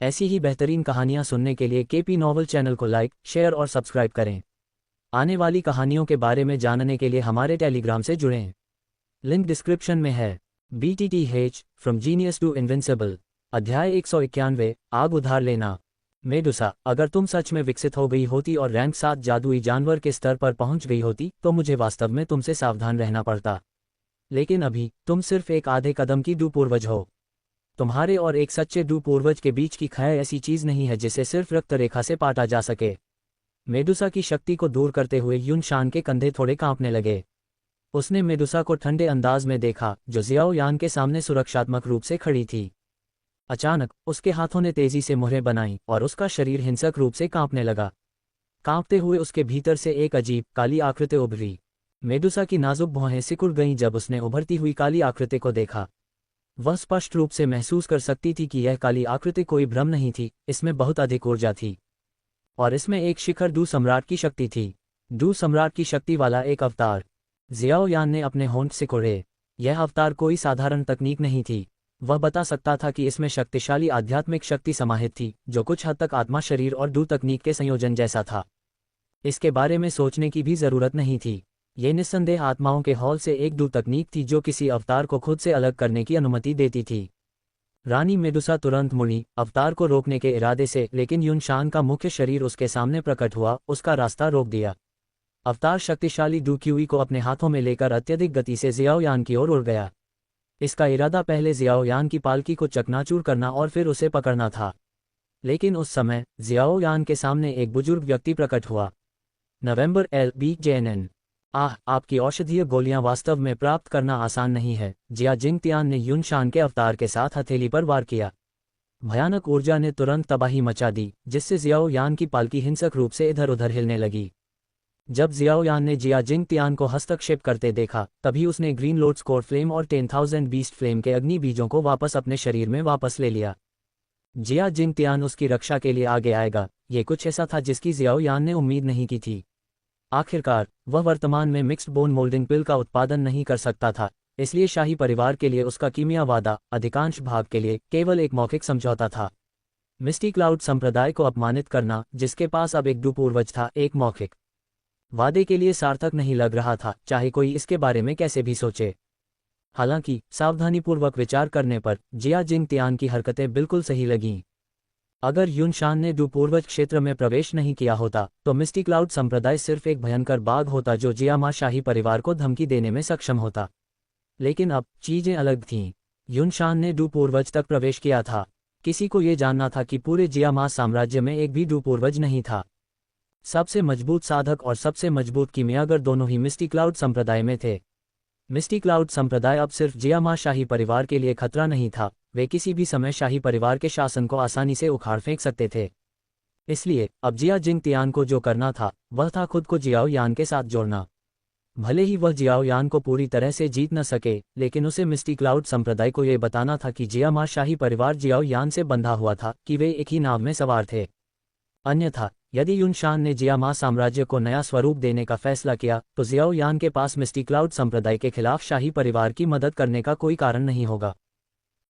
ऐसी ही बेहतरीन कहानियाँ सुनने के लिए केपी नॉवल चैनल को लाइक, शेयर और सब्सक्राइब करें। आने वाली कहानियों के बारे में जानने के लिए हमारे टेलीग्राम से जुड़ें। लिंक डिस्क्रिप्शन में है। BTTH from genius to invincible, अध्याय 191, आग उधार लेना। मेडुसा, अगर तुम सच में विकसित हो गई होती और रैंक 7 जादुई जानवर के स्तर पर पहुंच गई होती तो मुझे वास्तव में तुमसे सावधान रहना पड़ता। लेकिन अभी तुम सिर्फ एक आधे कदम की डू पूर्वज हो। तुम्हारे और एक सच्चे डू पूर्वज के बीच की खाई ऐसी चीज नहीं है जिसे सिर्फ रक्त रेखा से पाटा जा सके। मेडुसा की शक्ति को दूर करते हुए युनशान के कंधे थोड़े कांपने लगे। उसने मेडुसा को ठंडे अंदाज में देखा जो जियाओ यान के सामने सुरक्षात्मक रूप से खड़ी थी। अचानक उसके हाथों ने तेजी से मुहरें बनाई और उसका शरीर हिंसक रूप से कांपने लगा। कांपते हुए उसके भीतर से एक अजीब काली आकृति उभरी। मेडुसा की नाजुक भौहें सिकुड़ गईं जब उसने उभरती हुई काली आकृति को देखा। वह स्पष्ट रूप से महसूस कर सकती थी कि यह काली आकृति कोई भ्रम नहीं थी, इसमें बहुत अधिक ऊर्जा थी और इसमें एक शिखर डू सम्राट की शक्ति थी। डू सम्राट की शक्ति वाला एक अवतार। जियाओ यान ने अपने होंठ सिकोड़े। यह अवतार कोई साधारण तकनीक नहीं थी। वह बता सकता था कि इसमें शक्तिशाली आध्यात्मिक शक्ति समाहित थी जो कुछ हद तक आत्मा, शरीर और डू तकनीक के संयोजन जैसा था। इसके बारे में सोचने की भी जरूरत नहीं थी। ये निस्संदेह आत्माओं के हॉल से एक डू तकनीक थी जो किसी अवतार को खुद से अलग करने की अनुमति देती थी। रानी मेडुसा तुरंत मुड़ी अवतार को रोकने के इरादे से, लेकिन युनशान का मुख्य शरीर उसके सामने प्रकट हुआ, उसका रास्ता रोक दिया। अवतार शक्तिशाली डू क्यूई को अपने हाथों में लेकर अत्यधिक गति से जियाओ यान की ओर उड़ गया। इसका इरादा पहले जियाओ यान की पालकी को चकनाचूर करना और फिर उसे पकड़ना था। लेकिन उस समय जियाओ यान के सामने एक बुजुर्ग व्यक्ति प्रकट हुआ। नवंबर LBJNN। आपकी औषधीय गोलियां वास्तव में प्राप्त करना आसान नहीं है। जिया जिंगतियान ने युनशान के अवतार के साथ हथेली पर वार किया। भयानक ऊर्जा ने तुरंत तबाही मचा दी जिससे जियाओ यान की पालकी हिंसक रूप से इधर उधर हिलने लगी। जब जियाओ यान ने जिया जिंगतियान को हस्तक्षेप करते देखा तभी उसने ग्रीन लोड स्कोर फ्लेम और 10,000 बीस्ट फ्लेम के अग्नि बीजों को वापस अपने शरीर में वापस ले लिया। जिया जिंगतियान उसकी रक्षा के लिए आगे आएगा, ये कुछ ऐसा था जिसकी जियाओ यान ने उम्मीद नहीं की थी। आखिरकार वह वर्तमान में मिक्स्ड बोन मोल्डिंग पिल का उत्पादन नहीं कर सकता था, इसलिए शाही परिवार के लिए उसका कीमिया वादा अधिकांश भाग के लिए केवल एक मौखिक समझौता था। मिस्टी क्लाउड संप्रदाय को अपमानित करना, जिसके पास अब एक डू पूर्वज था, एक मौखिक वादे के लिए सार्थक नहीं लग रहा था, चाहे कोई इसके बारे में कैसे भी सोचे। हालांकि सावधानीपूर्वक विचार करने पर जिया जिंगतियान की हरकतें बिल्कुल सही लगीं। अगर युनशान ने डू पूर्वज क्षेत्र में प्रवेश नहीं किया होता तो मिस्टी क्लाउड संप्रदाय सिर्फ एक भयंकर बाघ होता जो जियामा शाही परिवार को धमकी देने में सक्षम होता। लेकिन अब चीजें अलग थीं। युनशान ने डू पूर्वज तक प्रवेश किया था। किसी को ये जानना था कि पूरे जियामा साम्राज्य में एक भी डू पूर्वज नहीं था। सबसे मजबूत साधक और सबसे मजबूत कीमियागर दोनों ही मिस्टी क्लाउड संप्रदाय में थे। मिस्टी क्लाउड संप्रदाय अब सिर्फ जियामा शाही परिवार के लिए खतरा नहीं था, वे किसी भी समय शाही परिवार के शासन को आसानी से उखाड़ फेंक सकते थे। इसलिए अब जिया जिंगतियान को जो करना था वह था खुद को जियाओ यान के साथ जोड़ना। भले ही वह जियाओ यान को पूरी तरह से जीत न सके, लेकिन उसे मिस्टी क्लाउड संप्रदाय को यह बताना था कि जियामा शाही परिवार जियाओ यान से बंधा हुआ था, कि वे एक ही नाव में सवार थे। अन्यथा यदि युनशान ने जियामा साम्राज्य को नया स्वरूप देने का फैसला किया तो जियाओ यान के पास मिस्टी क्लाउड संप्रदाय के खिलाफ शाही परिवार की मदद करने का कोई कारण नहीं होगा।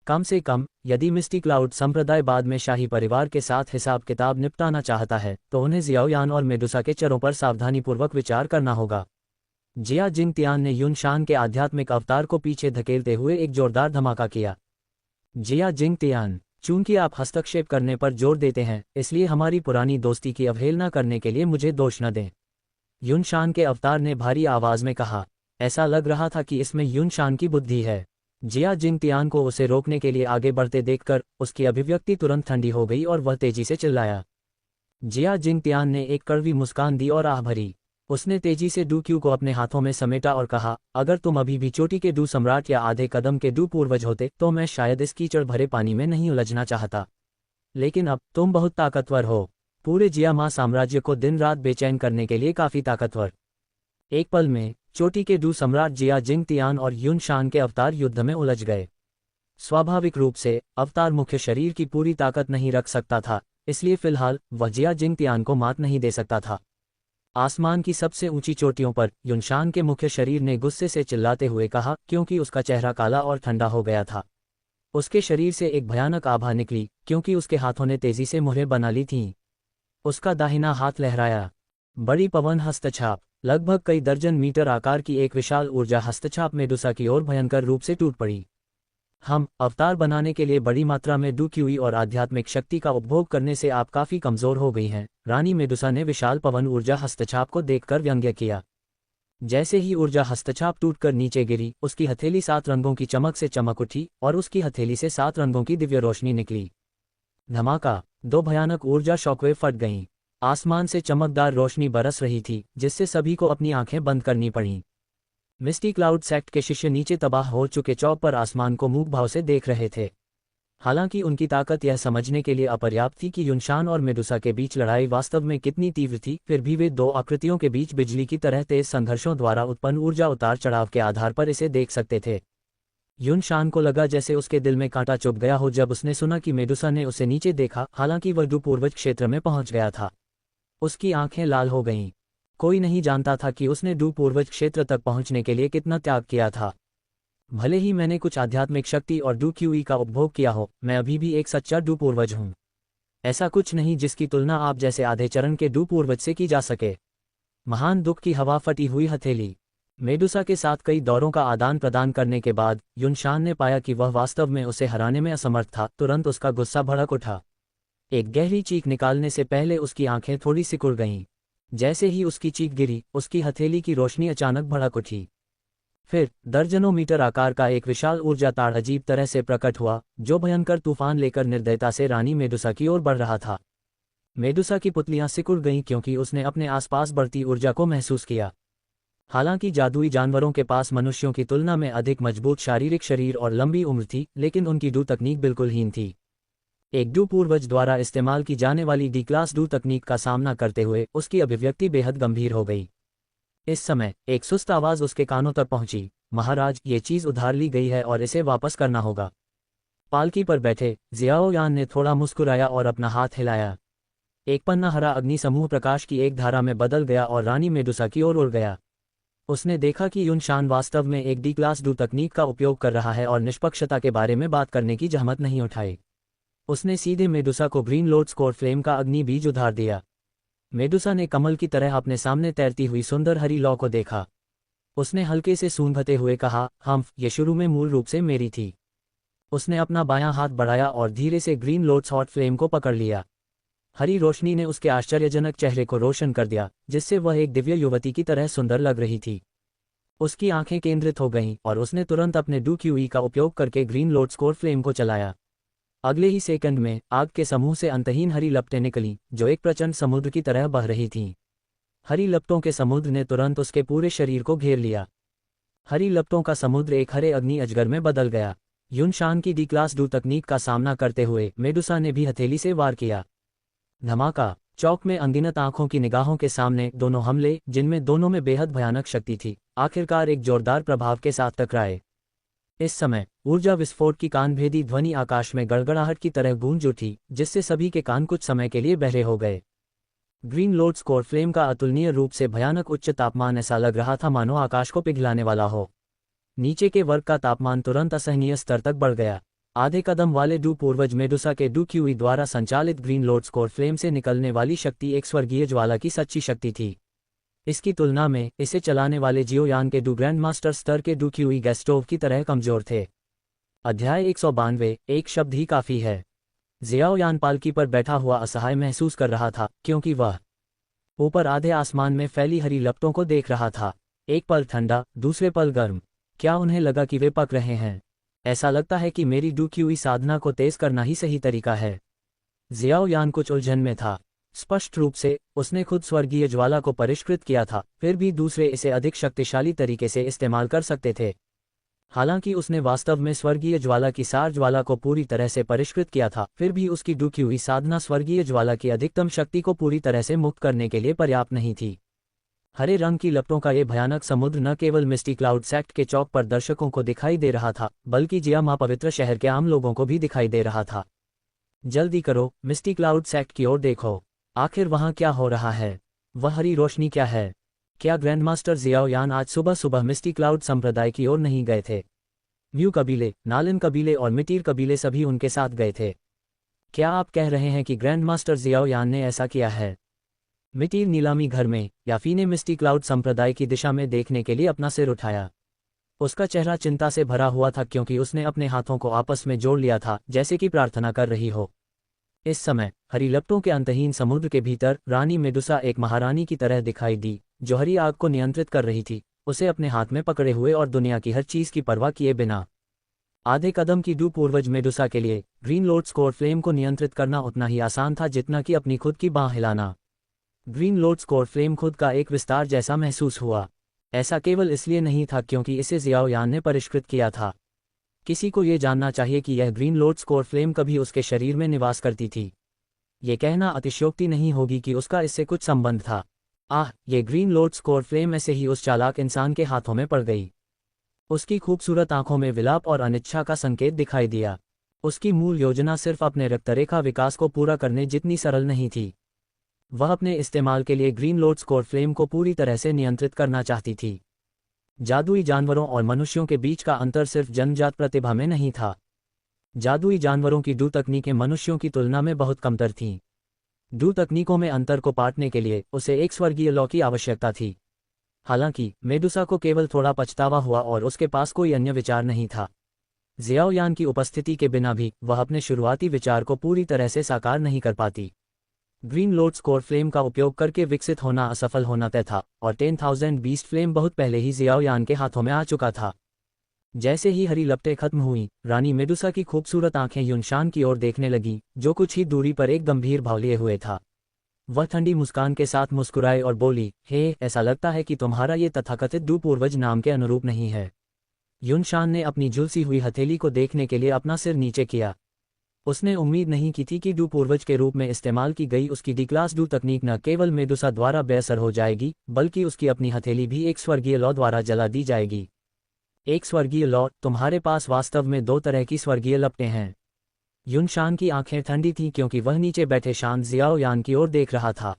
कम से कम यदि मिस्टी क्लाउड संप्रदाय बाद में शाही परिवार के साथ हिसाब किताब निपटाना चाहता है तो उन्हें जियाओ यान और मेडुसा के चरों पर सावधानीपूर्वक विचार करना होगा। जिया जिंगतियान ने युनशान के आध्यात्मिक अवतार को पीछे धकेलते हुए एक जोरदार धमाका किया। जिया जिंगतियान, चूंकि आप हस्तक्षेप करने पर जोर देते हैं, इसलिए हमारी पुरानी दोस्ती की अवहेलना करने के लिए मुझे दोष न दें। युनशान के अवतार ने भारी आवाज में कहा। ऐसा लग रहा था कि इसमें युनशान की बुद्धि है। जिया जिंगतियान को उसे रोकने के लिए आगे बढ़ते देखकर उसकी अभिव्यक्ति तुरंत ठंडी हो गई और वह तेजी से चिल्लाया। जिया जिंगतियान ने एक कड़वी मुस्कान दी और आह भरी। उसने तेजी से डू क्यू को अपने हाथों में समेटा और कहा, अगर तुम अभी भी चोटी के डू सम्राट या आधे कदम के डू पूर्वज होते तो मैं शायद इस कीचड़ भरे पानी में नहीं उलझना चाहता। लेकिन अब तुम बहुत ताकतवर हो, पूरे जियामा साम्राज्य को दिन रात बेचैन करने के लिए काफी ताकतवर। एक पल में चोटी के डू सम्राट जिया जिंगतियान और युनशान के अवतार युद्ध में उलझ गए। स्वाभाविक रूप से अवतार मुख्य शरीर की पूरी ताकत नहीं रख सकता था, इसलिए फिलहाल वह जिया जिंगतियान को मात नहीं दे सकता था। आसमान की सबसे ऊंची चोटियों पर युनशान के मुख्य शरीर ने गुस्से से चिल्लाते हुए कहा, क्योंकि उसका चेहरा काला और ठंडा हो गया था। उसके शरीर से एक भयानक आभा निकली, क्योंकि उसके हाथों ने तेजी से मुहरें बना ली थीं। उसका दाहिना हाथ लहराया। बड़ी पवन हस्तछाप, लगभग कई दर्जन मीटर आकार की एक विशाल ऊर्जा हस्तछाप मेडुसा की ओर भयंकर रूप से टूट पड़ी। हम अवतार बनाने के लिए बड़ी मात्रा में डुक्यूई और आध्यात्मिक शक्ति का उपभोग करने से आप काफी कमजोर हो गई हैं, रानी मेडुसा ने विशाल पवन ऊर्जा हस्तछाप को देखकर व्यंग्य किया। जैसे ही ऊर्जा हस्तछाप टूटकर नीचे गिरी, उसकी हथेली 7 रंगों की चमक से चमक उठी और उसकी हथेली से 7 रंगों की दिव्य रोशनी निकली। धमाका, 2 भयानक ऊर्जा शॉकवेव फट गईं। आसमान से चमकदार रोशनी बरस रही थी, जिससे सभी को अपनी आंखें बंद करनी पड़ीं। मिस्टी क्लाउड सेक्ट के शिष्य नीचे तबाह हो चुके चौक पर आसमान को मूक भाव से देख रहे थे। हालांकि उनकी ताकत यह समझने के लिए अपर्याप्त थी कि युनशान और मेडुसा के बीच लड़ाई वास्तव में कितनी तीव्र थी, फिर भी वे 2 आकृतियों के बीच बिजली की तरह तेज संघर्षों द्वारा उत्पन्न ऊर्जा उतार चढ़ाव के आधार पर इसे देख सकते थे। युनशान को लगा जैसे उसके दिल में कांटा चुभ गया हो जब उसने सुना कि मेडुसा ने उसे नीचे देखा, हालांकि वह डूपूर्वज क्षेत्र में पहुंच गया था। उसकी आंखें लाल हो गईं। कोई नहीं जानता था कि उसने डूपूर्वज क्षेत्र तक पहुंचने के लिए कितना त्याग किया था। भले ही मैंने कुछ आध्यात्मिक शक्ति और डुक्यूई का उपभोग किया हो, मैं अभी भी एक सच्चा डूपूर्वज हूं। ऐसा कुछ नहीं जिसकी तुलना आप जैसे आधे चरण के डूपूर्वज से की जा सके। महान दुख की हवा फटी हुई हथेली। मेडुसा के साथ कई दौरों का आदान प्रदान करने के बाद युनशान ने पाया कि वह वास्तव में उसे हराने में असमर्थ था। तुरंत उसका गुस्सा भड़क उठा। एक गहरी चीख निकालने से पहले उसकी आंखें थोड़ी सिकुड़ गईं। जैसे ही उसकी चीख गिरी, उसकी हथेली की रोशनी अचानक भड़क उठी। फिर दर्जनों मीटर आकार का एक विशाल ऊर्जा तार अजीब तरह से प्रकट हुआ, जो भयंकर तूफान लेकर निर्दयता से रानी मेडुसा की ओर बढ़ रहा था। मेडुसा की पुतलियां सिकुड़ गईं क्योंकि उसने अपने आसपास बढ़ती ऊर्जा को महसूस किया। हालांकि जादुई जानवरों के पास मनुष्यों की तुलना में अधिक मजबूत शारीरिक शरीर और लंबी उम्र थी, लेकिन उनकी डू तकनीक बिल्कुल हीन थी। एक डू पूर्वज द्वारा इस्तेमाल की जाने वाली डी क्लास डू तकनीक का सामना करते हुए उसकी अभिव्यक्ति बेहद गंभीर हो गई। इस समय एक सुस्त आवाज उसके कानों तक पहुंची, महाराज, ये चीज उधार ली गई है और इसे वापस करना होगा। पालकी पर बैठे जियाओ यान ने थोड़ा मुस्कुराया और अपना हाथ हिलाया। एक पन्ना हरा अग्नि समूह प्रकाश की एक धारा में बदल गया और रानी मेडुसा की ओर उड़ गया। उसने देखा कि युनशान वास्तव में एक डी क्लास डू तकनीक का उपयोग कर रहा है और निष्पक्षता के बारे में बात करने की जहमत नहीं उठाई। उसने सीधे मेडुसा को ग्रीन लोड स्कोर फ्लेम का अग्नि बीज उधार दिया। मेडुसा ने कमल की तरह अपने सामने तैरती हुई सुंदर हरी लौ को देखा। उसने हल्के से सूंघते हुए कहा, ये शुरू में मूल रूप से मेरी थी। उसने अपना बायां हाथ बढ़ाया और धीरे से ग्रीन लोड्स हॉट फ्लेम को पकड़ लिया। हरी रोशनी ने उसके आश्चर्यजनक चेहरे को रोशन कर दिया, जिससे वह एक दिव्य युवती की तरह सुंदर लग रही थी। उसकी आंखें केंद्रित हो गईं और उसने तुरंत अपने डुक्यूई का उपयोग करके ग्रीन लोड स्कोर फ्लेम को चलाया। अगले ही सेकंड में आग के समूह से अंतहीन हरी लपटें निकलीं, जो एक प्रचंड समुद्र की तरह बह रही थीं। हरी लपटों के समुद्र ने तुरंत उसके पूरे शरीर को घेर लिया। हरी लपटों का समुद्र एक हरे अग्नि अजगर में बदल गया। युनशान की डी क्लास डू तकनीक का सामना करते हुए मेडुसा ने भी हथेली से वार किया। धमाका, चौक में अनगिनत आंखों की निगाहों के सामने दोनों हमले, जिनमें दोनों में बेहद भयानक शक्ति थी, आखिरकार एक जोरदार प्रभाव के साथ टकराए। इस समय ऊर्जा विस्फोट की कानभेदी ध्वनि आकाश में गड़गड़ाहट की तरह गूंज उठी, जिससे सभी के कान कुछ समय के लिए बहरे हो गए। ग्रीन लोड स्कोर फ्लेम का अतुलनीय रूप से भयानक उच्च तापमान ऐसा लग रहा था मानो आकाश को पिघलाने वाला हो। नीचे के वर्ग का तापमान तुरंत असहनीय स्तर तक बढ़ गया। आधे कदम वाले डू पूर्वज मेडुसा के डुक्यूई द्वारा संचालित ग्रीन लोड स्कोर फ्लेम से निकलने वाली शक्ति एक स्वर्गीय ज्वाला की सच्ची शक्ति थी। इसकी तुलना में इसे चलाने वाले जियोयान के डू ग्रैंड मास्टर स्तर के डुक्यूई गैस स्टोव की तरह कमजोर थे। अध्याय 192, एक शब्द ही काफी है। जियाओयान पालकी पर बैठा हुआ असहाय महसूस कर रहा था, क्योंकि वह ऊपर आधे आसमान में फैली हरी लपटों को देख रहा था। एक पल ठंडा, दूसरे पल गर्म। क्या उन्हें लगा कि वे पक रहे हैं? ऐसा लगता है कि मेरी डुक्यूई साधना को तेज करना ही सही तरीका है। जियाओयान कुछ उलझन में था। स्पष्ट रूप से उसने खुद स्वर्गीय ज्वाला को परिष्कृत किया था, फिर भी दूसरे इसे अधिक शक्तिशाली तरीके से इस्तेमाल कर सकते थे। हालांकि उसने वास्तव में स्वर्गीय ज्वाला की सार ज्वाला को पूरी तरह से परिष्कृत किया था, फिर भी उसकी डुक्यूई साधना स्वर्गीय ज्वाला की अधिकतम शक्ति को पूरी तरह से मुक्त करने के लिए पर्याप्त नहीं थी। हरे रंग की लपटों का ये भयानक समुद्र न केवल मिस्टी क्लाउड सेक्ट के चौक पर दर्शकों को दिखाई दे रहा था, बल्कि जियामा पवित्र शहर के आम लोगों को भी दिखाई दे रहा था। जल्दी करो, मिस्टी क्लाउड सेक्ट की ओर देखो। आखिर वहां क्या हो रहा है? वह हरी रोशनी क्या है? क्या ग्रैंडमास्टर जियाओयान आज सुबह सुबह मिस्टी क्लाउड संप्रदाय की ओर नहीं गए थे? म्यू कबीले, नालिन कबीले और मिटीर कबीले सभी उनके साथ गए थे। क्या आप कह रहे हैं कि ग्रैंड मास्टर जियाओ यान ने ऐसा किया है? मिटीर नीलामी घर में याफी ने मिस्टी क्लाउड संप्रदाय की दिशा में देखने के लिए अपना सिर उठाया। उसका चेहरा चिंता से भरा हुआ था क्योंकि उसने अपने हाथों को आपस में जोड़ लिया था जैसे कि प्रार्थना कर रही हो। इस समय हरी लपटों के अंतहीन समुद्र के भीतर रानी मेडुसा एक महारानी की तरह दिखाई दी जो हरी आग को नियंत्रित कर रही थी, उसे अपने हाथ में पकड़े हुए और दुनिया की हर चीज की परवाह किए बिना। आधे कदम की डू पूर्वज मेडुसा के लिए ग्रीन लॉर्ड स्कोरफ्लेम को नियंत्रित करना उतना ही आसान था जितना कि अपनी खुद की बाँह हिलाना। ग्रीन लॉर्ड स्कोरफ्लेम खुद का एक विस्तार जैसा महसूस हुआ। ऐसा केवल इसलिए नहीं था क्योंकि इसे जियाओ यान ने परिष्कृत किया था। किसी को ये जानना चाहिए कि यह ग्रीन लॉर्ड स्कोरफ्लेम कभी उसके शरीर में निवास करती थी। ये कहना अतिशयोक्ति नहीं होगी कि उसका इससे कुछ संबंध था। ये ग्रीन लॉर्ड स्कोरफ्लेम ऐसे ही उस चालाक इंसान के हाथों में पड़ गई। उसकी खूबसूरत आंखों में विलाप और अनिच्छा का संकेत दिखाई दिया। उसकी मूल योजना सिर्फ अपने रक्तरेखा विकास को पूरा करने जितनी सरल नहीं थी। वह अपने इस्तेमाल के लिए ग्रीन लॉर्ड स्कोरफ्लेम को पूरी तरह से नियंत्रित करना चाहती थी। जादुई जानवरों और मनुष्यों के बीच का अंतर सिर्फ जन्मजात प्रतिभा में नहीं था। जादुई जानवरों की डू तकनीकें मनुष्यों की तुलना में बहुत कमतर थीं। डू तकनीकों में अंतर को पाटने के लिए उसे एक स्वर्गीय लॉ की आवश्यकता थी। हालांकि मेडुसा को केवल थोड़ा पछतावा हुआ और उसके पास कोई अन्य विचार नहीं था। जियाओ यान की उपस्थिति के बिना भी वह अपने शुरुआती विचार को पूरी तरह से साकार नहीं कर पाती। ग्रीन लॉर्ड स्कोरफ्लेम का उपयोग करके विकसित होना असफल होना तय था और 10,000 बीस्ट फ्लेम बहुत पहले ही जियाओ यान के हाथों में आ चुका था। जैसे ही हरी लपटें खत्म हुई, रानी मेडुसा की खूबसूरत आंखें युनशान की ओर देखने लगीं, जो कुछ ही दूरी पर एक गंभीर भाव लिए हुए था। वह ठंडी मुस्कान के साथ मुस्कुराए और बोली, हे, ऐसा लगता है कि तुम्हारा ये तथाकथित डू पूर्वज नाम के अनुरूप नहीं है। युनशान ने अपनी झुलसी हुई हथेली को देखने के लिए अपना सिर नीचे किया। उसने उम्मीद नहीं की थी कि डू पूर्वज के रूप में इस्तेमाल की गई उसकी डी क्लास डू तकनीक न केवल मेडुसा द्वारा बेअसर हो जाएगी, बल्कि उसकी अपनी हथेली भी एक स्वर्गीय लॉ द्वारा जला दी जाएगी। एक स्वर्गीय लॉ? तुम्हारे पास वास्तव में दो तरह की स्वर्गीय लपटें हैं। युनशान की आंखें ठंडी थीं क्योंकि वह नीचे बैठे शांत जियाओ यान की ओर देख रहा था।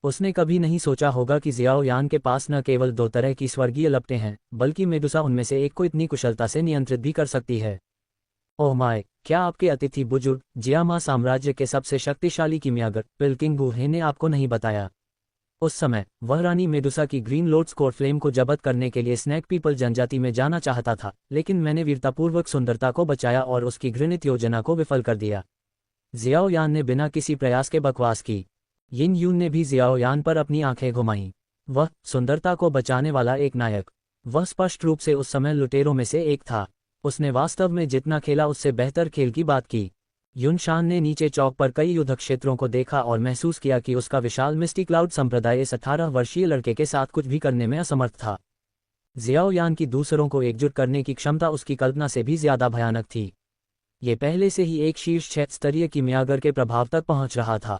उसने कभी नहीं सोचा होगा कि जियाओ यान के पास न केवल दो तरह की स्वर्गीय लपटें हैं, बल्कि मेडुसा उनमें से एक को इतनी कुशलता से नियंत्रित भी कर सकती है। ओह माय, क्या आपके अतिथि बुजुर्ग जियामा साम्राज्य के सबसे शक्तिशाली कीमियागर पिल्किंग बूहे ने आपको नहीं बताया? उस समय वह रानी मेडुसा की ग्रीन लॉर्ड स्कोरफ्लेम को जब्त करने के लिए स्नैक पीपल जनजाति में जाना चाहता था, लेकिन मैंने वीरतापूर्वक सुंदरता को बचाया और उसकी घृणित योजना को विफल कर दिया। जियाओ यान ने बिना किसी प्रयास के बकवास की। यिन यून ने भी जियाओ यान पर अपनी आंखें घुमाईं। वह सुंदरता को बचाने वाला एक नायक। वह स्पष्ट रूप से उस समय लुटेरों में से एक था। उसने वास्तव में जितना खेला उससे बेहतर खेल की बात की। युनशान ने नीचे चौक पर कई युद्ध क्षेत्रों को देखा और महसूस किया कि उसका विशाल मिस्टी क्लाउड संप्रदाय इस 18 वर्षीय लड़के के साथ कुछ भी करने में असमर्थ था। जियाओ यान की दूसरों को एकजुट करने की क्षमता उसकी कल्पना से भी ज्यादा भयानक थी। ये पहले से ही एक शीर्ष 6 स्तरीय कीमियागर के प्रभाव तक पहुंच रहा था।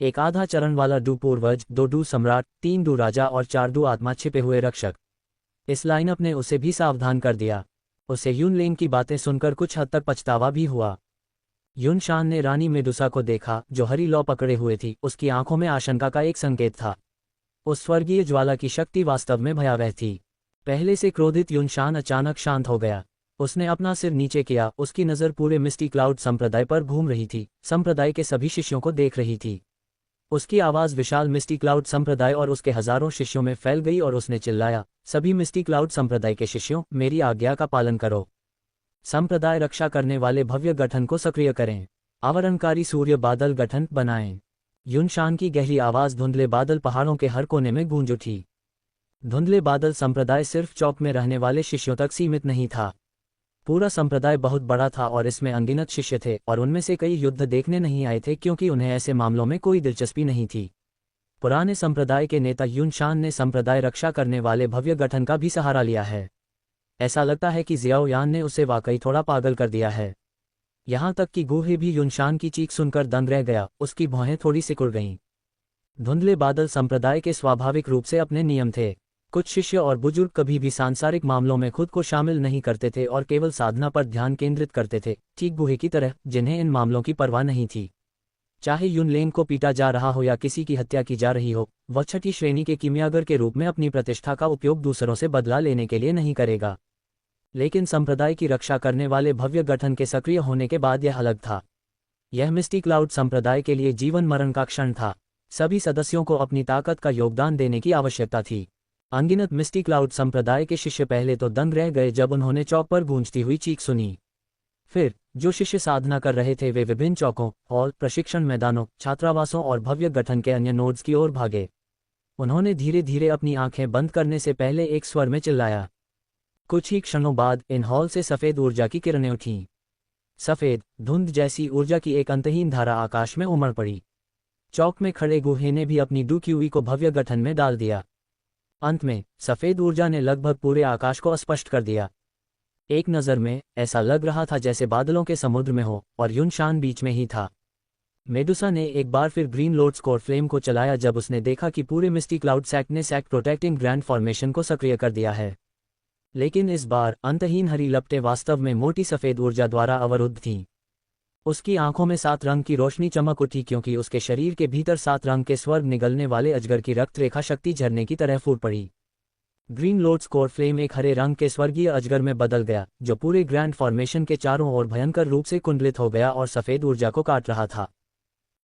एक आधा चरण वाला डू पूर्वज, 2 डू सम्राट, 3 डू राजा और 4 डू आत्मा छिपे हुए रक्षक। इस लाइनअप ने उसे भी सावधान कर दिया। उसे युनलेंग की बातें सुनकर कुछ हद तक पछतावा भी हुआ। युनशान ने रानी मेडुसा को देखा जो हरी लौ पकड़े हुए थी। उसकी आंखों में आशंका का एक संकेत था। उस स्वर्गीय ज्वाला की शक्ति वास्तव में भयावह थी। पहले से क्रोधित युनशान अचानक शांत हो गया। उसने अपना सिर नीचे किया। उसकी नज़र पूरे मिस्टी क्लाउड संप्रदाय पर घूम रही थी, संप्रदाय के सभी शिष्यों को देख रही थी। उसकी आवाज़ विशाल मिस्टी क्लाउड संप्रदाय और उसके हजारों शिष्यों में फैल गई और उसने चिल्लाया, सभी मिस्टी क्लाउड संप्रदाय के शिष्यों, मेरी आज्ञा का पालन करो। संप्रदाय रक्षा करने वाले भव्य गठन को सक्रिय करें। आवरणकारी सूर्य बादल गठन बनाएं। युनशान की गहरी आवाज़ धुंधले बादल पहाड़ों के हर कोने में गूंज उठी। धुंधले बादल संप्रदाय सिर्फ चौक में रहने वाले शिष्यों तक सीमित नहीं था। पूरा संप्रदाय बहुत बड़ा था और इसमें अनगिनत शिष्य थे और उनमें से कई युद्ध देखने नहीं आए थे क्योंकि उन्हें ऐसे मामलों में कोई दिलचस्पी नहीं थी। पुराने संप्रदाय के नेता युनशान ने संप्रदाय रक्षा करने वाले भव्य गठन का भी सहारा लिया है। ऐसा लगता है कि जियाओ यान ने उसे वाकई थोड़ा पागल कर दिया है। यहाँ तक कि गूहे भी युनशान की चीख सुनकर दंग रह गया। उसकी भौहें थोड़ी सिकुड़ गईं। धुंधले बादल संप्रदाय के स्वाभाविक रूप से अपने नियम थे। कुछ शिष्य और बुजुर्ग कभी भी सांसारिक मामलों में खुद को शामिल नहीं करते थे और केवल साधना पर ध्यान केंद्रित करते थे, ठीक गूहे की तरह, जिन्हें इन मामलों की परवाह नहीं थी। चाहे युनलेंग को पीटा जा रहा हो या किसी की हत्या की जा रही हो, वह छठी श्रेणी के कीमियागर के रूप में अपनी प्रतिष्ठा का उपयोग दूसरों से बदला लेने के लिए नहीं करेगा। लेकिन संप्रदाय की रक्षा करने वाले भव्य गठन के सक्रिय होने के बाद यह अलग था। यह मिस्टी क्लाउड संप्रदाय के लिए जीवन मरण का क्षण था। सभी सदस्यों को अपनी ताकत का योगदान देने की आवश्यकता थी। अनगिनत मिस्टी क्लाउड संप्रदाय के शिष्य पहले तो दंग रह गए जब उन्होंने चौक पर गूंजती हुई चीख सुनी। फिर जो शिष्य साधना कर रहे थे वे विभिन्न चौकों, हॉल, प्रशिक्षण मैदानों, छात्रावासों और भव्य गठन के अन्य नोड्स की ओर भागे। उन्होंने धीरे धीरे अपनी आंखें बंद करने से पहले एक स्वर में चिल्लाया। कुछ ही क्षणों बाद इन हॉल से सफ़ेद ऊर्जा की किरणें उठीं। सफ़ेद धुंध जैसी ऊर्जा की एक अंतहीन धारा आकाश में उमड़ पड़ी। चौक में खड़े गुहे ने भी अपनी डुक्यूई को भव्य गठन में डाल दिया। अंत में सफ़ेद ऊर्जा ने लगभग पूरे आकाश को अस्पष्ट कर दिया। एक नज़र में ऐसा लग रहा था जैसे बादलों के समुद्र में हो और युनशान बीच में ही था। मेडुसा ने एक बार फिर ग्रीन लोड्स कोर फ्लेम को चलाया जब उसने देखा कि पूरे मिस्टी क्लाउड सेक्ट ने सेक्ट प्रोटेक्टिंग ग्रैंड फॉर्मेशन को सक्रिय कर दिया है। लेकिन इस बार अंतहीन हरी लपटें वास्तव में मोटी सफ़ेद ऊर्जा द्वारा अवरुद्ध थीं। उसकी आंखों में 7 रंग की रोशनी चमक उठी क्योंकि उसके शरीर के भीतर 7 रंग के स्वर्ग निगलने वाले अजगर की रक्त रेखा शक्ति झरने की तरह फूट पड़ी। ग्रीन लोड्स कोर फ्लेम एक हरे रंग के स्वर्गीय अजगर में बदल गया जो पूरे ग्रैंड फॉर्मेशन के चारों ओर भयंकर रूप से कुंडलित हो गया और सफ़ेद ऊर्जा को काट रहा था।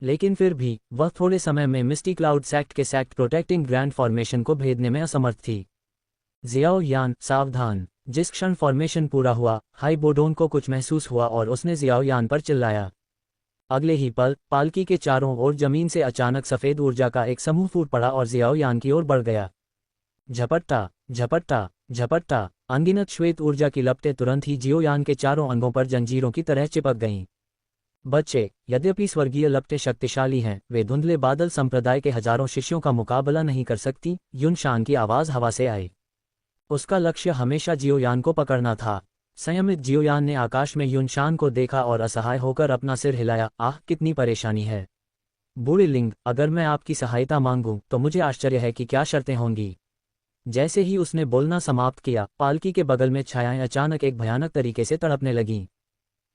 लेकिन फिर भी वह थोड़े समय में मिस्टी क्लाउड सेक्ट के सेक्ट प्रोटेक्टिंग ग्रैंड फॉर्मेशन को भेदने में असमर्थ थी। जियाओ यान, सावधान। जिस क्षण फॉर्मेशन पूरा हुआ, हाई बोडोन को कुछ महसूस हुआ और उसने जियाओ यान पर चिल्लाया। अगले ही पल पालकी के चारों ओर जमीन से अचानक सफ़ेद ऊर्जा का एक समूह फूट पड़ा और जियाओ यान की ओर बढ़ गया। झपट्टा झपट्टा झपट्टा। अनगिनत श्वेत ऊर्जा की लपटें तुरंत ही जियोयान के चारों अंगों पर जंजीरों की तरह चिपक गईं। बच्चे, यद्यपि स्वर्गीय लपटें शक्तिशाली हैं, वे धुंधले बादल संप्रदाय के हजारों शिष्यों का मुकाबला नहीं कर सकती। युनशान की आवाज़ हवा से आई। उसका लक्ष्य हमेशा जियोयान को पकड़ना था। संयमित जियोयान ने आकाश में युनशान को देखा और असहाय होकर अपना सिर हिलाया। आह, कितनी परेशानी है। बूढ़े लिंग, अगर मैं आपकी सहायता मांगूं तो मुझे आश्चर्य है कि क्या शर्तें होंगी। जैसे ही उसने बोलना समाप्त किया, पालकी के बगल में छायाएं अचानक एक भयानक तरीके से तड़पने लगीं।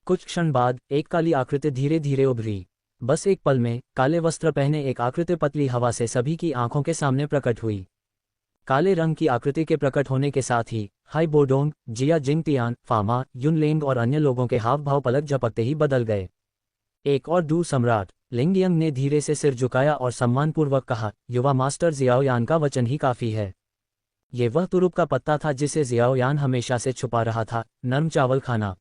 कुछ क्षण बाद एक काली आकृति धीरे धीरे उभरी। बस एक पल में काले वस्त्र पहने एक आकृति पतली हवा से सभी की आंखों के सामने प्रकट हुई। काले रंग की आकृति के प्रकट होने के साथ ही हाई बोडोंग, जिया जिंगतियान, फामा, युनलेंग और अन्य लोगों के हाव भाव पलक झपकते ही बदल गए। एक और डू सम्राट। लिंगयंग ने धीरे से सिर झुकाया और सम्मानपूर्वक कहा, युवा मास्टर जियाओयान का वचन ही काफ़ी है। ये वह तुरुप का पत्ता था जिसे जियाओयान हमेशा से छुपा रहा था, नर्म चावल खाना।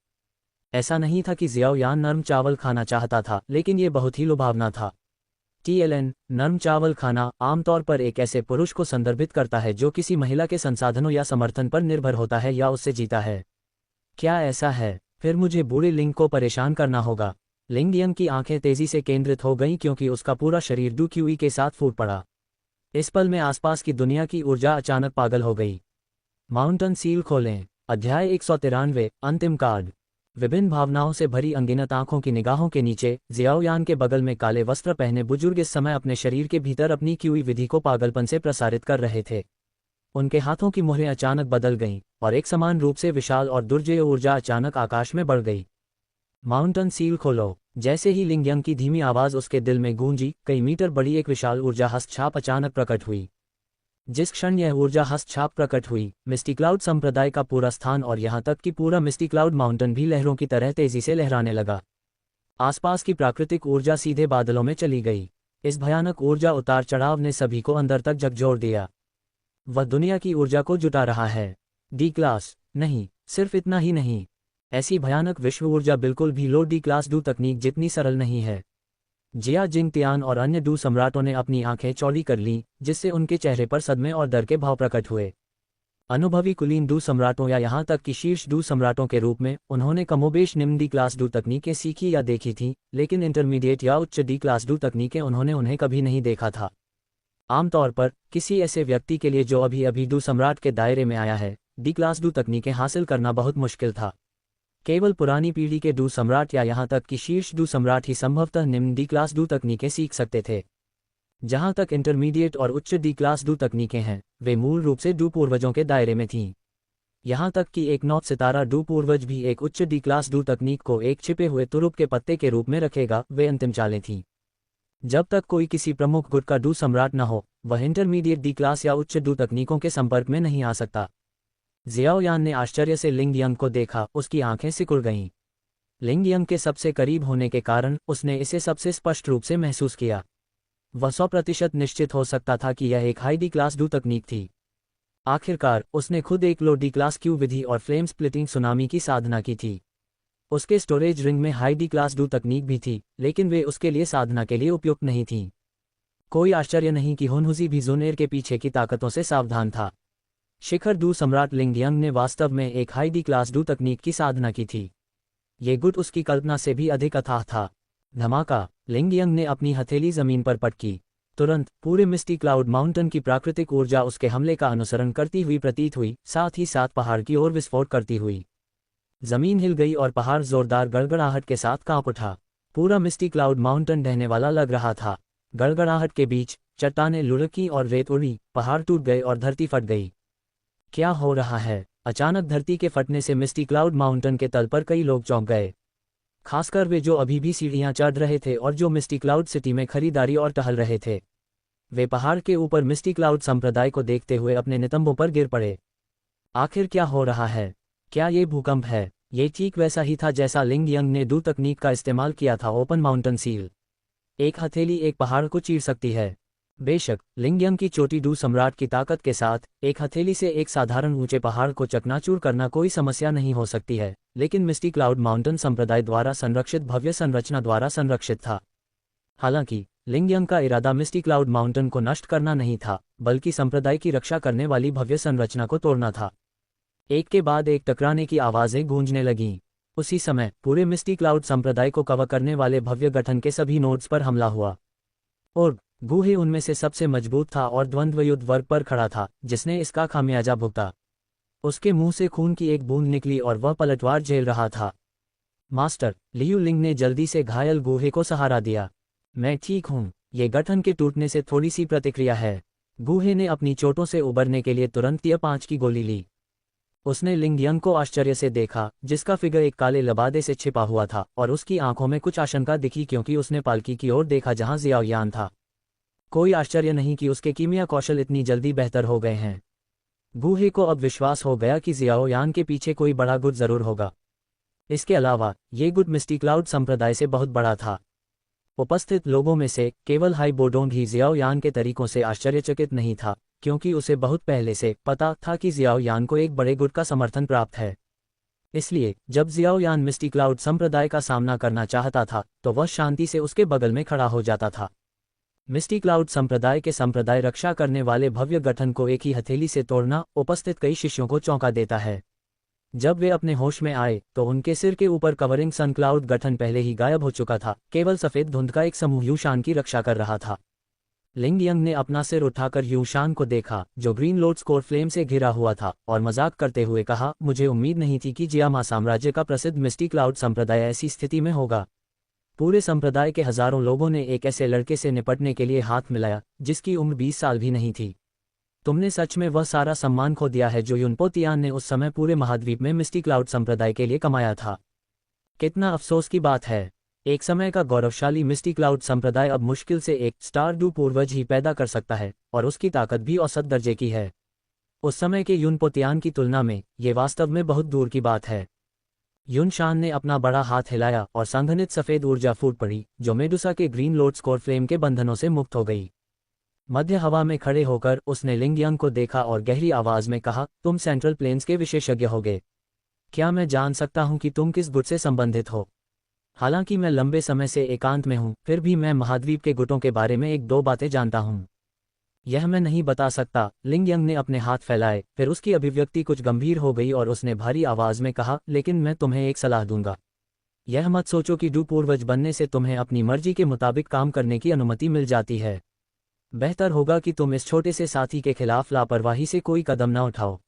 ऐसा नहीं था कि जियाओयान नर्म चावल खाना चाहता था, लेकिन ये बहुत ही लुभावना था। TLN, नर्म चावल खाना, आमतौर पर एक ऐसे पुरुष को संदर्भित करता है जो किसी महिला के संसाधनों या समर्थन पर निर्भर होता है या उससे जीता है। क्या ऐसा है? फिर मुझे बूढ़े लिंग को परेशान करना होगा। लिंगयंग की आंखें तेजी से केंद्रित हो गईं क्योंकि उसका पूरा शरीर डुक्यूई के साथ फूट पड़ा। इस पल में आसपास की दुनिया की ऊर्जा अचानक पागल हो गई। माउंटेन सील खोलें। अध्याय 193, अंतिम कार्ड। विभिन्न भावनाओं से भरी अनगिनत आंखों की निगाहों के नीचे जियाओयान के बगल में काले वस्त्र पहने बुजुर्ग इस समय अपने शरीर के भीतर अपनी क्यूई विधि को पागलपन से प्रसारित कर रहे थे। उनके हाथों की मुहरें अचानक बदल गईं और एक समान रूप से विशाल और दुर्जय ऊर्जा अचानक आकाश में बढ़ गई। माउंटेन सील खोलो। जैसे ही लिंगयंग की धीमी आवाज़ उसके दिल में गूंजी, कई मीटर बड़ी एक विशाल ऊर्जा हस्तछाप अचानक प्रकट हुई। जिस क्षण यह ऊर्जा हस्तछाप प्रकट हुई, मिस्टी क्लाउड संप्रदाय का पूरा स्थान और यहाँ तक कि पूरा मिस्टी क्लाउड माउंटेन भी लहरों की तरह तेजी से लहराने लगा। आसपास की प्राकृतिक ऊर्जा सीधे बादलों में चली गई। इस भयानक ऊर्जा उतार चढ़ाव ने सभी को अंदर तक झकझोर दिया। वह दुनिया की ऊर्जा को जुटा रहा है। डी क्लास नहीं, सिर्फ इतना ही नहीं, ऐसी भयानक विश्व ऊर्जा बिल्कुल भी लो डी क्लास डू तकनीक जितनी सरल नहीं है। जिया जिंगतियान और अन्य डू सम्राटों ने अपनी आंखें चौड़ी कर लीं, जिससे उनके चेहरे पर सदमे और डर के भाव प्रकट हुए। अनुभवी कुलीन डू सम्राटों या यहाँ तक कि शीर्ष डू सम्राटों के रूप में उन्होंने कमोबेश निम्न डी क्लास डू तकनीकें सीखी या देखी थीं, लेकिन इंटरमीडिएट या उच्च डी क्लास डू तकनीकें उन्होंने उन्हें कभी नहीं देखा था। आमतौर पर किसी ऐसे व्यक्ति के लिए जो अभी अभी डू सम्राट के दायरे में आया है, डी क्लास डू तकनीकें हासिल करना बहुत मुश्किल था। केवल पुरानी पीढ़ी के डू सम्राट या यहाँ तक कि शीर्ष डू सम्राट ही संभवतः निम्न डी क्लास डू तकनीकें सीख सकते थे। जहाँ तक इंटरमीडिएट और उच्च डी क्लास डू तकनीकें हैं, वे मूल रूप से डू पूर्वजों के दायरे में थीं। यहाँ तक कि एक 9 सितारा डू पूर्वज भी एक उच्च डी क्लास डू तकनीक को एक छिपे हुए तुरुप के पत्ते के रूप में रखेगा। वे अंतिम चालें थीं। जब तक कोई किसी प्रमुख गुट का डू सम्राट न हो, वह इंटरमीडिएट डी क्लास या उच्च डू तकनीकों के संपर्क में नहीं आ सकता। जियाओ यान ने आश्चर्य से लिंग यंग को देखा, उसकी आंखें सिकुड़ गईं। लिंग यंग के सबसे करीब होने के कारण उसने इसे सबसे स्पष्ट रूप से महसूस किया। वह 100% निश्चित हो सकता था कि यह एक हाई डी क्लास डू तकनीक थी। आखिरकार उसने खुद एक लो डी क्लास क्यू विधि और फ्लेम स्प्लिटिंग सुनामी की साधना की थी। उसके स्टोरेज रिंग में हाई डी क्लास डू तकनीक भी थी, लेकिन वे उसके लिए साधना के लिए उपयुक्त नहीं थीं। कोई आश्चर्य नहीं कि हुनहुजी भी ज़ुनेर के पीछे की ताकतों से सावधान था। शिखर डू सम्राट लिंग यंग ने वास्तव में एक हाई डी क्लास डू तकनीक की साधना की थी। ये गुट उसकी कल्पना से भी अधिक अथाह था। धमाका! लिंग यंग ने अपनी हथेली जमीन पर पटकी। तुरंत पूरे मिस्टी क्लाउड माउंटेन की प्राकृतिक ऊर्जा उसके हमले का अनुसरण करती हुई प्रतीत हुई, साथ ही साथ पहाड़ की ओर विस्फोट करती हुई। जमीन हिल गई और पहाड़ जोरदार गड़गड़ाहट के साथ कांप उठा। पूरा मिस्टी क्लाउड माउंटेन ढहने वाला लग रहा था। गड़गड़ाहट के बीच चट्टानें लुढ़की और रेत उड़ी, पहाड़ टूट गए और धरती फट गई। क्या हो रहा है? अचानक धरती के फटने से मिस्टी क्लाउड माउंटेन के तल पर कई लोग चौंक गए, खासकर वे जो अभी भी सीढ़ियां चढ़ रहे थे और जो मिस्टी क्लाउड सिटी में खरीदारी और टहल रहे थे। वे पहाड़ के ऊपर मिस्टी क्लाउड संप्रदाय को देखते हुए अपने नितंबों पर गिर पड़े। आखिर क्या हो रहा है? क्या ये भूकंप है? ये ठीक वैसा ही था जैसा लिंग यंग ने डू तकनीक का इस्तेमाल किया था। Open mountain seal. एक हथेली एक पहाड़ को चीर सकती है। बेशक लिंग यंग की चोटी डू सम्राट की ताकत के साथ एक हथेली से एक साधारण ऊंचे पहाड़ को चकनाचूर करना कोई समस्या नहीं हो सकती है, लेकिन मिस्टी क्लाउड माउंटेन संप्रदाय द्वारा संरक्षित भव्य संरचना द्वारा संरक्षित था। हालांकि लिंग यंग का इरादा मिस्टी क्लाउड माउंटेन को नष्ट करना नहीं था, बल्कि संप्रदाय की रक्षा करने वाली भव्य संरचना को तोड़ना था। एक के बाद एक टकराने की आवाजें गूंजने लगीं। उसी समय पूरे मिस्टी क्लाउड संप्रदाय को कवर करने वाले भव्य गठन के सभी नोड्स पर हमला हुआ। और गूहे उनमें से सबसे मजबूत था और द्वंद्व युद्ध वर्ग पर खड़ा था, जिसने इसका खामियाजा भुगता। उसके मुंह से खून की एक बूंद निकली और वह पलटवार झेल रहा था। मास्टर, लियू लिंग ने जल्दी से घायल गूहे को सहारा दिया। मैं ठीक हूँ, ये गठन के टूटने से थोड़ी सी प्रतिक्रिया है। गूहे ने अपनी चोटों से उबरने के लिए तुरंत टियर 5 की गोली ली। उसने लिंग यंग को आश्चर्य से देखा, जिसका फिगर एक काले लबादे से छिपा हुआ था, और उसकी आंखों में कुछ आशंका दिखी क्योंकि उसने पालकी की ओर देखा जहां जियाओ यान था। कोई आश्चर्य नहीं कि उसके कीमिया कौशल इतनी जल्दी बेहतर हो गए हैं। गूहे को अब विश्वास हो गया कि जियाओ यान के पीछे कोई बड़ा गुट जरूर होगा। इसके अलावा ये गुट मिस्टी क्लाउड संप्रदाय से बहुत बड़ा था। उपस्थित लोगों में से केवल हाई बोडोंग ही जियाओ यान के तरीकों से आश्चर्यचकित नहीं था, क्योंकि उसे बहुत पहले से पता था कि जियाओ यान को एक बड़े गुट का समर्थन प्राप्त है। इसलिए जब जियाओ यान मिस्टी क्लाउड संप्रदाय का सामना करना चाहता था, तो वह शांति से उसके बगल में खड़ा हो जाता था। मिस्टी क्लाउड संप्रदाय के संप्रदाय रक्षा करने वाले भव्य गठन को एक ही हथेली से तोड़ना उपस्थित कई शिष्यों को चौंका देता है। जब वे अपने होश में आए तो उनके सिर के ऊपर कवरिंग सन क्लाउड गठन पहले ही गायब हो चुका था। केवल सफेद धुंध का एक समूह यूशान की रक्षा कर रहा था। लिंग यंग ने अपना सिर उठाकर यूशान को देखा, जो ग्रीन लोड स्कोर फ्लेम से घिरा हुआ था, और मजाक करते हुए कहा, मुझे उम्मीद नहीं थी कि जियामा साम्राज्य का प्रसिद्ध मिस्टी क्लाउड संप्रदाय ऐसी स्थिति में होगा। पूरे संप्रदाय के हजारों लोगों ने एक ऐसे लड़के से निपटने के लिए हाथ मिलाया जिसकी उम्र 20 साल भी नहीं थी। तुमने सच में वह सारा सम्मान खो दिया है जो युनपो तियान ने उस समय पूरे महाद्वीप में मिस्टी क्लाउड संप्रदाय के लिए कमाया था। कितना अफसोस की बात है। एक समय का गौरवशाली मिस्टी क्लाउड संप्रदाय अब मुश्किल से एक स्टार डू पूर्वज ही पैदा कर सकता है, और उसकी ताकत भी औसत दर्जे की है। उस समय के युनपो तियान की तुलना में ये वास्तव में बहुत दूर की बात है। युनशान ने अपना बड़ा हाथ हिलाया और संघनित सफेद ऊर्जा फूट पड़ी, जो मेडुसा के ग्रीन लोड स्कोर फ्लेम के बंधनों से मुक्त हो गई। मध्य हवा में खड़े होकर उसने लिंग यंग को देखा और गहरी आवाज में कहा, तुम सेंट्रल प्लेन्स के विशेषज्ञ होगे। क्या मैं जान सकता हूं कि तुम किस गुट से संबंधित हो? हालांकि मैं लंबे समय से एकांत में हूं, फिर भी मैं महाद्वीप के गुटों के बारे में एक दो बातें जानता हूं। यह मैं नहीं बता सकता। लिंग यंग ने अपने हाथ फैलाए, फिर उसकी अभिव्यक्ति कुछ गंभीर हो गई और उसने भारी आवाज में कहा, लेकिन मैं तुम्हें एक सलाह दूंगा। यह मत सोचो कि डू पूर्वज बनने से तुम्हें अपनी मर्जी के मुताबिक काम करने की अनुमति मिल जाती है। बेहतर होगा कि तुम इस छोटे से साथी के खिलाफ लापरवाही से कोई कदम न उठाओ,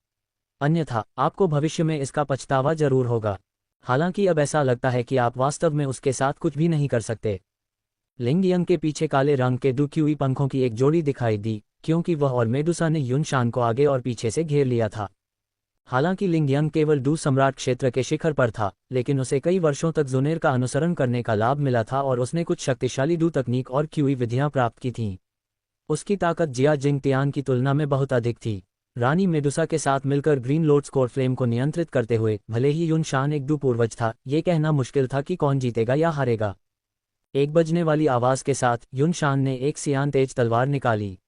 अन्यथा आपको भविष्य में इसका पछतावा जरूर होगा। हालांकि अब ऐसा लगता है कि आप वास्तव में उसके साथ कुछ भी नहीं कर सकते। लिंग यंग के पीछे काले रंग के दो क्यूई पंखों की एक जोड़ी दिखाई दी, क्योंकि वह और मेडुसा ने युनशान को आगे और पीछे से घेर लिया था। हालांकि लिंग यंग केवल डू सम्राट क्षेत्र के शिखर पर था, लेकिन उसे कई वर्षों तक ज़ुनेर का अनुसरण करने का लाभ मिला था और उसने कुछ शक्तिशाली डू तकनीक और क्यूई विधियां प्राप्त की थीं। उसकी ताकत जिया जिंग तियान की तुलना में बहुत अधिक थी। रानी मेडुसा के साथ मिलकर ग्रीन लॉर्ड स्कॉरफ्लेम को नियंत्रित करते हुए, भले ही युन शान एक डू पूर्वज था, ये कहना मुश्किल था कि कौन जीतेगा या हारेगा। एक बजने वाली आवाज़ के साथ युन शान ने एक सियान तेज तलवार निकाली।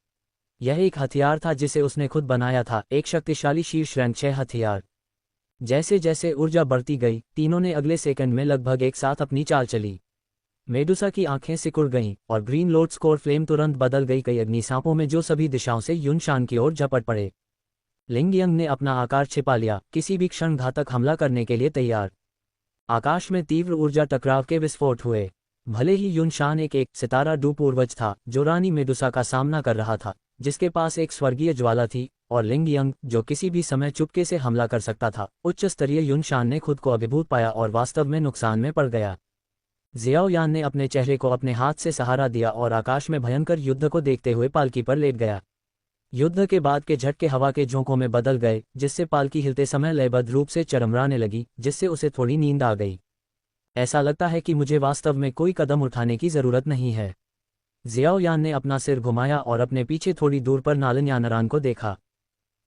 यह एक हथियार था जिसे उसने खुद बनाया था, एक शक्तिशाली शीर्ष रैंक 6 हथियार। जैसे जैसे ऊर्जा बढ़ती गई, तीनों ने अगले सेकंड में लगभग एक साथ अपनी चाल चली। मेडुसा की आंखें सिकुड़ गईं और ग्रीन लॉर्ड स्कॉरफ्लेम तुरंत बदल गई कई अग्निसापों में जो सभी दिशाओं से युन शान की ओर झपट पड़े। लिंग यंग ने अपना आकार छिपा लिया, किसी भी क्षण घातक हमला करने के लिए तैयार। आकाश में तीव्र ऊर्जा टकराव के विस्फोट हुए। भले ही युन शान एक सितारा डू पूर्वज था जो रानी मेडुसा का सामना कर रहा था, जिसके पास एक स्वर्गीय ज्वाला थी, और लिंग यंग जो किसी भी समय चुपके से हमला कर सकता था, उच्च स्तरीय युन शान ने खुद को अभिभूत पाया और वास्तव में नुकसान में पड़ गया। जियाओ यान ने अपने चेहरे को अपने हाथ से सहारा दिया और आकाश में भयंकर युद्ध को देखते हुए पालकी पर लेट गया। युद्ध के बाद के झटके हवा के झोंकों में बदल गए, जिससे पालकी हिलते समय लयबद्ध रूप से चरमराने लगी, जिससे उसे थोड़ी नींद आ गई। ऐसा लगता है कि मुझे वास्तव में कोई कदम उठाने की जरूरत नहीं है। जियाओ यान ने अपना सिर घुमाया और अपने पीछे थोड़ी दूर पर नालन यानरान को देखा।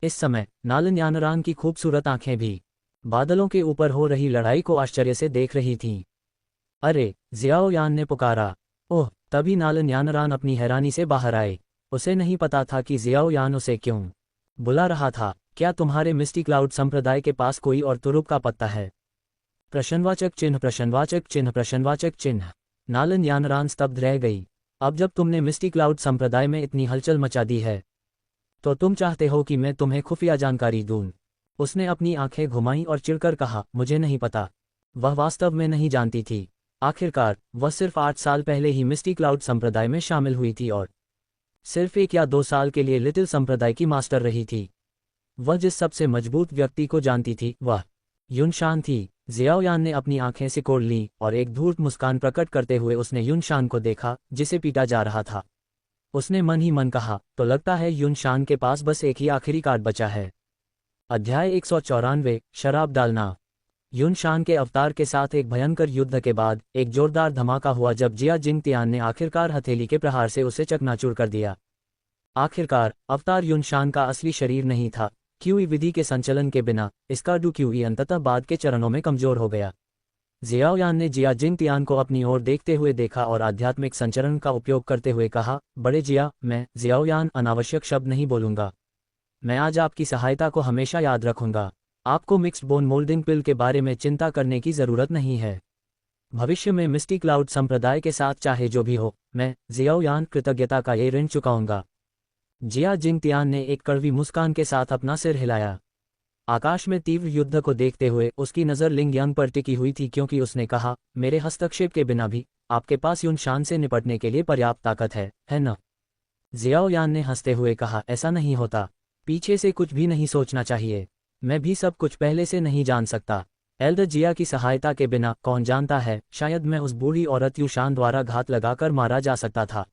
इस समय नालन यानरान की खूबसूरत आंखें भी बादलों के ऊपर हो रही लड़ाई को आश्चर्य से देख रही थीं। अरे, जियाओ यान ने पुकारा। ओह, तभी नालन यानरान अपनी हैरानी से बाहर आए। उसे नहीं पता था कि जियाओ यान उसे क्यों बुला रहा था। क्या तुम्हारे मिस्टी क्लाउड संप्रदाय के पास कोई और तुरुप का पत्ता है? प्रश्नवाचक चिन्ह प्रश्नवाचक चिन्ह प्रश्नवाचक चिन्ह। नालन यानरान स्तब्ध रह गई। अब जब तुमने मिस्टी क्लाउड संप्रदाय में इतनी हलचल मचा दी है, तो तुम चाहते हो कि मैं तुम्हें खुफिया जानकारी दूं? उसने अपनी आंखें घुमाई और चिढ़कर कहा, मुझे नहीं पता। वह वास्तव में नहीं जानती थी। आखिरकार वह सिर्फ 8 साल पहले ही मिस्टी क्लाउड संप्रदाय में शामिल हुई थी और सिर्फ 1 या 2 साल के लिए लिटिल संप्रदाय की मास्टर रही थी। वह जिस सबसे मजबूत व्यक्ति को जानती थी वह युन शान थी। जियाओ यान ने अपनी आंखें सिकोड़ लीं और एक धूर्त मुस्कान प्रकट करते हुए उसने युन शान को देखा, जिसे पीटा जा रहा था। उसने मन ही मन कहा, तो लगता है युन शान के पास बस एक ही आखिरी कार्ड बचा है। अध्याय 194 शराब डालना। युन शान के अवतार के साथ एक भयंकर युद्ध के बाद एक जोरदार धमाका हुआ जब जिया जिंग तियान ने आखिरकार हथेली के प्रहार से उसे चकनाचूर कर दिया। आखिरकार अवतार युन शान का असली शरीर नहीं था। क्यूई विधि के संचलन के बिना इसका डू क्यूई अंततः बाद के चरणों में कमजोर हो गया। जियाओ यान ने जिया जिंग तियान को अपनी ओर देखते हुए देखा और आध्यात्मिक संचरण का उपयोग करते हुए कहा, बड़े जिया, मैं जियाओ यान अनावश्यक शब्द नहीं बोलूंगा। मैं आज आपकी सहायता को हमेशा याद रखूंगा। आपको मिक्स्ड बोन मोल्डिंग पिल के बारे में चिंता करने की जरूरत नहीं है। भविष्य में मिस्टी क्लाउड संप्रदाय के साथ चाहे जो भी हो, मैं जियाओ यान कृतज्ञता का ये ऋण चुकाऊंगा। जिया जिंग तियान ने एक कड़वी मुस्कान के साथ अपना सिर हिलाया। आकाश में तीव्र युद्ध को देखते हुए उसकी नज़र लिंग यांग पर टिकी हुई थी, क्योंकि उसने कहा, मेरे हस्तक्षेप के बिना भी आपके पास युन शान से निपटने के लिए पर्याप्त ताकत है न? जियाओ यान ने हंसते हुए कहा, ऐसा नहीं होता। पीछे से कुछ भी नहीं सोचना चाहिए। मैं भी सब कुछ पहले से नहीं जान सकता। एल्डर जिया की सहायता के बिना कौन जानता है, शायद मैं उस बूढ़ी औरत युशान द्वारा घात लगाकर मारा जा सकता था।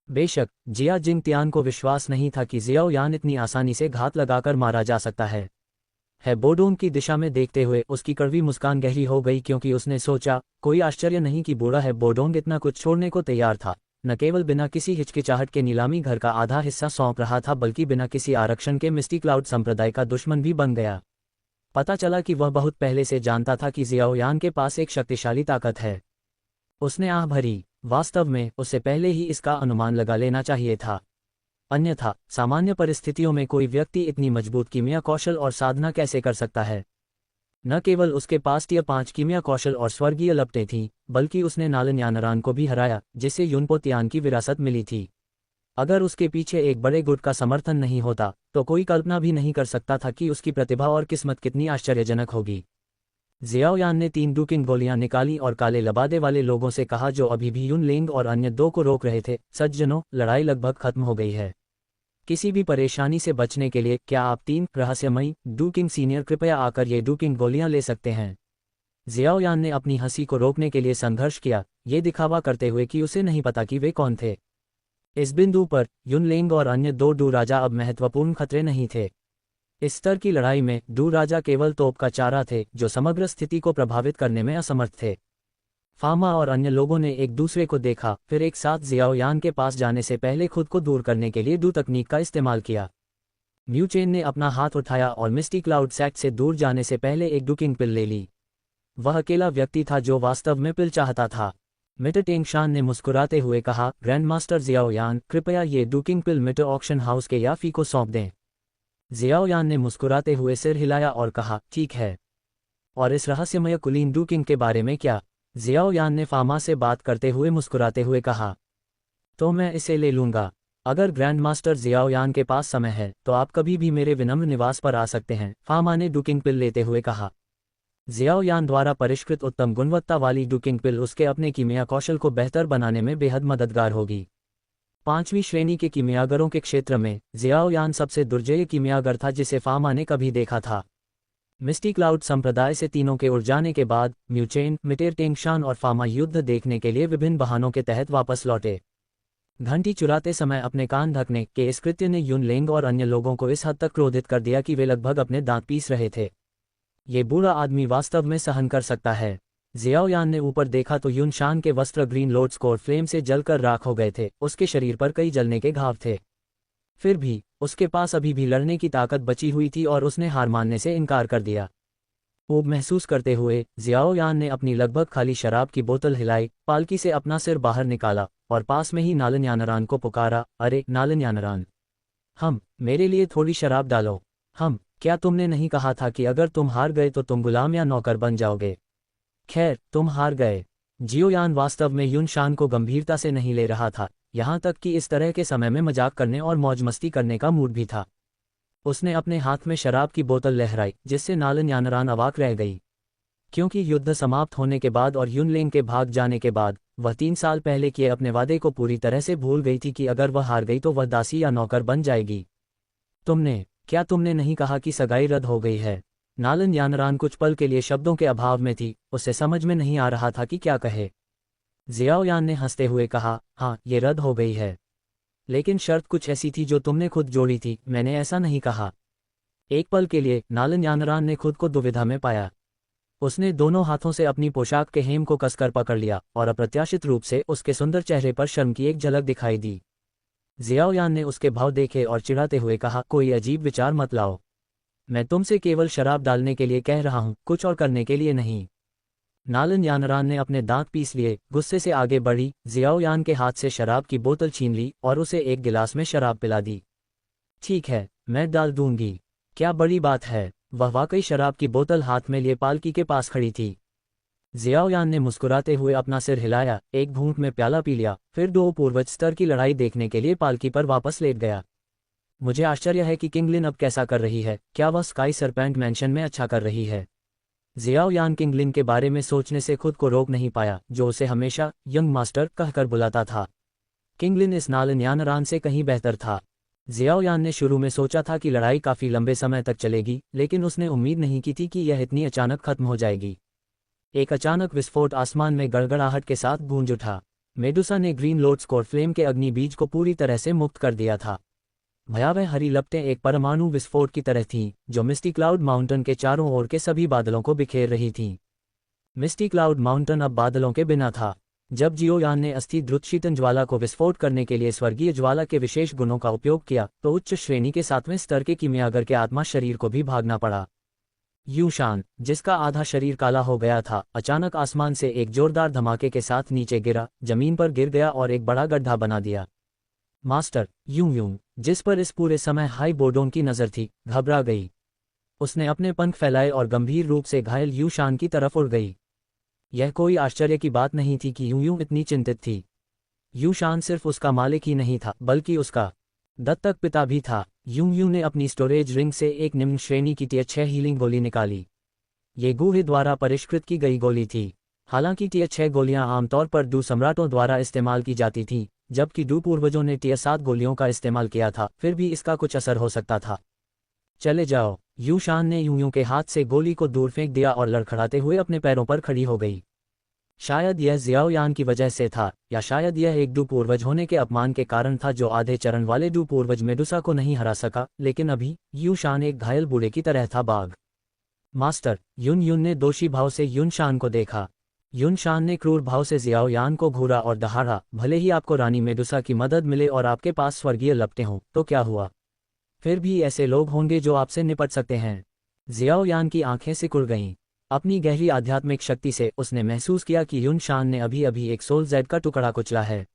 बेशक जिया जिंग तियान को विश्वास नहीं था कि जियाओ यान इतनी आसानी से घात लगाकर मारा जा सकता है बोडोंग की दिशा में देखते हुए उसकी कड़वी मुस्कान गहरी हो गई, क्योंकि उसने सोचा, कोई आश्चर्य नहीं कि बूढ़ा है बोडोंग इतना कुछ छोड़ने को तैयार था। न केवल बिना किसी हिचकिचाहट के नीलामी घर का आधा हिस्सा सौंप रहा था, बल्कि बिना किसी आरक्षण के मिस्टी क्लाउड संप्रदाय का दुश्मन भी बन गया। पता चला कि वह बहुत पहले से जानता था कि जियाओ यान के पास एक शक्तिशाली ताकत है। उसने आह भरी। वास्तव में उसे पहले ही इसका अनुमान लगा लेना चाहिए था। अन्यथा सामान्य परिस्थितियों में कोई व्यक्ति इतनी मजबूत कीमिया कौशल और साधना कैसे कर सकता है? न केवल उसके पास टियर 5 कीमिया कौशल और स्वर्गीय लपटें थीं, बल्कि उसने नालन यानरान को भी हराया, जिसे युनपो तियान की विरासत मिली थी। अगर उसके पीछे एक बड़े गुट का समर्थन नहीं होता, तो कोई कल्पना भी नहीं कर सकता था कि उसकी प्रतिभा और किस्मत कितनी आश्चर्यजनक होगी। जियाओ यान ने 3 डूकिंग गोलियां निकाली और काले लबादे वाले लोगों से कहा, जो अभी भी युन लेंग और अन्य 2 को रोक रहे थे, सज्जनों, लड़ाई लगभग खत्म हो गई है। किसी भी परेशानी से बचने के लिए क्या आप 3 रहस्यमयी डूकिंग सीनियर कृपया आकर ये डूकिंग गोलियां ले सकते हैं? जियाओ यान ने अपनी हंसी को रोकने के लिए संघर्ष किया, ये दिखावा करते हुए कि उसे नहीं पता कि वे कौन थे। इस बिंदु पर युन लेंग और अन्य 2 डू राजा अब महत्वपूर्ण खतरे नहीं थे। इस स्तर की लड़ाई में डू राजा केवल तोप का चारा थे, जो समग्र स्थिति को प्रभावित करने में असमर्थ थे। फामा और अन्य लोगों ने एक दूसरे को देखा, फिर एक साथ जियाओ यान के पास जाने से पहले खुद को दूर करने के लिए डू तकनीक का इस्तेमाल किया। म्यू चेन ने अपना हाथ उठाया और मिस्टी क्लाउड सेक्ट से दूर जाने से पहले एक डुकिंग पिल ले ली। वह अकेला व्यक्ति था जो वास्तव में पिल चाहता था। मिस्टर टेंगशान ने मुस्कुराते हुए कहा, ग्रैंड मास्टर जियाओयान, कृपया ये डुकिंग पिल मिस्टर ऑक्शन हाउस के याफी को सौंप दें। जियाओयान ने मुस्कुराते हुए सिर हिलाया और कहा, ठीक है। और इस रहस्यमय कुलीन डुकिंग के बारे में क्या? जियाओयान ने फामा से बात करते हुए मुस्कुराते हुए कहा, तो मैं इसे ले लूंगा। अगर ग्रैंड मास्टर जियाओयान के पास समय है तो आप कभी भी मेरे विनम्र निवास पर आ सकते हैं, फामा ने डुकिंग पिल लेते हुए कहा। जियाओयान द्वारा परिष्कृत उत्तम गुणवत्ता वाली डुकिंग पिल उसके अपने कीमिया कौशल को बेहतर बनाने में बेहद मददगार होगी। 5वीं श्रेणी के कीमियागरों के क्षेत्र में जियाओयान सबसे दुर्जय कीमियागर था जिसे फामा ने कभी देखा था। मिस्टी क्लाउड संप्रदाय से तीनों के उड़ जाने के बाद म्यू चेन, मिस्टर टेंगशान और फामा युद्ध देखने के लिए विभिन्न बहानों के तहत वापस लौटे। घंटी चुराते समय अपने कान ढकने के इस कृत्य ने युन लेंग और अन्य लोगों को इस हद तक क्रोधित कर दिया कि वे लगभग अपने दांत पीस रहे थे। ये बुरा आदमी वास्तव में सहन कर सकता है। जियाओयान ने ऊपर देखा तो युन शान के वस्त्र ग्रीन लोड स्कोर फ्लेम से जलकर राख हो गए थे। उसके शरीर पर कई जलने के घाव थे। फिर भी उसके पास अभी भी लड़ने की ताकत बची हुई थी और उसने हार मानने से इनकार कर दिया। ऊब महसूस करते हुए जियाओयान ने अपनी लगभग खाली शराब की बोतल हिलाई, पालकी से अपना सिर बाहर निकाला और पास में ही नालन्यानरान को पुकारा, अरे नालन्यानरान, मेरे लिए थोड़ी शराब डालो। क्या तुमने नहीं कहा था कि अगर तुम हार गए तो तुम गुलाम या नौकर बन जाओगे? खैर, तुम हार गए। जियोयान वास्तव में युन शान को गंभीरता से नहीं ले रहा था, यहाँ तक कि इस तरह के समय में मजाक करने और मौज मस्ती करने का मूड भी था। उसने अपने हाथ में शराब की बोतल लहराई जिससे नालन्यानरान अवाक रह गई, क्योंकि युद्ध समाप्त होने के बाद और युनलेंग के भाग जाने के बाद वह 3 साल पहले किए अपने वादे को पूरी तरह से भूल गई थी कि अगर वह हार गई तो वह दासी या नौकर बन जाएगी। क्या तुमने नहीं कहा कि सगाई रद्द हो गई है? नालन्यानरान कुछ पल के लिए शब्दों के अभाव में थी, उसे समझ में नहीं आ रहा था कि क्या कहे। जियाओयान ने हंसते हुए कहा, हाँ, ये रद्द हो गई है, लेकिन शर्त कुछ ऐसी थी जो तुमने खुद जोड़ी थी, मैंने ऐसा नहीं कहा। एक पल के लिए नालन्यानरान ने खुद को दुविधा में पाया। उसने दोनों हाथों से अपनी पोशाक के हेम को कसकर पकड़ लिया और अप्रत्याशित रूप से उसके सुंदर चेहरे पर शर्म की एक झलक दिखाई दी। जियाओयान ने उसके भाव देखे और चिढ़ाते हुए कहा, कोई अजीब विचार मत लाओ, मैं तुमसे केवल शराब डालने के लिए कह रहा हूं, कुछ और करने के लिए नहीं। नालन्यानरान ने अपने दांत पीस लिए, गुस्से से आगे बढ़ी, जियाओयान के हाथ से शराब की बोतल छीन ली और उसे एक गिलास में शराब पिला दी। ठीक है, मैं डाल दूंगी, क्या बड़ी बात है। वह वाकई शराब की बोतल हाथ में लिए पालकी के पास खड़ी थी। जियाओयान ने मुस्कुराते हुए अपना सिर हिलाया, एक घूंट में प्याला पी लिया, फिर 2 पूर्वज स्तर की लड़ाई देखने के लिए पालकी पर वापस लेट गया। मुझे आश्चर्य है कि किंगलिन अब कैसा कर रही है, क्या वह स्काई सरपेंट मैंशन में अच्छा कर रही है? जियाओयान किंगलिन के बारे में सोचने से खुद को रोक नहीं पाया, जो उसे हमेशा यंग मास्टर कहकर बुलाता था। किंगलिन इस नालन्यानरान से कहीं बेहतर था। जियाओयान ने शुरू में सोचा था कि लड़ाई काफी लंबे समय तक चलेगी, लेकिन उसने उम्मीद नहीं की थी कि यह इतनी अचानक खत्म हो जाएगी। एक अचानक विस्फोट आसमान में गड़गड़ाहट के साथ गूंज उठा। मेडुसा ने ग्रीन लोड स्कोर फ्लेम के अग्नि बीज को पूरी तरह से मुक्त कर दिया था। भयावह हरी लपटें एक परमाणु विस्फोट की तरह थीं, जो मिस्टी क्लाउड माउंटेन के चारों ओर के सभी बादलों को बिखेर रही थीं। मिस्टी क्लाउड माउंटेन अब बादलों के बिना था। जब जियोयान ने अस्थि द्रुत शीतन ज्वाला को विस्फोट करने के लिए स्वर्गीय ज्वाला के विशेष गुणों का उपयोग किया, तो उच्च श्रेणी के 7वें स्तर के कीमियागर के आत्मा शरीर को भी भागना पड़ा। यूशान, जिसका आधा शरीर काला हो गया था, अचानक आसमान से एक जोरदार धमाके के साथ नीचे गिरा, जमीन पर गिर गया और एक बड़ा गड्ढा बना दिया। मास्टर यूं, जिस पर इस पूरे समय हाई बोर्डोन की नजर थी, घबरा गई। उसने अपने पंख फैलाए और गंभीर रूप से घायल यूशान की तरफ उड़ गई। यह कोई आश्चर्य की बात नहीं थी कि यूं इतनी चिंतित थी। यूशान सिर्फ उसका मालिक ही नहीं था, बल्कि उसका दत्तक पिता भी था। यूं ने अपनी स्टोरेज रिंग से एक निम्न श्रेणी की टियर 6 हीलिंग गोली निकाली। ये गुहे द्वारा परिष्कृत की गई गोली थी। हालांकि टियर 6 गोलियां आमतौर पर डू सम्राटों द्वारा इस्तेमाल की जाती थीं, जबकि डू पूर्वजों ने टियर 7 गोलियों का इस्तेमाल किया था, फिर भी इसका कुछ असर हो सकता था। चले जाओ। यूशान ने यूं के हाथ से गोली को दूर फेंक दिया और लड़खड़ाते हुए अपने पैरों पर खड़ी हो गई। शायद यह जियाओयान की वजह से था, या शायद यह एक डू पूर्वज होने के अपमान के कारण था जो आधे चरण वाले डू पूर्वज मेडुसा को नहीं हरा सका, लेकिन अभी यूशान एक घायल बूढ़े की तरह था। बाघ मास्टर युन ने दोषी भाव से यूशान को देखा। यूशान ने क्रूर भाव से जियाओयान को घूरा और दहाड़ा, भले ही आपको रानी मेडुसा की मदद मिले और आपके पास स्वर्गीय लपटें हों, तो क्या हुआ? फिर भी ऐसे लोग होंगे जो आपसे निपट सकते हैं। जियाओ यान की आंखें सिकुड़ गईं। अपनी गहरी आध्यात्मिक शक्ति से उसने महसूस किया कि युन शान ने अभी अभी एक सोल जेड का टुकड़ा कुचला है।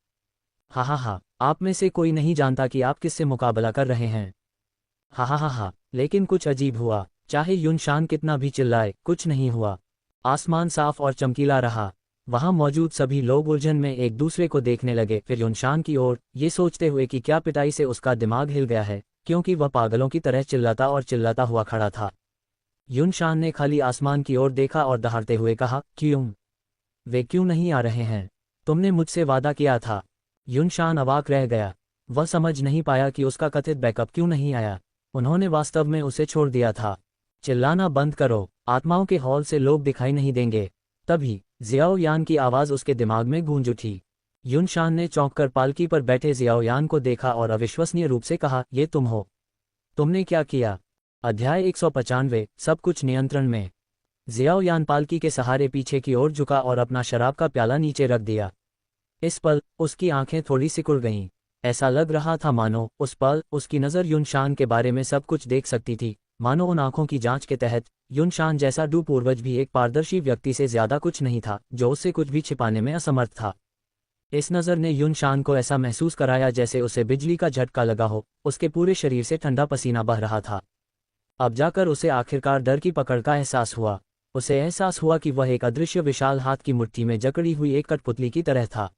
हा, आप में से कोई नहीं जानता कि आप किससे मुकाबला कर रहे हैं। हा, लेकिन कुछ अजीब हुआ। चाहे युन शान कितना भी चिल्लाए, कुछ नहीं हुआ। आसमान साफ और चमकीला रहा। वहां मौजूद सभी लोग उलझन में एक दूसरे को देखने लगे, फिर युन शान की ओर, ये सोचते हुए कि क्या पिटाई से उसका दिमाग हिल गया है, क्योंकि वह पागलों की तरह चिल्लाता और चिल्लाता हुआ खड़ा था। युन शान ने खाली आसमान की ओर देखा और दहाड़ते हुए कहा, क्यों? वे क्यों नहीं आ रहे हैं? तुमने मुझसे वादा किया था। युन शान अवाक रह गया। वह समझ नहीं पाया कि उसका कथित बैकअप क्यों नहीं आया। उन्होंने वास्तव में उसे छोड़ दिया था। चिल्लाना बंद करो, आत्माओं के हॉल से लोग दिखाई नहीं देंगे। तभी जियाओ यान की आवाज़ उसके दिमाग में गूंज उठी। युन शान ने चौंककर पालकी पर बैठे जियाओ यान को देखा और अविश्वसनीय रूप से कहा, ये तुम हो? तुमने क्या किया? अध्याय 195, सब कुछ नियंत्रण में। जियाओ यान पालकी के सहारे पीछे की ओर झुका और अपना शराब का प्याला नीचे रख दिया। इस पल उसकी आंखें थोड़ी सिकुड़ गईं। ऐसा लग रहा था मानो उस पल उसकी नज़र युन शान के बारे में सब कुछ देख सकती थी। मानो उन आंखों की जांच के तहत युन शान जैसा डू पूर्वज भी एक पारदर्शी व्यक्ति से ज्यादा कुछ नहीं था, जो उससे कुछ भी छिपाने में असमर्थ था। इस नज़र ने युन शान को ऐसा महसूस कराया जैसे उसे बिजली का झटका लगा हो। उसके पूरे शरीर से ठंडा पसीना बह रहा था। अब जाकर उसे आखिरकार डर की पकड़ का एहसास हुआ। उसे एहसास हुआ कि वह एक अदृश्य विशाल हाथ की मुट्ठी में जकड़ी हुई एक कठपुतली की तरह था।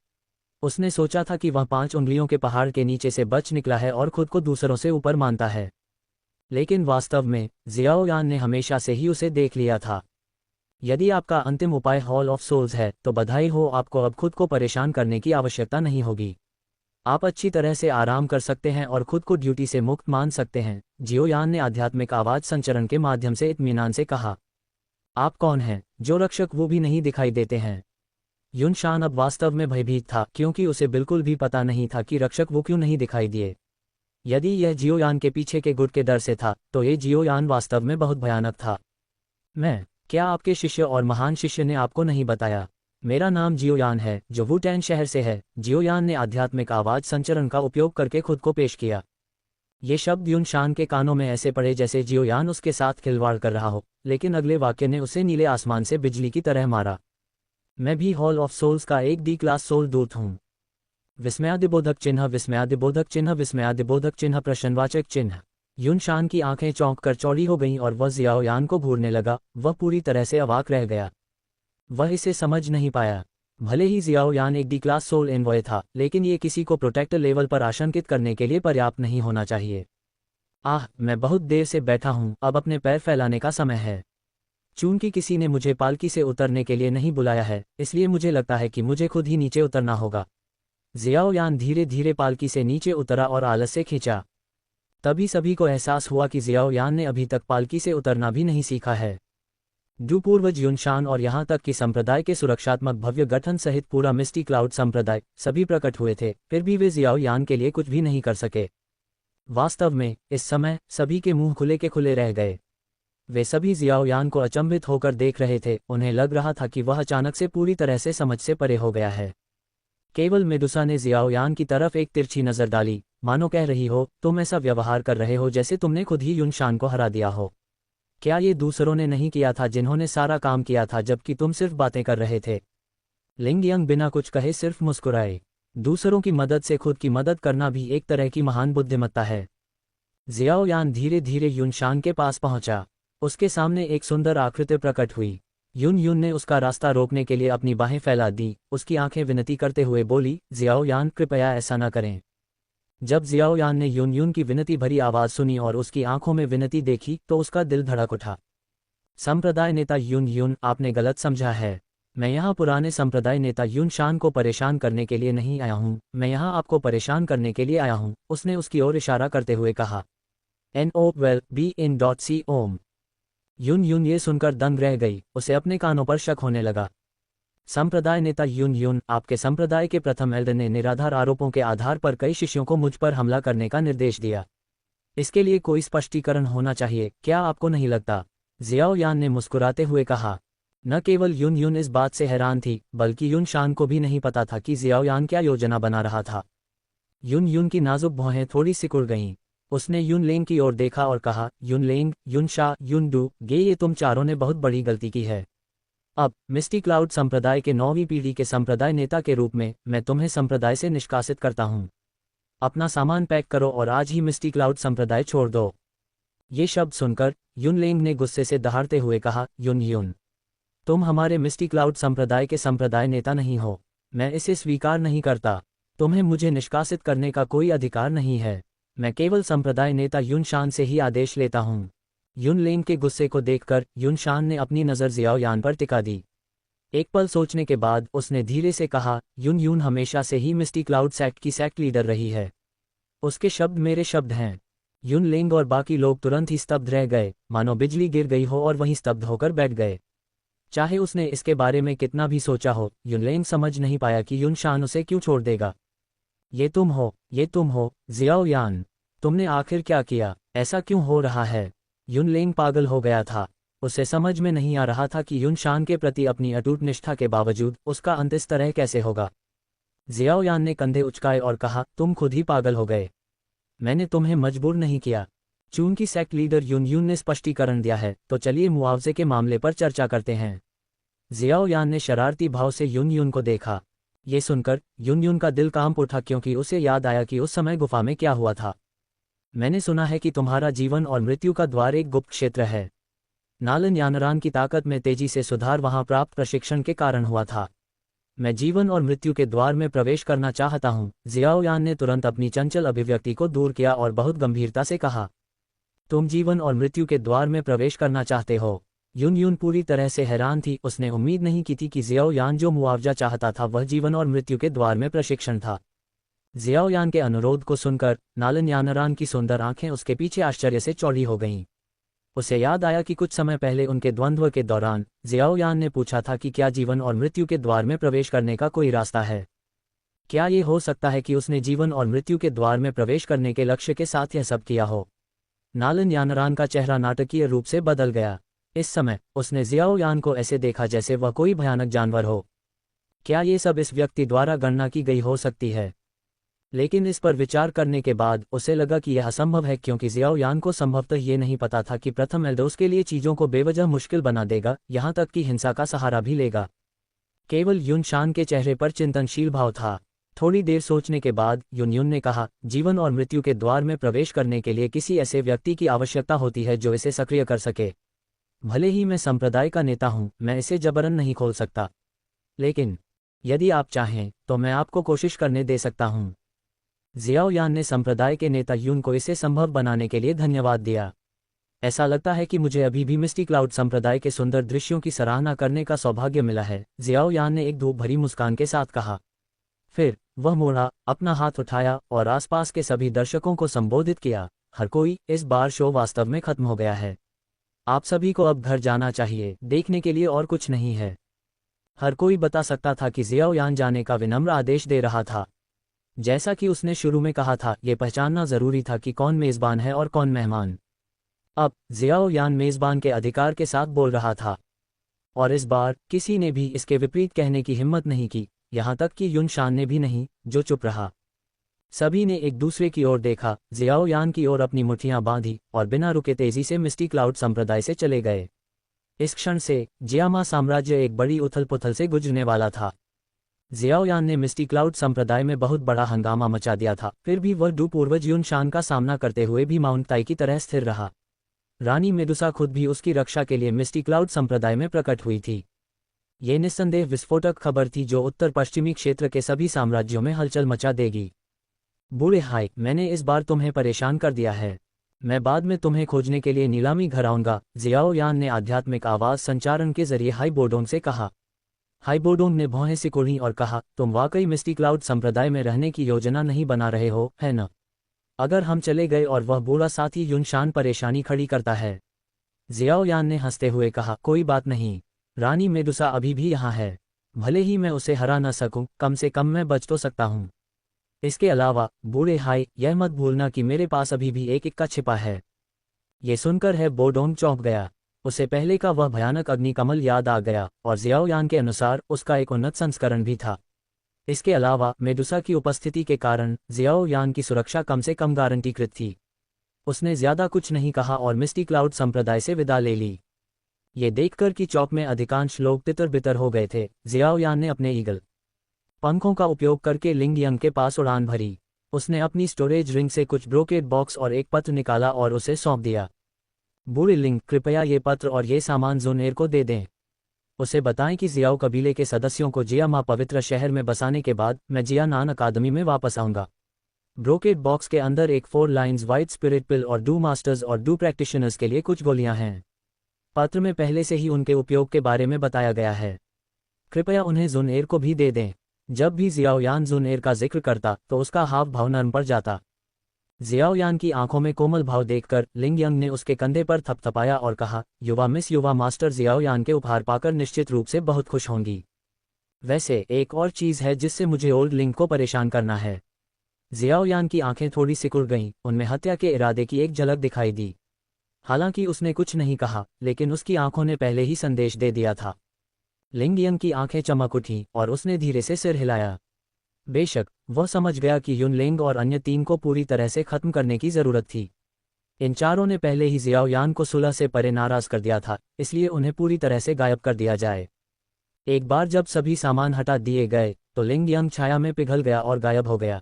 उसने सोचा था कि वह 5 उंगलियों के पहाड़ के नीचे से बच निकला है और खुद को दूसरों से ऊपर मानता है। लेकिन वास्तव में जियाओ यान ने हमेशा से ही उसे देख लिया था। यदि आपका अंतिम उपाय हॉल ऑफ सोल्स है तो बधाई हो, आपको अब खुद को परेशान करने की आवश्यकता नहीं होगी। आप अच्छी तरह से आराम कर सकते हैं और खुद को ड्यूटी से मुक्त मान सकते हैं, जियो यान ने आध्यात्मिक आवाज संचरण के माध्यम से इत्मीनान से कहा। आप कौन हैं? जो रक्षक वो भी नहीं दिखाई देते हैं। युन शान अब वास्तव में भयभीत था, क्योंकि उसे बिल्कुल भी पता नहीं था कि रक्षक वो क्यों नहीं दिखाई दिए। यदि यह जियो यान के पीछे के गुट के डर से था, तो ये जियो यान वास्तव में बहुत भयानक था। क्या आपके शिष्य और महान शिष्य ने आपको नहीं बताया? मेरा नाम जियो यान है, जो वुटैन शहर से है। जियो यान ने आध्यात्मिक आवाज संचरण का उपयोग करके खुद को पेश किया। ये शब्द युन शान के कानों में ऐसे पड़े जैसे जियो यान उसके साथ खिलवाड़ कर रहा हो, लेकिन अगले वाक्य ने उसे नीले आसमान से बिजली की तरह मारा। मैं भी हॉल ऑफ सोल्स का एक डी क्लास सोल दूत हूँ। विस्मयादिबोधक चिन्ह, विस्मयादिबोधक चिन्ह, विस्मयादिबोधक चिन्ह, प्रश्नवाचक चिन्ह। युन शान की आंखें चौंक कर चौड़ी हो गईं और वह जियाओ यान को घूरने लगा। वह पूरी तरह से अवाक रह गया। वह इसे समझ नहीं पाया। भले ही जियाओ यान एक डी क्लास सोल एनवॉय था, लेकिन ये किसी को प्रोटेक्टर लेवल पर आशंकित करने के लिए पर्याप्त नहीं होना चाहिए। मैं बहुत देर से बैठा हूँ, अब अपने पैर फैलाने का समय है। चूंकि किसी ने मुझे पालकी से उतरने के लिए नहीं बुलाया है, इसलिए मुझे लगता है कि मुझे खुद ही नीचे उतरना होगा। जियाओ यान धीरे धीरे पालकी से नीचे उतरा और आलस से खींचा। तभी सभी को एहसास हुआ कि जियाओ यान ने अभी तक पालकी से उतरना भी नहीं सीखा है। डू पूर्वज युन शान और यहाँ तक कि संप्रदाय के सुरक्षात्मक भव्य गठन सहित पूरा मिस्टी क्लाउड संप्रदाय सभी प्रकट हुए थे, फिर भी वे जियाओ यान के लिए कुछ भी नहीं कर सके। वास्तव में इस समय सभी के मुंह खुले के खुले रह गए। वे सभी जियाओ यान को अचंभित होकर देख रहे थे। उन्हें लग रहा था कि वह अचानक से पूरी तरह से समझ से परे हो गया है। केवल मेडुसा ने जियाओ यान की तरफ एक तिरछी नजर डाली, मानो कह रही हो, तुम ऐसा व्यवहार कर रहे हो जैसे तुमने खुद ही युन शान को हरा दिया हो। क्या ये दूसरों ने नहीं किया था जिन्होंने सारा काम किया था, जबकि तुम सिर्फ बातें कर रहे थे? लिंग यंग बिना कुछ कहे सिर्फ मुस्कुराए। दूसरों की मदद से खुद की मदद करना भी एक तरह की महान बुद्धिमत्ता है। जियाओ यान धीरे धीरे युन शान के पास पहुंचा। उसके सामने एक सुंदर आकृति प्रकट हुई। युन ने उसका रास्ता रोकने के लिए अपनी बाहें फैला दी। उसकी आंखें विनती करते हुए बोली, जियाओ यान, कृपया ऐसा न करें। जब जियाओ यान ने युन की विनती भरी आवाज सुनी और उसकी आंखों में विनती देखी तो उसका दिल धड़क उठा। संप्रदाय नेता युन, आपने गलत समझा है। मैं यहाँ पुराने संप्रदाय नेता युन शान को परेशान करने के लिए नहीं आया हूँ, मैं यहाँ आपको परेशान करने के लिए आया हूँ, उसने उसकी ओर इशारा करते हुए कहा। NOWELL-BE-IN.C ओम। युन ये सुनकर दंग रह गई। उसे अपने कानों पर शक होने लगा। संप्रदाय नेता युन, आपके संप्रदाय के प्रथम एल्डर ने निराधार आरोपों के आधार पर कई शिष्यों को मुझ पर हमला करने का निर्देश दिया। इसके लिए कोई स्पष्टीकरण होना चाहिए, क्या आपको नहीं लगता? जियाओ यान ने मुस्कुराते हुए कहा। न केवल युन इस बात से हैरान थी, बल्कि युन शान को भी नहीं पता था कि जियाओ यान क्या योजना बना रहा था। युन की नाजुक भौहें थोड़ी सिकुड़ गईं। उसने युनलेंग की ओर देखा और कहा, युनलेंग, युनशा, युनडू, गे, ये तुम चारों ने बहुत बड़ी गलती की है। अब मिस्टी क्लाउड संप्रदाय के 9वीं पीढ़ी के संप्रदाय नेता के रूप में मैं तुम्हें संप्रदाय से निष्कासित करता हूँ। अपना सामान पैक करो और आज ही मिस्टी क्लाउड संप्रदाय छोड़ दो। ये शब्द सुनकर युनलेंग ने गुस्से से दहाड़ते हुए कहा, युन, तुम हमारे मिस्टी क्लाउड संप्रदाय के संप्रदाय नेता नहीं हो। मैं इसे स्वीकार नहीं करता। तुम्हें मुझे निष्कासित करने का कोई अधिकार नहीं है। मैं केवल संप्रदाय नेता युनशान से ही आदेश लेता हूँ। युनलेंग के गुस्से को देखकर युनशान ने अपनी नज़र जियाओ यान पर टिका दी। एक पल सोचने के बाद उसने धीरे से कहा, युन हमेशा से ही मिस्टी क्लाउड सेक्ट की सेक्ट लीडर रही है। उसके शब्द मेरे शब्द हैं। युनलेंग और बाकी लोग तुरंत ही स्तब्ध रह गए, मानो बिजली गिर गई हो और वहीं स्तब्ध होकर बैठ गए। चाहे उसने इसके बारे में कितना भी सोचा हो, युनलेंग समझ नहीं पाया कि युनशान उसे क्यों छोड़ देगा। ये तुम हो, जियाओ यान। तुमने आखिर क्या किया? ऐसा क्यों हो रहा है? युनलेंग पागल हो गया था। उसे समझ में नहीं आ रहा था कि युनशान के प्रति अपनी अटूट निष्ठा के बावजूद उसका अंत इस तरह कैसे होगा। जियाओ यान ने कंधे उचकाए और कहा, तुम खुद ही पागल हो गए। मैंने तुम्हें मजबूर नहीं किया। चूंकि सेक्ट लीडर युन ने स्पष्टीकरण दिया है, तो चलिए मुआवजे के मामले पर चर्चा करते हैं। जियाओ यान ने शरारती भाव से युन को देखा। ये सुनकर युन का दिल कांप उठा, क्योंकि उसे याद आया कि उस समय गुफा में क्या हुआ था। मैंने सुना है कि तुम्हारा जीवन और मृत्यु का द्वार एक गुप्त क्षेत्र है। नालन यानरान की ताकत में तेजी से सुधार वहां प्राप्त प्रशिक्षण के कारण हुआ था। मैं जीवन और मृत्यु के द्वार में प्रवेश करना चाहता हूं। जियाओ यान ने तुरंत अपनी चंचल अभिव्यक्ति को दूर किया और बहुत गंभीरता से कहा, तुम जीवन और मृत्यु के द्वार में प्रवेश करना चाहते हो? युन पूरी तरह से हैरान थी। उसने उम्मीद नहीं की थी कि जियाओ यान जो मुआवजा चाहता था वह जीवन और मृत्यु के द्वार में प्रशिक्षण था। जियाओ यान के अनुरोध को सुनकर नालन यानरान की सुंदर आंखें उसके पीछे आश्चर्य से चौड़ी हो गईं। उसे याद आया कि कुछ समय पहले उनके द्वंद्व के दौरान जियाओ यान ने पूछा था कि क्या जीवन और मृत्यु के द्वार में प्रवेश करने का कोई रास्ता है। क्या ये हो सकता है कि उसने जीवन और मृत्यु के द्वार में प्रवेश करने के लक्ष्य के साथ यह सब किया हो? नालन यानरान का चेहरा नाटकीय रूप से बदल गया। इस समय उसने जियाओ यान को ऐसे देखा जैसे वह कोई भयानक जानवर हो। क्या ये सब इस व्यक्ति द्वारा गणना की गई हो सकती है? लेकिन इस पर विचार करने के बाद उसे लगा कि यह असंभव है, क्योंकि जियाओ यान को संभवतः ये नहीं पता था कि प्रथम एल्डोस के लिए चीज़ों को बेवजह मुश्किल बना देगा, यहाँ तक कि हिंसा का सहारा भी लेगा। केवल युनशान के चेहरे पर चिंतनशील भाव था। थोड़ी देर सोचने के बाद युन ने कहा, जीवन और मृत्यु के द्वार में प्रवेश करने के लिए किसी ऐसे व्यक्ति की आवश्यकता होती है जो इसे सक्रिय कर सके। भले ही मैं संप्रदाय का नेता हूँ, मैं इसे जबरन नहीं खोल सकता, लेकिन यदि आप चाहें तो मैं आपको कोशिश करने दे सकता हूँ। जियाओ यान ने संप्रदाय के नेता युन को इसे संभव बनाने के लिए धन्यवाद दिया। ऐसा लगता है कि मुझे अभी भी मिस्टी क्लाउड संप्रदाय के सुंदर दृश्यों की सराहना करने का सौभाग्य मिला है, जियाओ यान ने एक धूप भरी मुस्कान के साथ कहा। फिर वह मुड़ा, अपना हाथ उठाया और आसपास के सभी दर्शकों को संबोधित किया, हर कोई, इस बार शो वास्तव में खत्म हो गया है। आप सभी को अब घर जाना चाहिए, देखने के लिए और कुछ नहीं है। हर कोई बता सकता था कि जियाओ यान जाने का विनम्र आदेश दे रहा था। जैसा कि उसने शुरू में कहा था, ये पहचानना जरूरी था कि कौन मेज़बान है और कौन मेहमान। अब जियाओ यान मेज़बान के अधिकार के साथ बोल रहा था, और इस बार किसी ने भी इसके विपरीत कहने की हिम्मत नहीं की, यहाँ तक कि युनशान ने भी नहीं, जो चुप रहा। सभी ने एक दूसरे की ओर देखा, जियाओ यान की ओर अपनी मुट्ठियां बांधी और बिना रुके तेजी से मिस्टी क्लाउड संप्रदाय से चले गए। इस क्षण से जियामा साम्राज्य एक बड़ी उथल पुथल से गुजरने वाला था। जियाओ यान ने मिस्टी क्लाउड संप्रदाय में बहुत बड़ा हंगामा मचा दिया था, फिर भी वह डू पूर्वज युनशान का सामना करते हुए भी माउंट ताई की तरह स्थिर रहा। रानी मेडुसा खुद भी उसकी रक्षा के लिए मिस्टी क्लाउड संप्रदाय में प्रकट हुई थी। ये निस्संदेह विस्फोटक खबर थी जो उत्तर पश्चिमी क्षेत्र के सभी साम्राज्यों में हलचल मचा देगी। बूढ़े हाय, मैंने इस बार तुम्हें परेशान कर दिया है। मैं बाद में तुम्हें खोजने के लिए नीलामी घर आऊंगा, जियाओ यान ने आध्यात्मिक आवाज संचारण के जरिए हाई बोडोंग से कहा। हाई बोडोंग ने भौहें सिकोड़ी और कहा, तुम वाकई मिस्टी क्लाउड संप्रदाय में रहने की योजना नहीं बना रहे हो, है न? अगर हम चले गए और वह बूढ़ा साथी युनशान परेशानी खड़ी करता है। जियाओ यान ने हंसते हुए कहा, कोई बात नहीं, रानी मेडुसा अभी भी यहाँ है। भले ही मैं उसे हरा न सकूं, कम से कम मैं बच तो सकता हूँ। इसके अलावा बूढ़े हाय, यह मत भूलना कि मेरे पास अभी भी एक इक्का छिपा है। ये सुनकर है बोडोंग चौंक गया। उसे पहले का वह भयानक अग्निकमल याद आ गया, और जियाओ यान के अनुसार उसका एक उन्नत संस्करण भी था। इसके अलावा मेडुसा की उपस्थिति के कारण जियाओ यान की सुरक्षा कम से कम गारंटीकृत थी। उसने ज्यादा कुछ नहीं कहा और मिस्टी क्लाउड संप्रदाय से विदा ले ली। ये देखकर कि चौक में अधिकांश लोग तितर बितर हो गए थे, जियाओ यान ने अपने ईगल पंखों का उपयोग करके लिंग यंग के पास उड़ान भरी। उसने अपनी स्टोरेज रिंग से कुछ ब्रोकेड बॉक्स और एक पत्र निकाला और उसे सौंप दिया। बूढ़े लिंग, कृपया ये पत्र और ये सामान ज़ुनैर को दे दें। उसे बताएं कि जियाओ कबीले के सदस्यों को जिया माँ पवित्र शहर में बसाने के बाद मैं जिया नान अकादमी में वापस आऊँगा। ब्रोकेड बॉक्स के अंदर एक 4 लाइन्स वाइट स्पिरिट पिल और 2 मास्टर्स और 2 प्रैक्टिशनर्स के लिए कुछ गोलियां हैं। पत्र में पहले से ही उनके उपयोग के बारे में बताया गया है। कृपया उन्हें ज़ुनैर को भी दे दें। जब भी जियाओ यान ज़ुनैर का जिक्र करता तो उसका हाव भाव नरम पड़ जाता। जियाओ यान की आंखों में कोमल भाव देखकर लिंग यंग ने उसके कंधे पर थपथपाया और कहा, युवा मास्टर जियाओ यान के उपहार पाकर निश्चित रूप से बहुत खुश होंगी। वैसे एक और चीज़ है जिससे मुझे ओल्ड लिंग को परेशान करना है। जियाओ यान की आंखें थोड़ी सिकुड़ गईं, उनमें हत्या के इरादे की एक झलक दिखाई दी। हालांकि उसने कुछ नहीं कहा, लेकिन उसकी आंखों ने पहले ही संदेश दे दिया था। लिंग यंग की आंखें चमक उठीं और उसने धीरे से सिर हिलाया। बेशक वह समझ गया कि युनलिंग और अन्य 3 को पूरी तरह से खत्म करने की जरूरत थी। इन चारों ने पहले ही जियाओ यान को सुलह से परे नाराज कर दिया था, इसलिए उन्हें पूरी तरह से गायब कर दिया जाए। एक बार जब सभी सामान हटा दिए गए तो लिंग यंग छाया में पिघल गया और गायब हो गया।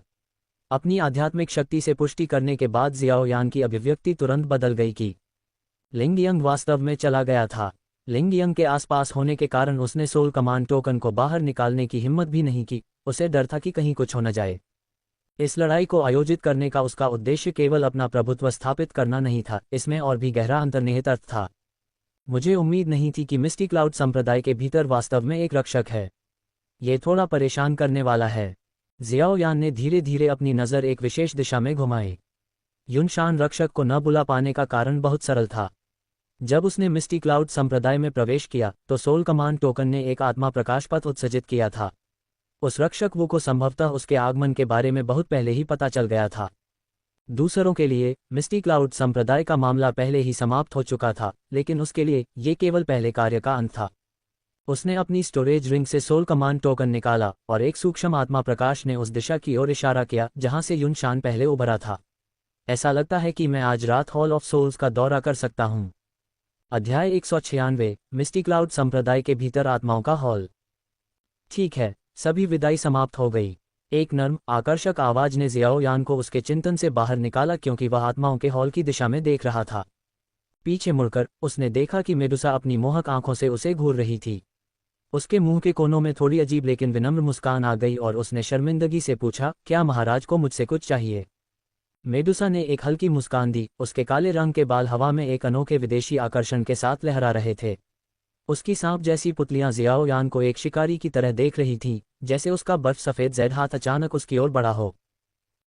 अपनी आध्यात्मिक शक्ति से पुष्टि करने के बाद जियाओ यान की अभिव्यक्ति तुरंत बदल गई कि लिंग यंग वास्तव में चला गया था। लिंग यंग के आसपास होने के कारण उसने सोल कमांड टोकन को बाहर निकालने की हिम्मत भी नहीं की। उसे डर था कि कहीं कुछ हो न जाए। इस लड़ाई को आयोजित करने का उसका उद्देश्य केवल अपना प्रभुत्व स्थापित करना नहीं था, इसमें और भी गहरा अंतर्निहित अर्थ था। मुझे उम्मीद नहीं थी कि मिस्टी क्लाउड संप्रदाय के भीतर वास्तव में एक रक्षक है। ये थोड़ा परेशान करने वाला है। जियाओ यान ने धीरे धीरे अपनी नज़र एक विशेष दिशा में घुमाई। युनशान रक्षक को न बुला पाने का कारण बहुत सरल था। जब उसने मिस्टी क्लाउड संप्रदाय में प्रवेश किया तो सोल कमांड टोकन ने एक आत्मा प्रकाश पथ उत्सर्जित किया था। उस रक्षक वो को संभवतः उसके आगमन के बारे में बहुत पहले ही पता चल गया था। दूसरों के लिए मिस्टी क्लाउड संप्रदाय का मामला पहले ही समाप्त हो चुका था, लेकिन उसके लिए ये केवल पहले कार्य का अंत था। उसने अपनी स्टोरेज रिंग से सोल कमांड टोकन निकाला और एक सूक्ष्म आत्मा प्रकाश ने उस दिशा की ओर इशारा किया जहां से युनशान पहले उभरा था। ऐसा लगता है कि मैं आज रात हॉल ऑफ सोल्स का दौरा कर सकता हूं। अध्याय 196, मिस्टी क्लाउड संप्रदाय के भीतर आत्माओं का हॉल। ठीक है, सभी विदाई समाप्त हो गई। एक नर्म आकर्षक आवाज ने जियाओ यान को उसके चिंतन से बाहर निकाला क्योंकि वह आत्माओं के हॉल की दिशा में देख रहा था। पीछे मुड़कर उसने देखा कि मेडुसा अपनी मोहक आंखों से उसे घूर रही थी। उसके मुंह के कोनों में थोड़ी अजीब लेकिन विनम्र मुस्कान आ गई और उसने शर्मिंदगी से पूछा, क्या महाराज को मुझसे कुछ चाहिए? मेडुसा ने एक हल्की मुस्कान दी। उसके काले रंग के बाल हवा में एक अनोखे विदेशी आकर्षण के साथ लहरा रहे थे। उसकी सांप जैसी पुतलियां जियाओ यान को एक शिकारी की तरह देख रही थीं, जैसे उसका बर्फ सफ़ेद जैड हाथ अचानक उसकी ओर बढ़ा हो।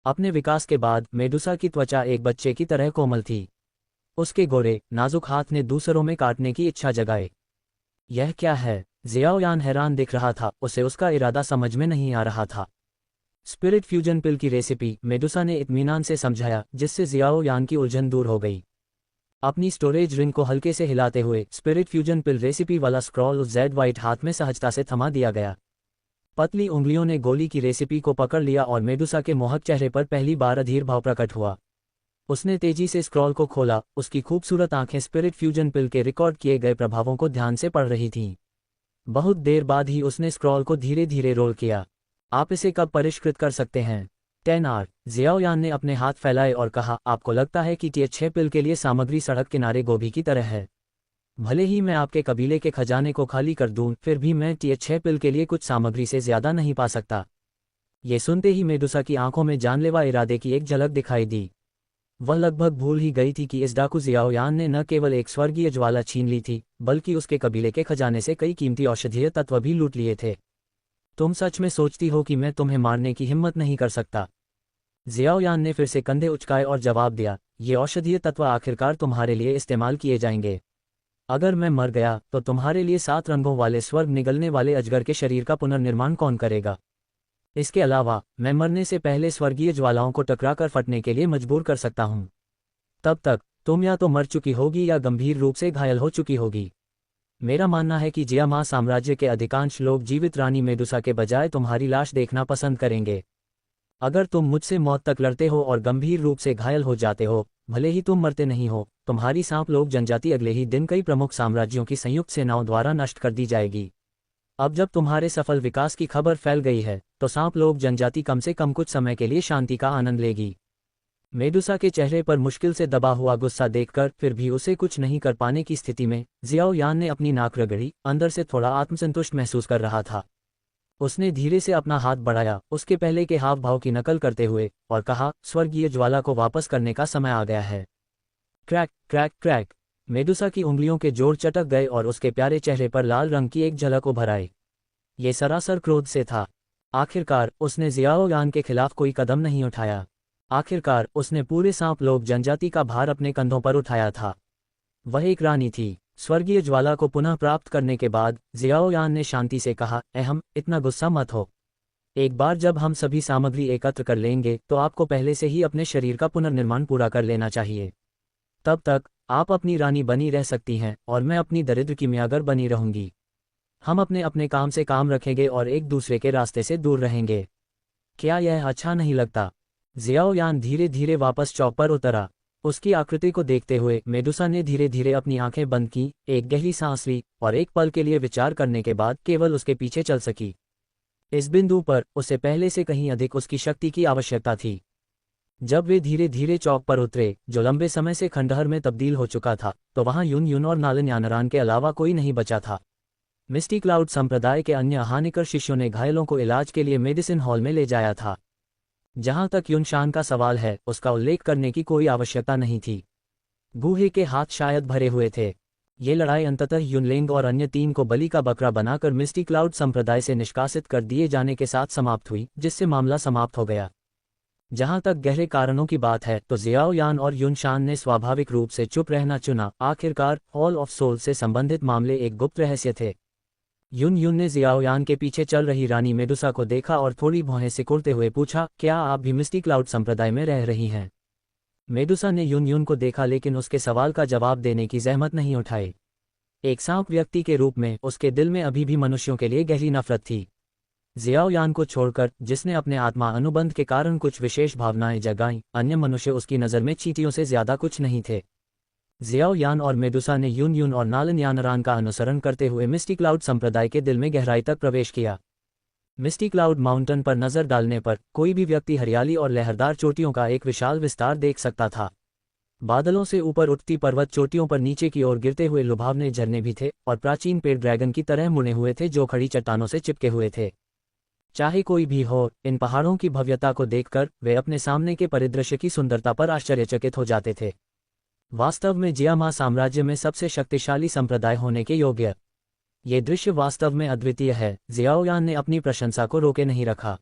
अपने विकास के बाद मेडुसा की त्वचा एक बच्चे की तरह कोमल थी। उसके गोरे नाजुक हाथ ने दूसरों में काटने की इच्छा जगाई। यह क्या है? जियाओ यान हैरान दिख रहा था, उसे उसका इरादा समझ में नहीं आ रहा था। स्पिरिट फ्यूजन पिल की रेसिपी, मेडुसा ने इत्मीनान से समझाया, जिससे जियाओ यान की उलझन दूर हो गई। अपनी स्टोरेज रिंग को हल्के से हिलाते हुए स्पिरिट फ्यूजन पिल रेसिपी वाला स्क्रॉल उस जेड वाइट हाथ में सहजता से थमा दिया गया। पतली उंगलियों ने गोली की रेसिपी को पकड़ लिया और मेडुसा के मोहक चेहरे पर पहली बार अधीर भाव प्रकट हुआ। उसने तेजी से स्क्रॉल को खोला। उसकी खूबसूरत आंखें स्पिरिट फ्यूजन पिल के रिकॉर्ड किए गए प्रभावों को ध्यान से पढ़ रही थीं। बहुत देर बाद ही उसने स्क्रॉल को धीरे धीरे रोल किया। आप इसे कब परिष्कृत कर सकते हैं? 10 आर। जियाओ यान ने अपने हाथ फैलाए और कहा, आपको लगता है कि TH6 पिल के लिए सामग्री सड़क किनारे गोभी की तरह है। भले ही मैं आपके कबीले के खजाने को खाली कर दूं, फिर भी मैं TH6 पिल के लिए कुछ सामग्री से ज्यादा नहीं पा सकता। ये सुनते ही मेडुसा की आंखों में जानलेवा इरादे की एक झलक दिखाई दी। वह लगभग भूल ही गई थी कि इस डाकू जियाओ यान ने न केवल एक स्वर्गीय ज्वाला छीन ली थी, बल्कि उसके कबीले के खजाने से कई कीमती औषधीय तत्व भी लूट लिए थे। तुम सच में सोचती हो कि मैं तुम्हें मारने की हिम्मत नहीं कर सकता? जियाओ यान ने फिर से कंधे उचकाए और जवाब दिया, ये औषधीय तत्व आखिरकार तुम्हारे लिए इस्तेमाल किए जाएंगे। अगर मैं मर गया तो तुम्हारे लिए 7 रंगों वाले स्वर्ग निगलने वाले अजगर के शरीर का पुनर्निर्माण कौन करेगा? इसके अलावा मैं मरने से पहले स्वर्गीय ज्वालाओं को टकराकर फटने के लिए मजबूर कर सकता हूं। तब तक तुम या तो मर चुकी होगी या गंभीर रूप से घायल हो चुकी होगी। मेरा मानना है कि जिया माँ साम्राज्य के अधिकांश लोग जीवित रानी मेडुसा के बजाय तुम्हारी लाश देखना पसंद करेंगे। अगर तुम मुझसे मौत तक लड़ते हो और गंभीर रूप से घायल हो जाते हो, भले ही तुम मरते नहीं हो, तुम्हारी सांप लोग जनजाति अगले ही दिन कई प्रमुख साम्राज्यों की संयुक्त सेनाओं द्वारा नष्ट कर दी जाएगी। अब जब तुम्हारे सफल विकास की खबर फैल गई है, तो सांप लोग जनजाति कम से कम कुछ समय के लिए शांति का आनंद लेगी। मेडुसा के चेहरे पर मुश्किल से दबा हुआ गुस्सा देखकर फिर भी उसे कुछ नहीं कर पाने की स्थिति में जियाओ यान ने अपनी नाक रगड़ी, अंदर से थोड़ा आत्मसंतुष्ट महसूस कर रहा था। उसने धीरे से अपना हाथ बढ़ाया, उसके पहले के हाव भाव की नकल करते हुए, और कहा, स्वर्गीय ज्वाला को वापस करने का समय आ गया है। Crack crack crack. मेडुसा की उंगलियों के जोड़ चटक गए और उसके प्यारे चेहरे पर लाल रंग की एक झलक उभर आई। ये सरासर क्रोध से था। आखिरकार उसने जियाओ यान के खिलाफ कोई कदम नहीं उठाया। आखिरकार उसने पूरे सांप लोग जनजाति का भार अपने कंधों पर उठाया था। वह एक रानी थी। स्वर्गीय ज्वाला को पुनः प्राप्त करने के बाद जियाओ यान ने शांति से कहा, अहम, इतना गुस्सा मत हो। एक बार जब हम सभी सामग्री एकत्र कर लेंगे तो आपको पहले से ही अपने शरीर का पुनर्निर्माण पूरा कर लेना चाहिए। तब तक आप अपनी रानी बनी रह सकती हैं और मैं अपनी दरिद्र की म्यागर बनी रहूंगी। हम अपने अपने काम से काम रखेंगे और एक दूसरे के रास्ते से दूर रहेंगे। क्या यह अच्छा नहीं लगता? जियाओ यान धीरे धीरे वापस चौक पर उतरा। उसकी आकृति को देखते हुए मेडुसा ने धीरे धीरे अपनी आंखें बंद की, एक गहरी सांस ली और एक पल के लिए विचार करने के बाद केवल उसके पीछे चल सकी। इस बिंदु पर उसे पहले से कहीं अधिक उसकी शक्ति की आवश्यकता थी। जब वे धीरे धीरे चौक पर उतरे, जो लंबे समय से खंडहर में तब्दील हो चुका था, तो वहां युन युन और नालन यानरान के अलावा कोई नहीं बचा था। मिस्टी क्लाउड संप्रदाय के अन्य हानिकर शिष्यों ने घायलों को इलाज के लिए मेडिसिन हॉल में ले जाया था। जहां तक युनशान का सवाल है, उसका उल्लेख करने की कोई आवश्यकता नहीं थी। बूहे के हाथ शायद भरे हुए थे। ये लड़ाई अंततः युनलेंग और अन्य 3 को बलि का बकरा बनाकर मिस्टी क्लाउड संप्रदाय से निष्कासित कर दिए जाने के साथ समाप्त हुई, जिससे मामला समाप्त हो गया। जहां तक गहरे कारणों की बात है, तो जियाओ यान और युनशान ने स्वाभाविक रूप से चुप रहना चुना। आखिरकार हॉल ऑफ सोल से संबंधित मामले एक गुप्त रहस्य थे। युन युन ने जियाओ यान के पीछे चल रही रानी मेडुसा को देखा और थोड़ी भौहें सिकुड़ते हुए पूछा, क्या आप भी मिस्टी क्लाउड संप्रदाय में रह रही हैं? मेडुसा ने युन युन को देखा, लेकिन उसके सवाल का जवाब देने की जहमत नहीं उठाई। एक सांप व्यक्ति के रूप में उसके दिल में अभी भी मनुष्यों के लिए गहरी नफरत थी। जियाओ यान को छोड़कर, जिसने अपने आत्मा अनुबंध के कारण कुछ विशेष भावनाएं जगाईं, अन्य मनुष्य उसकी नज़र में चींटियों से ज्यादा कुछ नहीं थे। जियाओ यान और मेडुसा ने युन युन और नालन यानरान का अनुसरण करते हुए मिस्टी क्लाउड संप्रदाय के दिल में गहराई तक प्रवेश किया। मिस्टी क्लाउड माउंटेन पर नजर डालने पर कोई भी व्यक्ति हरियाली और लहरदार चोटियों का एक विशाल विस्तार देख सकता था। बादलों से ऊपर उठती पर्वत चोटियों पर नीचे की ओर गिरते हुए लुभावने झरने भी थे, और प्राचीन पेड़ ड्रैगन की तरह मुड़े हुए थे जो खड़ी चट्टानों से चिपके हुए थे। चाहे कोई भी हो, इन पहाड़ों की भव्यता को देखकर वे अपने सामने के परिदृश्य की सुंदरता पर आश्चर्यचकित हो जाते थे। वास्तव में जियामा साम्राज्य में सबसे शक्तिशाली संप्रदाय होने के योग्य। ये दृश्य वास्तव में अद्वितीय है। जियाओ यान ने अपनी प्रशंसा को रोके नहीं रखा।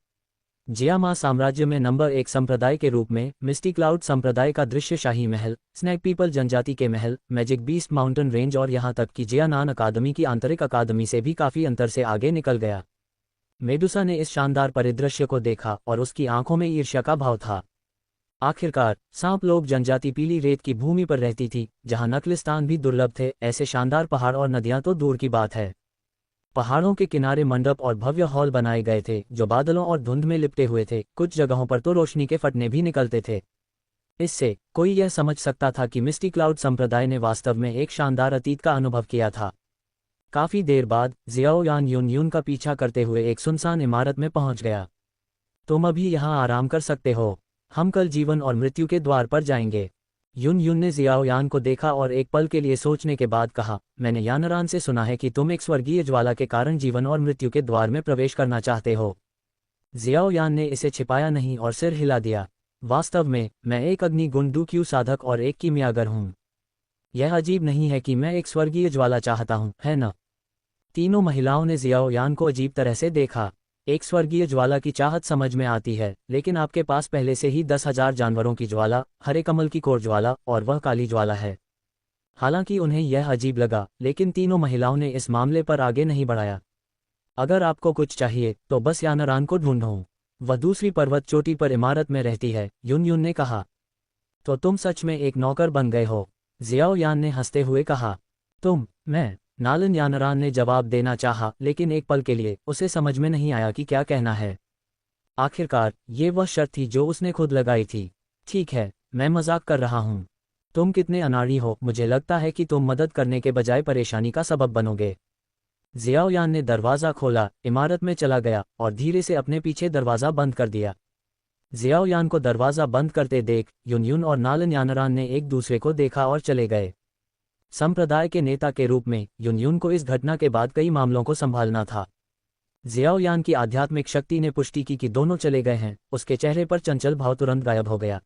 जियामा साम्राज्य में नंबर 1 संप्रदाय के रूप में मिस्टी क्लाउड संप्रदाय का दृश्य शाही महल, स्नैक पीपल जनजाति के महल, मैजिक बीस्ट माउंटेन रेंज और यहाँ तक कि जियानान अकादमी की आंतरिक अकादमी से भी काफी अंतर से आगे निकल गया। मेडुसा ने इस शानदार परिदृश्य को देखा और उसकी आंखों में ईर्ष्या का भाव था। आखिरकार सांप लोग जनजाति पीली रेत की भूमि पर रहती थी, जहां नकलिस्तान भी दुर्लभ थे। ऐसे शानदार पहाड़ और नदियां तो दूर की बात है। पहाड़ों के किनारे मंडप और भव्य हॉल बनाए गए थे जो बादलों और धुंध में लिपटे हुए थे। कुछ जगहों पर तो रोशनी के फटने भी निकलते थे। इससे कोई यह समझ सकता था कि मिस्टी क्लाउड संप्रदाय ने वास्तव में एक शानदार अतीत का अनुभव किया था। काफी देर बाद जियाओ यान युन युन का पीछा करते हुए एक सुनसान इमारत में पहुंच गया। तुम अभी यहाँ आराम कर सकते हो, हम कल जीवन और मृत्यु के द्वार पर जाएंगे। युन युन ने जियाओ यान को देखा और एक पल के लिए सोचने के बाद कहा, मैंने यानरान से सुना है कि तुम एक स्वर्गीय ज्वाला के कारण जीवन और मृत्यु के द्वार में प्रवेश करना चाहते हो। जियाओ यान ने इसे छिपाया नहीं और सिर हिला दिया। वास्तव में मैं एक अग्नि गुण डूक्यू साधक और एक कीमियागर हूँ। यह अजीब नहीं है कि मैं एक स्वर्गीय ज्वाला चाहता हूँ, है न? तीनों महिलाओं ने जियाओ यान को अजीब तरह से देखा। एक स्वर्गीय ज्वाला की चाहत समझ में आती है, लेकिन आपके पास पहले से ही 10,000 जानवरों की ज्वाला, हरे कमल की कोर ज्वाला और वह काली ज्वाला है। हालांकि उन्हें यह अजीब लगा, लेकिन तीनों महिलाओं ने इस मामले पर आगे नहीं बढ़ाया। अगर आपको कुछ चाहिए तो बस यानरान को ढूंढो, वह दूसरी पर्वत चोटी पर इमारत में रहती है, युन युन ने कहा। तो तुम सच में एक नौकर बन गए हो? जियाओ यान ने हंसते हुए कहा। मैं नालन यानरान ने जवाब देना चाहा, लेकिन एक पल के लिए उसे समझ में नहीं आया कि क्या कहना है। आखिरकार ये वह शर्त थी जो उसने खुद लगाई थी। ठीक है, मैं मजाक कर रहा हूँ। तुम कितने अनाड़ी हो, मुझे लगता है कि तुम मदद करने के बजाय परेशानी का सबब बनोगे। जियाओयान ने दरवाज़ा खोला, इमारत में चला गया और धीरे से अपने पीछे दरवाज़ा बंद कर दिया। जियाओयान को दरवाज़ा बंद करते देख युनयुन और नालन यानरान ने एक दूसरे को देखा और चले गए। संप्रदाय के नेता के रूप में युनयुन को इस घटना के बाद कई मामलों को संभालना था। जियाओयान की आध्यात्मिक शक्ति ने पुष्टि की कि दोनों चले गए हैं। उसके चेहरे पर चंचल भाव तुरंत गायब हो गया।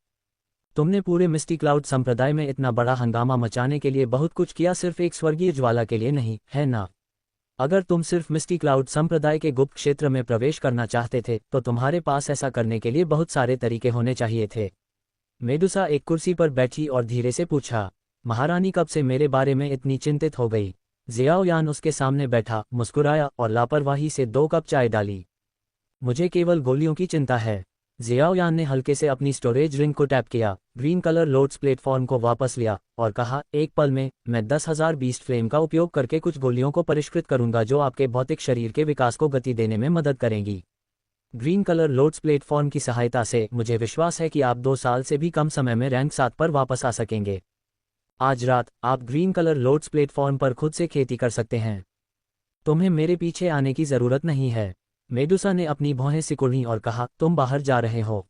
तुमने पूरे मिस्टी क्लाउड संप्रदाय में इतना बड़ा हंगामा मचाने के लिए बहुत कुछ किया, सिर्फ एक स्वर्गीय ज्वाला के लिए नहीं, है ना? अगर तुम सिर्फ मिस्टी क्लाउड संप्रदाय के गुप्त क्षेत्र में प्रवेश करना चाहते थे तो तुम्हारे पास ऐसा करने के लिए बहुत सारे तरीके होने चाहिए थे। मेडुसा एक कुर्सी पर बैठी और धीरे से पूछा, महारानी कब से मेरे बारे में इतनी चिंतित हो गई? जियाओयान उसके सामने बैठा, मुस्कुराया और लापरवाही से 2 कप चाय डाली। मुझे केवल गोलियों की चिंता है। जियाओयान ने हल्के से अपनी स्टोरेज रिंग को टैप किया, ग्रीन कलर लोड्स प्लेटफॉर्म को वापस लिया और कहा, एक पल में मैं 10,000 बीस्ट फ्लेम का उपयोग करके कुछ गोलियों को परिष्कृत करूंगा जो आपके भौतिक शरीर के विकास को गति देने में मदद करेंगी। ग्रीन कलर लोड्स प्लेटफॉर्म की सहायता से मुझे विश्वास है कि आप 2 साल से भी कम समय में रैंक 7 पर वापस आ सकेंगे। आज रात आप ग्रीन कलर लोड्स प्लेटफॉर्म पर खुद से खेती कर सकते हैं। तुम्हें मेरे पीछे आने की जरूरत नहीं है। मेडुसा ने अपनी भौहें सिकुड़ी और कहा, तुम बाहर जा रहे हो?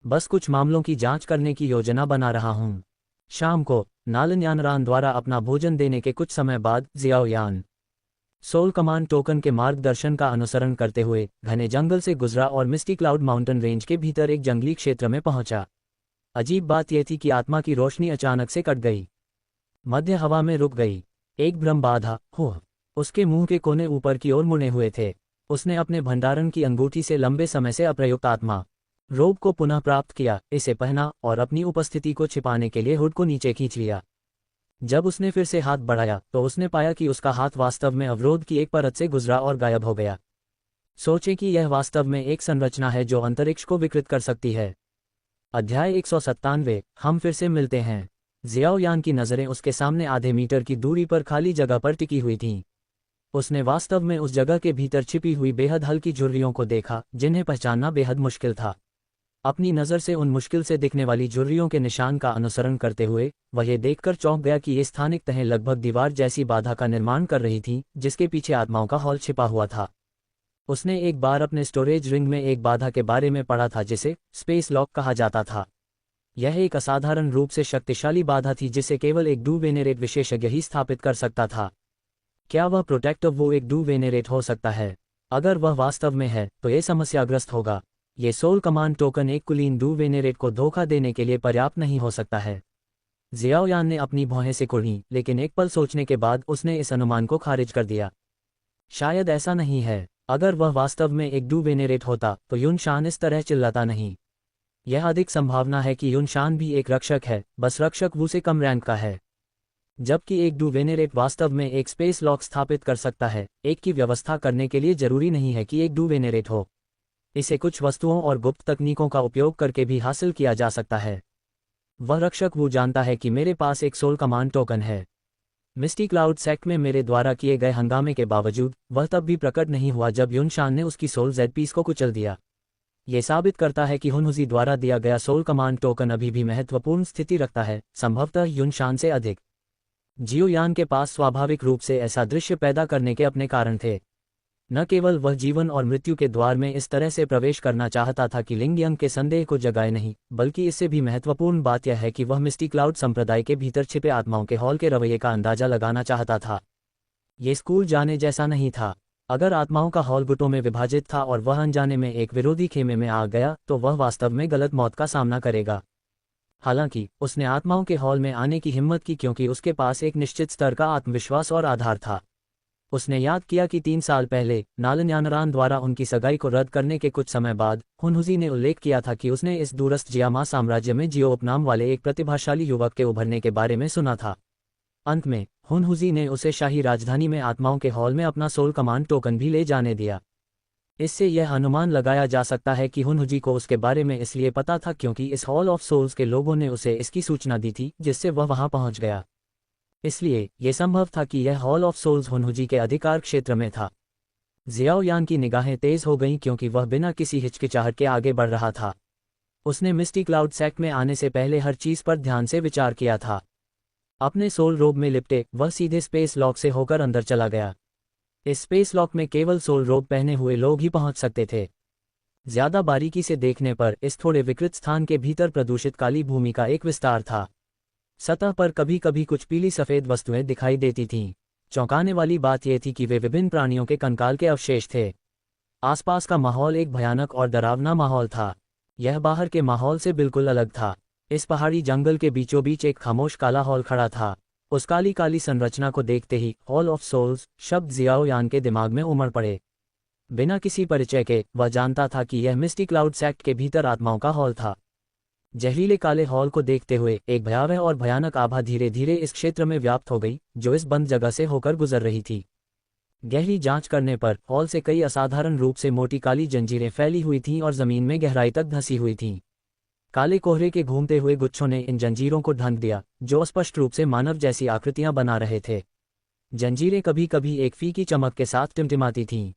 बस कुछ मामलों की जांच करने की योजना बना रहा हूं। शाम को नालन यानरान द्वारा अपना भोजन देने के कुछ समय बाद जियाओयान सोल कमांड टोकन के मार्गदर्शन का अनुसरण करते हुए घने जंगल से गुजरा और मिस्टी क्लाउड माउंटेन रेंज के भीतर एक जंगली क्षेत्र में पहुंचा। अजीब बात यह थी कि आत्मा की रोशनी अचानक से कट गई, मध्य हवा में रुक गई। एक भ्रम बाधा हो, उसके मुंह के कोने ऊपर की ओर मुड़े हुए थे। उसने अपने भंडारण की अंगूठी से लंबे समय से अप्रयुक्त आत्मा रोब को पुनः प्राप्त किया, इसे पहना और अपनी उपस्थिति को छिपाने के लिए हुड को नीचे खींच लिया। जब उसने फिर से हाथ बढ़ाया तो उसने पाया कि उसका हाथ वास्तव में अवरोध की एक परत से गुजरा और गायब हो गया। सोचें कि यह वास्तव में एक संरचना है जो अंतरिक्ष को विकृत कर सकती है। अध्याय 197। हम फिर से मिलते हैं। जियाओयान की नज़रें उसके सामने आधे मीटर की दूरी पर खाली जगह पर टिकी हुई थीं। उसने वास्तव में उस जगह के भीतर छिपी हुई बेहद हल्की झुर्रियों को देखा, जिन्हें पहचानना बेहद मुश्किल था। अपनी नज़र से उन मुश्किल से दिखने वाली झुर्रियों के निशान का अनुसरण करते हुए वह ये देखकर चौंक गया कि ये स्थानिक तहें लगभग दीवार जैसी बाधा का निर्माण कर रही थीं, जिसके पीछे आत्माओं का हॉल छिपा हुआ था। उसने एक बार अपने स्टोरेज रिंग में एक बाधा के बारे में पढ़ा था जिसे स्पेस लॉक कहा जाता था। यह एक असाधारण रूप से शक्तिशाली बाधा थी जिसे केवल एक डू वेनेरेट विशेषज्ञ ही स्थापित कर सकता था। क्या वह प्रोटेक्टिव वो एक डू वेनेरेट हो सकता है? अगर वह वास्तव में है तो यह समस्याग्रस्त होगा। ये सोल कमांड टोकन एक कुलीन डू वेनेरेट को धोखा देने के लिए पर्याप्त नहीं हो सकता है। जियाओयान ने अपनी भौहें सिकुड़ी, लेकिन एक पल सोचने के बाद उसने इस अनुमान को खारिज कर दिया। शायद ऐसा नहीं है। अगर वह वास्तव में एक डू वेनेरेट होता तो युनशान इस तरह चिल्लाता नहीं। यह अधिक संभावना है कि युनशान भी एक रक्षक है, बस रक्षक वू से कम रैंक का है। जबकि एक डू वेनेरेट वास्तव में एक स्पेस लॉक स्थापित कर सकता है, एक की व्यवस्था करने के लिए जरूरी नहीं है कि एक डू वेनेरेट हो। इसे कुछ वस्तुओं और गुप्त तकनीकों का उपयोग करके भी हासिल किया जा सकता है। वह रक्षक वो जानता है कि मेरे पास एक सोल कमांड टोकन है। मिस्टी क्लाउड सेक्ट में मेरे द्वारा किए गए हंगामे के बावजूद वह तब भी प्रकट नहीं हुआ जब युनशान ने उसकी सोल जेड पीस को कुचल दिया। ये साबित करता है कि हुनहुजी द्वारा दिया गया सोल कमांड टोकन अभी भी महत्वपूर्ण स्थिति रखता है, संभवतः युनशान से अधिक। जियोयान के पास स्वाभाविक रूप से ऐसा दृश्य पैदा करने के अपने कारण थे। न केवल वह जीवन और मृत्यु के द्वार में इस तरह से प्रवेश करना चाहता था कि लिंगयंग के संदेह को जगाए नहीं, बल्कि इससे भी महत्वपूर्ण बात यह है कि वह मिस्टी क्लाउड संप्रदाय के भीतर छिपे आत्माओं के हॉल के रवैये का अंदाजा लगाना चाहता था। ये स्कूल जाने जैसा नहीं था। अगर आत्माओं का हॉल गुटों में विभाजित था और वह अनजाने में एक विरोधी खेमे में आ गया तो वह वास्तव में गलत मौत का सामना करेगा। हालांकि उसने आत्माओं के हॉल में आने की हिम्मत की क्योंकि उसके पास एक निश्चित स्तर का आत्मविश्वास और आधार था। उसने याद किया कि 3 साल पहले नालन यानरान द्वारा उनकी सगाई को रद्द करने के कुछ समय बाद हुनहुजी ने उल्लेख किया था कि उसने इस दूरस्थ जियामा साम्राज्य में जियो उपनाम वाले एक प्रतिभाशाली युवक के उभरने के बारे में सुना था। अंत में हुनहुजी ने उसे शाही राजधानी में आत्माओं के हॉल में अपना सोल कमांड टोकन भी ले जाने दिया। इससे यह अनुमान लगाया जा सकता है कि हुनहुजी को उसके बारे में इसलिए पता था क्योंकि इस हॉल ऑफ सोल्स के लोगों ने उसे इसकी सूचना दी थी, जिससे वह वहां पहुंच गया। इसलिए यह संभव था कि यह हॉल ऑफ सोल्स हुनहुजी के अधिकार क्षेत्र में था। जियाओ यान की निगाहें तेज हो गईं क्योंकि वह बिना किसी हिचकिचाहट के आगे बढ़ रहा था। उसने मिस्टी क्लाउड सेक्ट में आने से पहले हर चीज़ पर ध्यान से विचार किया था। अपने सोल रोब में लिपटे वह सीधे स्पेस लॉक से होकर अंदर चला गया। इस स्पेस लॉक में केवल सोल रोब पहने हुए लोग ही पहुंच सकते थे। ज्यादा बारीकी से देखने पर इस थोड़े विकृत स्थान के भीतर प्रदूषित काली भूमि का एक विस्तार था। सतह पर कभी कभी कुछ पीली सफ़ेद वस्तुएं दिखाई देती थीं। चौंकाने वाली बात यह थी कि वे विभिन्न प्राणियों के कंकाल के अवशेष थे। आसपास का माहौल एक भयानक और डरावना माहौल था। यह बाहर के माहौल से बिल्कुल अलग था। इस पहाड़ी जंगल के बीचों बीच एक खामोश काला हॉल खड़ा था। उस काली काली संरचना को देखते ही हॉल ऑफ सोल्स शब्द जियाओ यान के दिमाग में उमड़ पड़े। बिना किसी परिचय के वह जानता था कि यह मिस्टी क्लाउड सेक्ट के भीतर आत्माओं का हॉल था। जहरीले काले हॉल को देखते हुए एक भयावह और भयानक आभा धीरे धीरे इस क्षेत्र में व्याप्त हो गई जो इस बंद जगह से होकर गुजर रही थी। गहरी जांच करने पर हॉल से कई असाधारण रूप से मोटी काली जंजीरें फैली हुई थीं और जमीन में गहराई तक धंसी हुई थीं। काले कोहरे के घूमते हुए गुच्छों ने इन जंजीरों को ढंक दिया जो स्पष्ट रूप से मानव जैसी आकृतियां बना रहे थे। जंजीरें कभी कभी एक फीकी चमक के साथ टिमटिमाती थीं।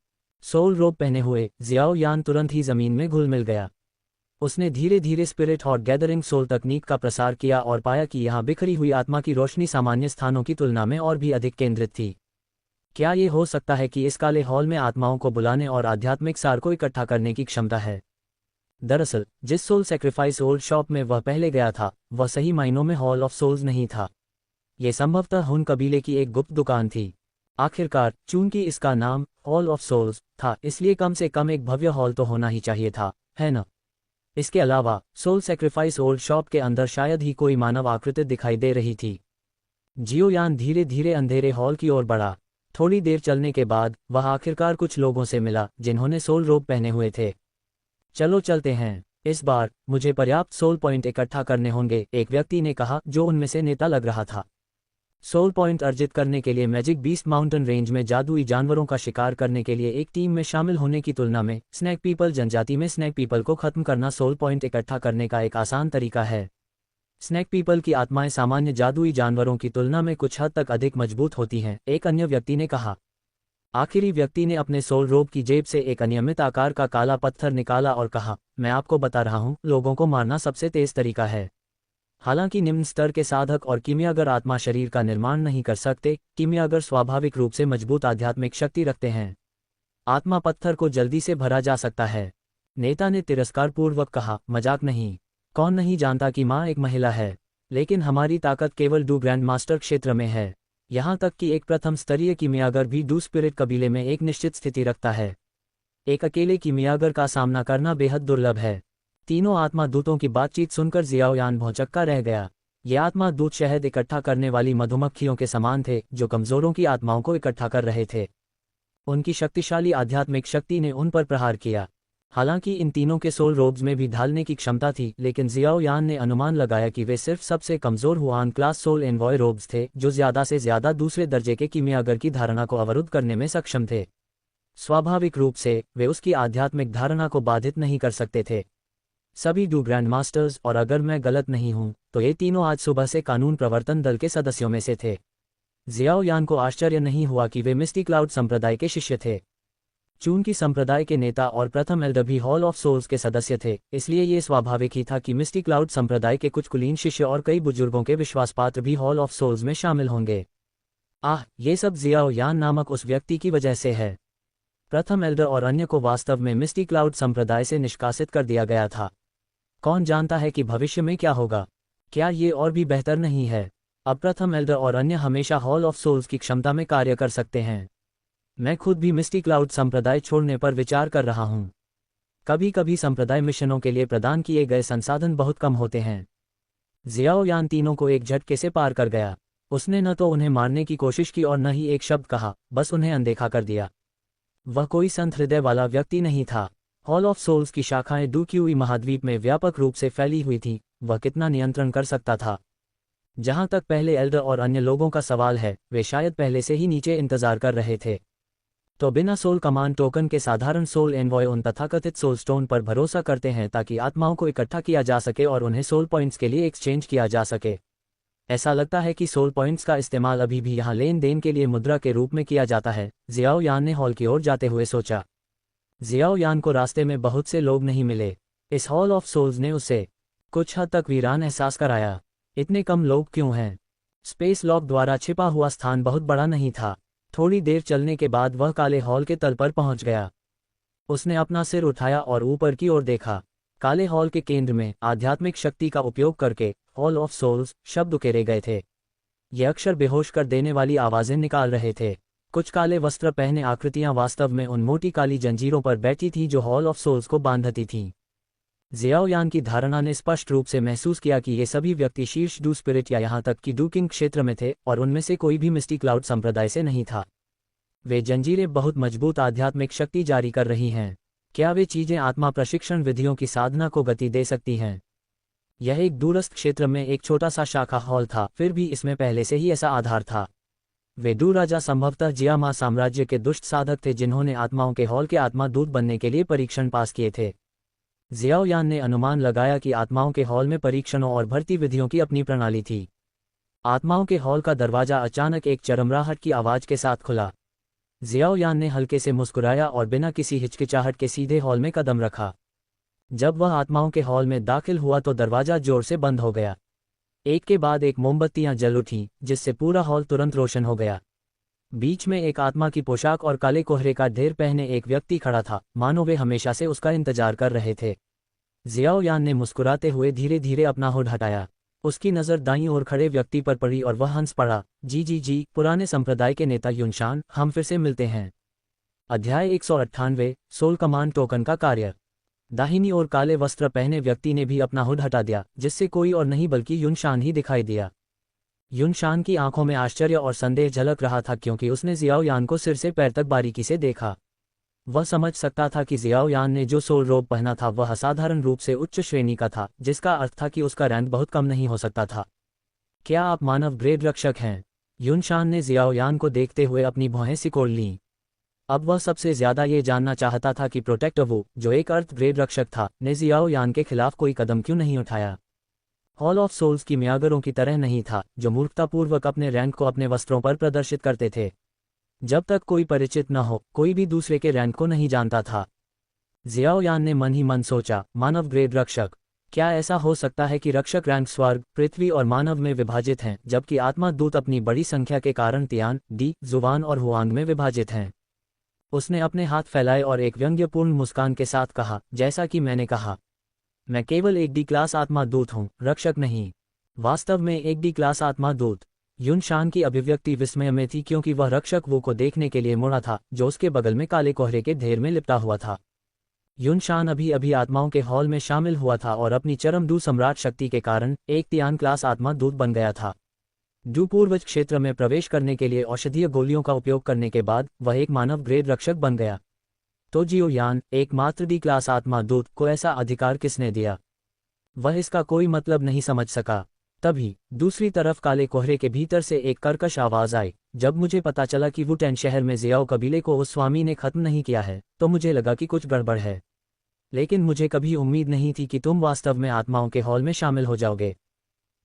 सोल रोब पहने हुए जियाओ यान तुरंत ही जमीन में घुल मिल गया। उसने धीरे धीरे स्पिरिट हॉट गैदरिंग सोल तकनीक का प्रसार किया और पाया कि यहाँ बिखरी हुई आत्मा की रोशनी सामान्य स्थानों की तुलना में और भी अधिक केंद्रित थी। क्या ये हो सकता है कि इस काले हॉल में आत्माओं को बुलाने और आध्यात्मिक सार को इकट्ठा करने की क्षमता है? दरअसल जिस सोल सैक्रिफाइस ओल्ड शॉप में वह पहले गया था वह सही मायनों में हॉल ऑफ सोल्स नहीं था। ये संभवतः हुन कबीले की एक गुप्त दुकान थी। आखिरकार चूंकि इसका नाम हॉल ऑफ सोल्स था इसलिए कम से कम एक भव्य हॉल तो होना ही चाहिए था, है न? इसके अलावा सोल सैक्रिफाइस ओल्ड शॉप के अंदर शायद ही कोई मानव आकृति दिखाई दे रही थी। जियो यान धीरे धीरे अंधेरे हॉल की ओर बढ़ा। थोड़ी देर चलने के बाद वह आखिरकार कुछ लोगों से मिला जिन्होंने सोल रोब पहने हुए थे। चलो चलते हैं, इस बार मुझे पर्याप्त सोल पॉइंट इकट्ठा करने होंगे, एक व्यक्ति ने कहा जो उनमें से नेता लग रहा था। सोल पॉइंट अर्जित करने के लिए मैजिक बीस्ट माउंटेन रेंज में जादुई जानवरों का शिकार करने के लिए एक टीम में शामिल होने की तुलना में स्नैक पीपल जनजाति में स्नैक पीपल को खत्म करना सोल पॉइंट इकट्ठा करने का एक आसान तरीका है। स्नैक पीपल की आत्माएं सामान्य जादुई जानवरों की तुलना में कुछ हद तक अधिक मजबूत होती हैं, एक अन्य व्यक्ति ने कहा। आखिरी व्यक्ति ने अपने सोल रोब की जेब से एक अनियमित आकार का काला पत्थर निकाला और कहा, मैं आपको बता रहा हूं, लोगों को मारना सबसे तेज तरीका है। हालांकि निम्न स्तर के साधक और कीमियागर आत्मा शरीर का निर्माण नहीं कर सकते, कीमियागर स्वाभाविक रूप से मजबूत आध्यात्मिक शक्ति रखते हैं। आत्मा पत्थर को जल्दी से भरा जा सकता है। नेता ने तिरस्कारपूर्वक कहा, मजाक नहीं। कौन नहीं जानता कि माँ एक महिला है, लेकिन हमारी ताकत केवल डू ग्रैंड मास्टर क्षेत्र में है। यहाँ तक कि एक प्रथम स्तरीय कीमियागर भी डू स्पिरिट कबीले में एक निश्चित स्थिति रखता है। एक अकेले कीमियागर का सामना करना बेहद दुर्लभ है। तीनों आत्मा दूतों की बातचीत सुनकर जियाओ यान भौंचक्का रह गया। ये आत्मा दूत शहद इकट्ठा करने वाली मधुमक्खियों के समान थे जो कमजोरों की आत्माओं को इकट्ठा कर रहे थे। उनकी शक्तिशाली आध्यात्मिक शक्ति ने उन पर प्रहार किया। हालांकि इन तीनों के सोल रोब्स में भी ढालने की क्षमता थी, लेकिन जियाओ यान ने अनुमान लगाया कि वे सिर्फ सबसे कमजोर Huan class soul envoy robes थे जो ज्यादा से ज्यादा दूसरे दर्जे के कीमियागर की धारणा को अवरुद्ध करने में सक्षम थे। स्वाभाविक रूप से वे उसकी आध्यात्मिक धारणा को बाधित नहीं कर सकते थे। सभी डू ग्रैंड मास्टर्स, और अगर मैं गलत नहीं हूं तो ये तीनों आज सुबह से कानून प्रवर्तन दल के सदस्यों में से थे। जियाओ यान को आश्चर्य नहीं हुआ कि वे मिस्टी क्लाउड संप्रदाय के शिष्य थे। चूंकि संप्रदाय के नेता और प्रथम एल्डर भी हॉल ऑफ सोल्स के सदस्य थे, इसलिए ये स्वाभाविक ही था कि मिस्टी क्लाउड संप्रदाय के कुछ कुलीन शिष्य और कई बुजुर्गों के विश्वासपात्र भी हॉल ऑफ सोल्स में शामिल होंगे। ये सब जियाओ यान नामक उस व्यक्ति की वजह से है। प्रथम एल्डर और अन्य को वास्तव में मिस्टी क्लाउड संप्रदाय से निष्कासित कर दिया गया था। कौन जानता है कि भविष्य में क्या होगा? क्या ये और भी बेहतर नहीं है? अब प्रथम एल्डर और अन्य हमेशा हॉल ऑफ सोल्स की क्षमता में कार्य कर सकते हैं। मैं खुद भी मिस्टी क्लाउड संप्रदाय छोड़ने पर विचार कर रहा हूँ। कभी कभी संप्रदाय मिशनों के लिए प्रदान किए गए संसाधन बहुत कम होते हैं। जियाओ यान तीनों को एक झटके से पार कर गया। उसने न तो उन्हें मारने की कोशिश की और न ही एक शब्द कहा, बस उन्हें अनदेखा कर दिया। वह कोई संत हृदय वाला व्यक्ति नहीं था। हॉल ऑफ सोल्स की शाखाएं डूक्यूई महाद्वीप में व्यापक रूप से फैली हुई थीं। वह कितना नियंत्रण कर सकता था? जहां तक पहले एल्डर और अन्य लोगों का सवाल है, वे शायद पहले से ही नीचे इंतजार कर रहे थे। तो बिना सोल कमांड टोकन के साधारण सोल एनवॉय उन तथाकथित सोल स्टोन पर भरोसा करते हैं ताकि आत्माओं को इकट्ठा किया जा सके और उन्हें सोल पॉइंट्स के लिए एक्सचेंज किया जा सके। ऐसा लगता है कि सोल पॉइंट्स का इस्तेमाल अभी भी यहाँ लेन देन के लिए मुद्रा के रूप में किया जाता है, जियाओ यान ने हॉल की ओर जाते हुए सोचा। जियाओ यान को रास्ते में बहुत से लोग नहीं मिले। इस हॉल ऑफ सोल्स ने उसे कुछ हद तक वीरान एहसास कराया। इतने कम लोग क्यों हैं? स्पेस लॉक द्वारा छिपा हुआ स्थान बहुत बड़ा नहीं था। थोड़ी देर चलने के बाद वह काले हॉल के तल पर पहुंच गया। उसने अपना सिर उठाया और ऊपर की ओर देखा। काले हॉल के केंद्र में आध्यात्मिक शक्ति का उपयोग करके हॉल ऑफ सोल्स शब्द उकेरे गए थे। ये अक्षर बेहोश कर देने वाली आवाजें निकाल रहे थे। कुछ काले वस्त्र पहने आकृतियां वास्तव में उन मोटी काली जंजीरों पर बैठी थीं जो हॉल ऑफ सोल्स को बांधती थीं। जियाओ यान की धारणा ने स्पष्ट रूप से महसूस किया कि ये सभी व्यक्ति शीर्ष डू स्पिरिट या यहाँ तक कि डू किंग क्षेत्र में थे और उनमें से कोई भी मिस्टी क्लाउड संप्रदाय से नहीं था। वे जंजीरें बहुत मजबूत आध्यात्मिक शक्ति जारी कर रही हैं। क्या वे चीजें आत्मा प्रशिक्षण विधियों की साधना को गति दे सकती हैं? यह एक दूरस्थ क्षेत्र में एक छोटा सा शाखा हॉल था, फिर भी इसमें पहले से ही ऐसा आधार था। वे डू राजा संभवतः जियामा साम्राज्य के दुष्ट साधक थे जिन्होंने आत्माओं के हॉल के आत्मा दूत बनने के लिए परीक्षण पास किए थे। जियाओ यान ने अनुमान लगाया कि आत्माओं के हॉल में परीक्षणों और भर्ती विधियों की अपनी प्रणाली थी। आत्माओं के हॉल का दरवाजा अचानक एक चरमराहट की आवाज के साथ खुला। जियाओ यान ने हल्के से मुस्कुराया और बिना किसी हिचकिचाहट के सीधे हॉल में कदम रखा। जब वह आत्माओं के हॉल में दाखिल हुआ तो दरवाजा जोर से बंद हो गया। एक के बाद एक मोमबत्तियां जल उठीं, जिससे पूरा हॉल तुरंत रोशन हो गया। बीच में एक आत्मा की पोशाक और काले कोहरे का ढेर पहने एक व्यक्ति खड़ा था, मानो वे हमेशा से उसका इंतजार कर रहे थे। जियाओ यान ने मुस्कुराते हुए धीरे धीरे अपना हुड हटाया। उसकी नज़र दाईं ओर खड़े व्यक्ति पर पड़ी और वह हंस पड़ा। जी, पुराने संप्रदाय के नेता युनशान, हम फिर से मिलते हैं। अध्याय 198 सोल कमांड टोकन का कार्य। दाहिनी ओर काले वस्त्र पहने व्यक्ति ने भी अपना हुड हटा दिया, जिससे कोई और नहीं बल्कि युनशान ही दिखाई दिया। युनशान की आंखों में आश्चर्य और संदेह झलक रहा था क्योंकि उसने जियाओ यान को सिर से पैर तक बारीकी से देखा। वह समझ सकता था कि जियाओ यान ने जो सोल रोब पहना था वह असाधारण रूप से उच्च श्रेणी का था, जिसका अर्थ था कि उसका रैंक बहुत कम नहीं हो सकता था। क्या आप मानव ग्रेड रक्षक हैं? युनशान ने जियाओ यान को देखते हुए अपनी भौहें सिकोड़ लीं। अब वह सबसे ज्यादा ये जानना चाहता था कि प्रोटेक्टर वो, जो एक अर्थ ग्रेड रक्षक था, ने जियाओ यान के खिलाफ कोई कदम क्यों नहीं उठाया। हॉल ऑफ सोल्स की म्यागरों की तरह नहीं था, जो मूर्खतापूर्वक अपने रैंक को अपने वस्त्रों पर प्रदर्शित करते थे। जब तक कोई परिचित न हो, कोई भी दूसरे के रैंक को नहीं जानता था। जियाओ यान ने मन ही मन सोचा, मानव ग्रेड रक्षक। क्या ऐसा हो सकता है कि रक्षक रैंक स्वर्ग, पृथ्वी और मानव में विभाजित हैं, जबकि आत्मा दूत अपनी बड़ी संख्या के कारण तियान, डी, जुवान और हुआंग में विभाजित हैं? उसने अपने हाथ फैलाए और एक व्यंग्यपूर्ण मुस्कान के साथ कहा, जैसा कि मैंने कहा, मैं केवल एक डी क्लास आत्मा दूत हूँ, रक्षक नहीं। वास्तव में एक डी क्लास आत्मा दूत। युनशान की अभिव्यक्ति विस्मय में थी क्योंकि वह रक्षक वो को देखने के लिए मुड़ा था, जो उसके बगल में काले कोहरे के ढेर में लिपटा हुआ था। युनशान अभी अभी आत्माओं के हॉल में शामिल हुआ था और अपनी चरम डू सम्राट शक्ति के कारण एक तियान क्लास आत्मा दूत बन गया था। डू पूर्वज क्षेत्र में प्रवेश करने के लिए औषधीय गोलियों का उपयोग करने के बाद वह एक मानव ग्रेड रक्षक बन गया। तो जियो यान, एकमात्र डी क्लास आत्मा दूत, को ऐसा अधिकार किसने दिया? वह इसका कोई मतलब नहीं समझ सका। तभी दूसरी तरफ काले कोहरे के भीतर से एक कर्कश आवाज आई। जब मुझे पता चला कि वुटेन शहर में जियाओ कबीले को उस स्वामी ने खत्म नहीं किया है, तो मुझे लगा कि कुछ गड़बड़ है। लेकिन मुझे कभी उम्मीद नहीं थी कि तुम वास्तव में आत्माओं के हॉल में शामिल हो जाओगे।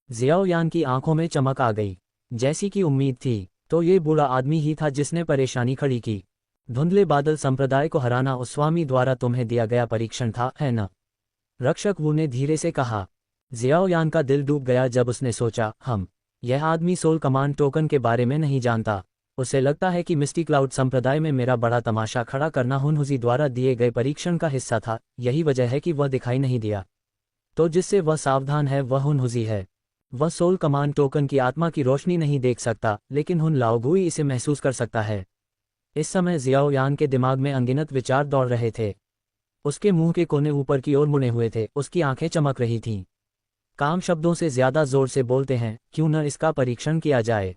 जियाओ यान की आंखों में चमक आ गई। जैसी कि उम्मीद थी, तो ये बूढ़ा आदमी ही था जिसने परेशानी खड़ी की। धुंधले बादल संप्रदाय को हराना उस स्वामी द्वारा तुम्हें दिया गया परीक्षण था, है न? रक्षक वू ने धीरे से कहा। जियाओ यान का दिल डूब गया जब उसने सोचा, यह आदमी सोल कमांड टोकन के बारे में नहीं जानता। उसे लगता है कि मिस्टी क्लाउड संप्रदाय में मेरा बड़ा तमाशा खड़ा करना हुनहुजी द्वारा दिए गए परीक्षण का हिस्सा था। यही वजह है कि वह दिखाई नहीं दिया। तो जिससे वह सावधान है वह हुनहुजी है। वह सोल कमांड टोकन की आत्मा की रोशनी नहीं देख सकता, लेकिन हुन लाओगुई इसे महसूस कर सकता है। इस समय जियाओ यान के दिमाग में अनगिनत विचार दौड़ रहे थे। उसके मुंह के कोने ऊपर की ओर मुड़े हुए थे, उसकी आंखें चमक रही थीं। काम शब्दों से ज्यादा जोर से बोलते हैं, क्यों न इसका परीक्षण किया जाए।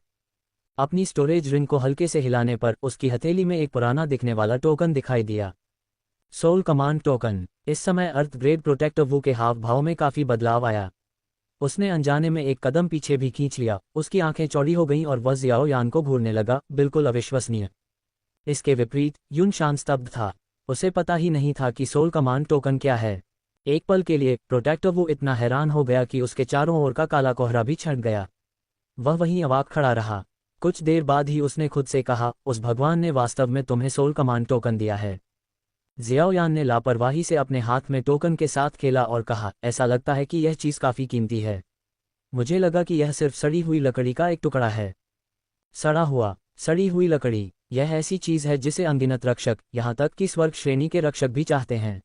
अपनी स्टोरेज रिंग को हल्के से हिलाने पर उसकी हथेली में एक पुराना दिखने वाला टोकन दिखाई दिया। Soul command token. इस समय अर्थ ग्रेड प्रोटेक्टर वू के हाव भाव में काफी बदलाव आया। उसने अनजाने में एक कदम पीछे भी खींच लिया। उसकी आंखें चौड़ी हो गईं और वह जियाओ यान को घूरने लगा, बिल्कुल अविश्वसनीय। इसके विपरीत युनशान स्तब्ध था। उसे पता ही नहीं था कि सोल कमांड टोकन क्या है। एक पल के लिए प्रोटेक्टर वो इतना हैरान हो गया कि उसके चारों ओर का काला कोहरा भी छट गया। वह वहीं अवाक खड़ा रहा। कुछ देर बाद ही उसने खुद से कहा, उस भगवान ने वास्तव में तुम्हें सोल कमांड टोकन दिया है। जियाओयान ने लापरवाही से अपने हाथ में टोकन के साथ खेला और कहा, ऐसा लगता है कि यह चीज़ काफ़ी कीमती है। मुझे लगा कि यह सिर्फ सड़ी हुई लकड़ी का एक टुकड़ा है। सड़ी हुई लकड़ी, यह ऐसी चीज़ है जिसे अनगिनत रक्षक, यहाँ तक कि स्वर्ग श्रेणी के रक्षक भी चाहते हैं।